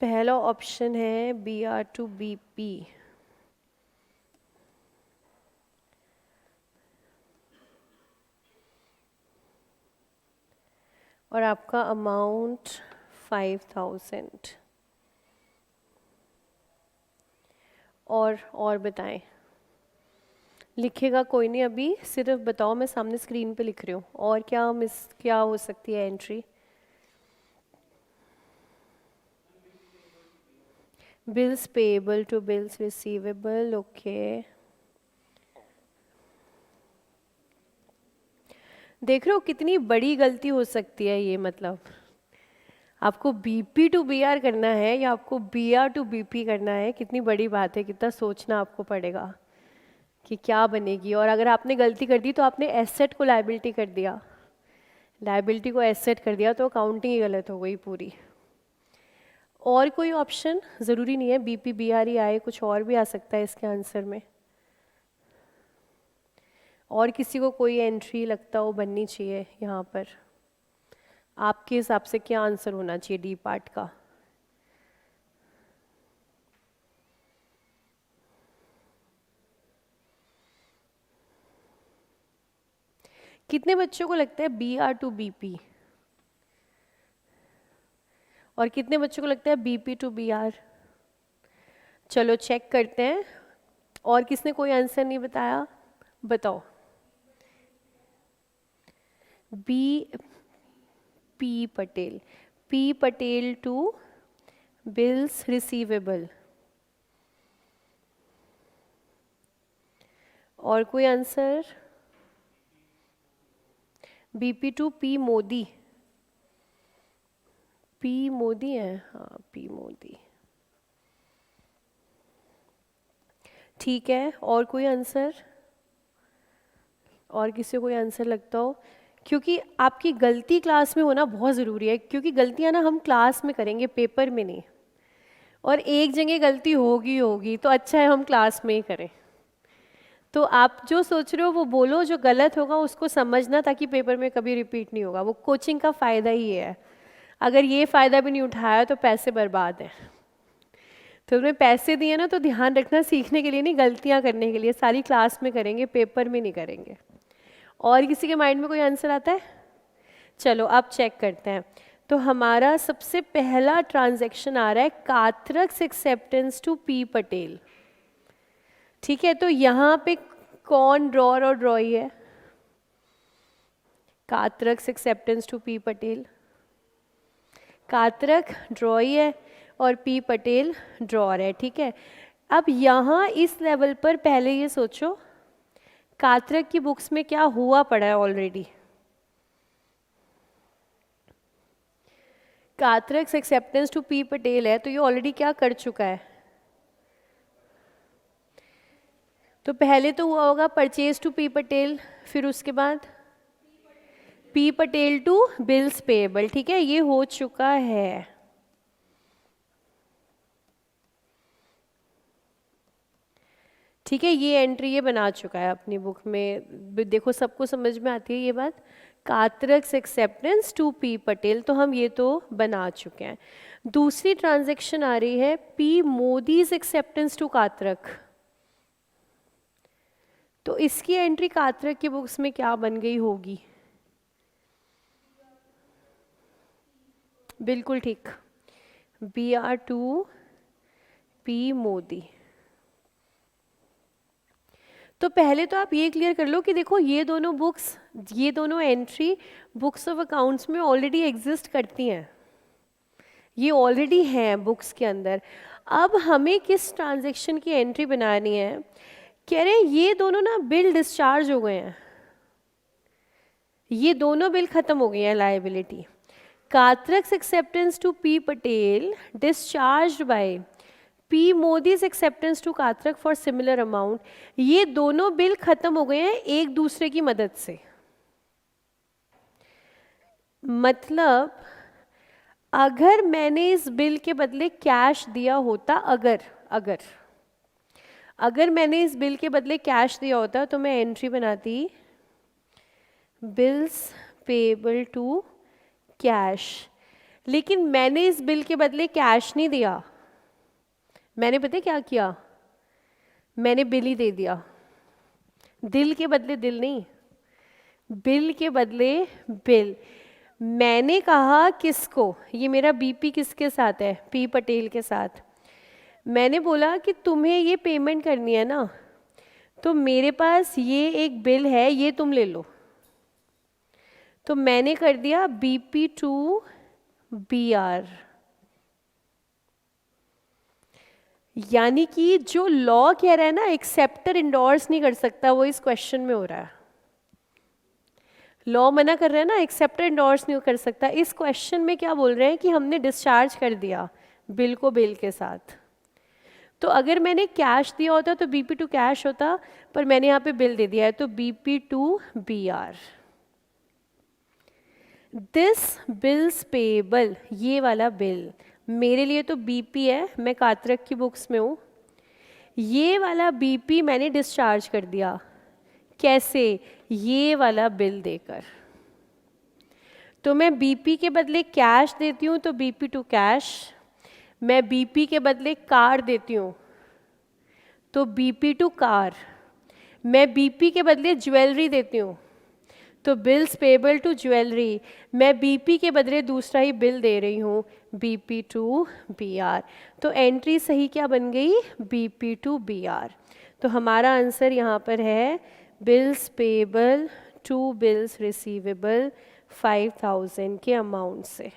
पहला ऑप्शन है BR टू BP, और आपका अमाउंट 5000। और बताएं। लिखेगा कोई नहीं, अभी सिर्फ बताओ, मैं सामने स्क्रीन पे लिख रही हूँ। और क्या हो सकती है entry? Bills payable to bills receivable, okay. देख रहे हो कितनी बड़ी गलती हो सकती है ये, मतलब आपको बीपी टू बीआर करना है या आपको बीआर टू बीपी करना है, कितनी बड़ी बात है, कितना सोचना आपको पड़ेगा कि क्या बनेगी। और अगर आपने गलती कर दी तो आपने एसेट को लायबिलिटी कर दिया, लायबिलिटी को एसेट कर दिया, तो अकाउंटिंग ही गलत हो गई पूरी। और कोई ऑप्शन? ज़रूरी नहीं है बीपी बीआर ही आए, कुछ और भी आ सकता है इसके आंसर में। और किसी को कोई एंट्री लगता हो बननी चाहिए यहाँ पर? आपके हिसाब से क्या आंसर होना चाहिए डी पार्ट का? कितने बच्चों को लगता है बी आर टू बीपी, और कितने बच्चों को लगता है बीपी टू बी आर? चलो चेक करते हैं। और किसने कोई आंसर नहीं बताया? बताओ। B P Patel, P Patel to bills receivable. और कोई answer? BP to P Modi, P Modi है, हाँ पी मोदी, ठीक है। और कोई आंसर? और किसी को कोई आंसर लगता हो? क्योंकि आपकी गलती क्लास में होना बहुत ज़रूरी है, क्योंकि गलतियाँ ना हम क्लास में करेंगे, पेपर में नहीं। और एक जगह गलती होगी होगी तो अच्छा है हम क्लास में ही करें। तो आप जो सोच रहे हो वो बोलो, जो गलत होगा उसको समझना, ताकि पेपर में कभी रिपीट नहीं होगा। वो कोचिंग का फ़ायदा ही है। अगर ये फ़ायदा भी नहीं उठाया तो पैसे बर्बाद हैं। तो तुम्हें पैसे दिए ना, तो ध्यान रखना सीखने के लिए नहीं, गलतियाँ करने के लिए। सारी क्लास में करेंगे, पेपर में नहीं करेंगे। और किसी के माइंड में कोई आंसर आता है? चलो आप चेक करते हैं। तो हमारा सबसे पहला ट्रांजैक्शन आ रहा है Katrak's acceptance to P Patel, ठीक है। तो यहाँ पे कौन ड्रॉर और ड्रॉई है? Katrak's acceptance to P Patel, Katrak drawee है और पी पटेल ड्रॉर है, ठीक है। अब यहाँ इस लेवल पर पहले ये सोचो, कात्रक की बुक्स में क्या हुआ पड़ा है already? Katrak's acceptance to P Patel है, तो ये ऑलरेडी क्या कर चुका है? तो पहले तो हुआ होगा परचेज टू पी पटेल, फिर उसके बाद P Patel to bills payable, ठीक है, ये हो चुका है। ठीक है, ये एंट्री ये बना चुका है अपनी बुक में। देखो सबको समझ में आती है ये बात। कात्रक्स एक्सेप्टेंस टू पी पटेल, तो हम ये तो बना चुके हैं। दूसरी ट्रांजैक्शन आ रही है पी मोदीज एक्सेप्टेंस टू कात्रक। तो इसकी एंट्री कात्रक की बुक्स में क्या बन गई होगी? बिल्कुल ठीक, B R to P Modi. तो पहले तो आप ये क्लियर कर लो कि देखो ये दोनों बुक्स, ये दोनों एंट्री बुक्स ऑफ अकाउंट्स में ऑलरेडी एग्जिस्ट करती हैं, ये ऑलरेडी हैं बुक्स के अंदर। अब हमें किस ट्रांजैक्शन की एंट्री बनानी है? कह रहे हैं ये दोनों ना बिल डिस्चार्ज हो गए हैं, ये दोनों बिल खत्म हो गए हैं, liability. Katrak's acceptance to P Patel discharged by P Modi's acceptance to Katrak for similar amount, ये दोनों बिल खत्म हो गए हैं एक दूसरे की मदद से। मतलब अगर मैंने इस बिल के बदले कैश दिया होता, अगर मैंने इस बिल के बदले कैश दिया होता तो मैं एंट्री बनाती बिल्स पेएबल टू कैश। लेकिन मैंने इस बिल के बदले कैश नहीं दिया, मैंने पता क्या किया? मैंने बिल ही दे दिया। दिल के बदले दिल नहीं, बिल के बदले बिल। मैंने कहा किसको? ये मेरा बीपी किसके साथ है? पी पटेल के साथ। मैंने बोला कि तुम्हें ये पेमेंट करनी है ना, तो मेरे पास ये एक बिल है, ये तुम ले लो, तो मैंने कर दिया BP टू BR। यानी कि जो लॉ कह रहा है ना एक्सेप्टर इंडोर्स नहीं कर सकता, वो इस क्वेश्चन में हो रहा है। लॉ मना कर रहा है ना, एक्सेप्टर इंडोर्स नहीं कर सकता। इस क्वेश्चन में क्या बोल रहे हैं कि हमने डिस्चार्ज कर दिया बिल को बिल के साथ। तो अगर मैंने कैश दिया होता तो BP टू कैश होता, पर मैंने यहाँ पे बिल दे दिया है, तो BP to BR। This bills payable, ये वाला बिल मेरे लिए तो BP है, मैं कातरक की बुक्स में हूँ। ये वाला BP मैंने डिस्चार्ज कर दिया, कैसे? ये वाला बिल देकर। तो मैं BP के बदले कैश देती हूँ तो BP टू कैश, मैं BP के बदले कार देती हूँ तो BP टू कार, मैं BP के बदले ज्वेलरी देती हूँ तो बिल्स पेबल टू ज्वेलरी, मैं BP के बदले दूसरा ही बिल दे रही हूँ BP टू BR। तो एंट्री सही क्या बन गई? BP to BR। तो हमारा आंसर यहाँ पर है bills payable to bills receivable 5000 के अमाउंट से।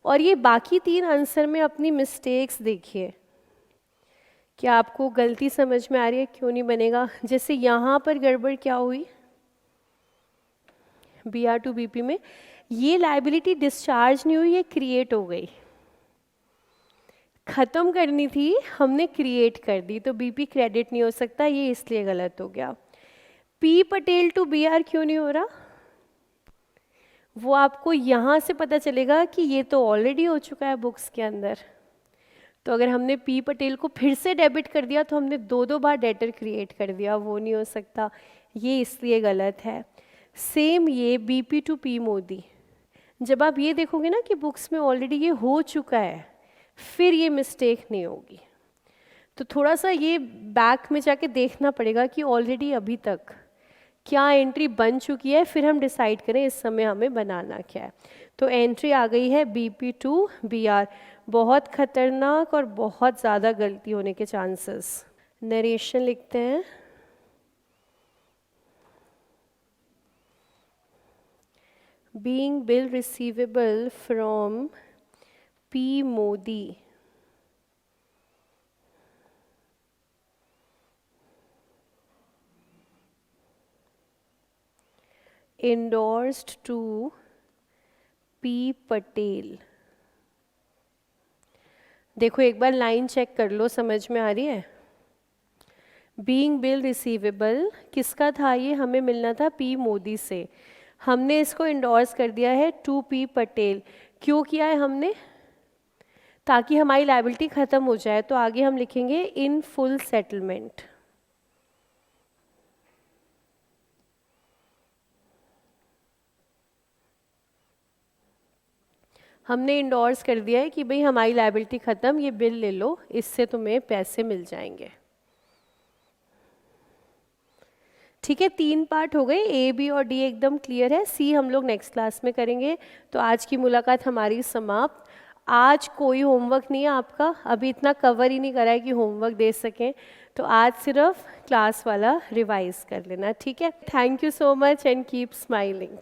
और ये बाकी 3 आंसर में अपनी मिस्टेक्स देखिए, क्या आपको गलती समझ में आ रही है? क्यों नहीं बनेगा? जैसे यहाँ पर गड़बड़ क्या हुई, BR टू BP में ये लायबिलिटी डिस्चार्ज नहीं हुई, ये क्रिएट हो गई। ख़त्म करनी थी, हमने क्रिएट कर दी, तो BP क्रेडिट नहीं हो सकता, ये इसलिए गलत हो गया। P पटेल टू BR क्यों नहीं हो रहा? वो आपको यहाँ से पता चलेगा कि ये तो ऑलरेडी हो चुका है बुक्स के अंदर। तो अगर हमने P पटेल को फिर से डेबिट कर दिया तो हमने 2 बार डेटर क्रिएट कर दिया, वो नहीं हो सकता, ये इसलिए गलत है। सेम ये BP टू P मोदी, जब आप ये देखोगे ना कि बुक्स में ऑलरेडी ये हो चुका है, फिर ये मिस्टेक नहीं होगी। तो थोड़ा सा ये बैक में जाके देखना पड़ेगा कि ऑलरेडी अभी तक क्या एंट्री बन चुकी है, फिर हम डिसाइड करें इस समय हमें बनाना क्या है। तो एंट्री आ गई है BP टू BR। बहुत खतरनाक और बहुत ज़्यादा गलती होने के चांसेस। नरेशन लिखते हैं। Being bill receivable from P Modi endorsed to P Patel। देखो एक बार लाइन चेक कर लो, समझ में आ रही है? बीइंग बिल रिसीवेबल किसका था? ये हमें मिलना था P मोदी से, हमने इसको इंडोर्स कर दिया है टू P पटेल। क्यों किया है हमने? ताकि हमारी लायबिलिटी ख़त्म हो जाए। तो आगे हम लिखेंगे इन फुल सेटलमेंट। हमने इंडोर्स कर दिया है कि भाई हमारी लायबिलिटी ख़त्म, ये बिल ले लो, इससे तुम्हें पैसे मिल जाएंगे। ठीक है, 3 पार्ट हो गए, A, B और D एकदम क्लियर है। C हम लोग नेक्स्ट क्लास में करेंगे। तो आज की मुलाकात हमारी समाप्त। आज कोई होमवर्क नहीं है आपका, अभी इतना कवर ही नहीं करा है कि होमवर्क दे सकें, तो आज सिर्फ क्लास वाला रिवाइज कर लेना। ठीक है, thank you so much and keep smiling.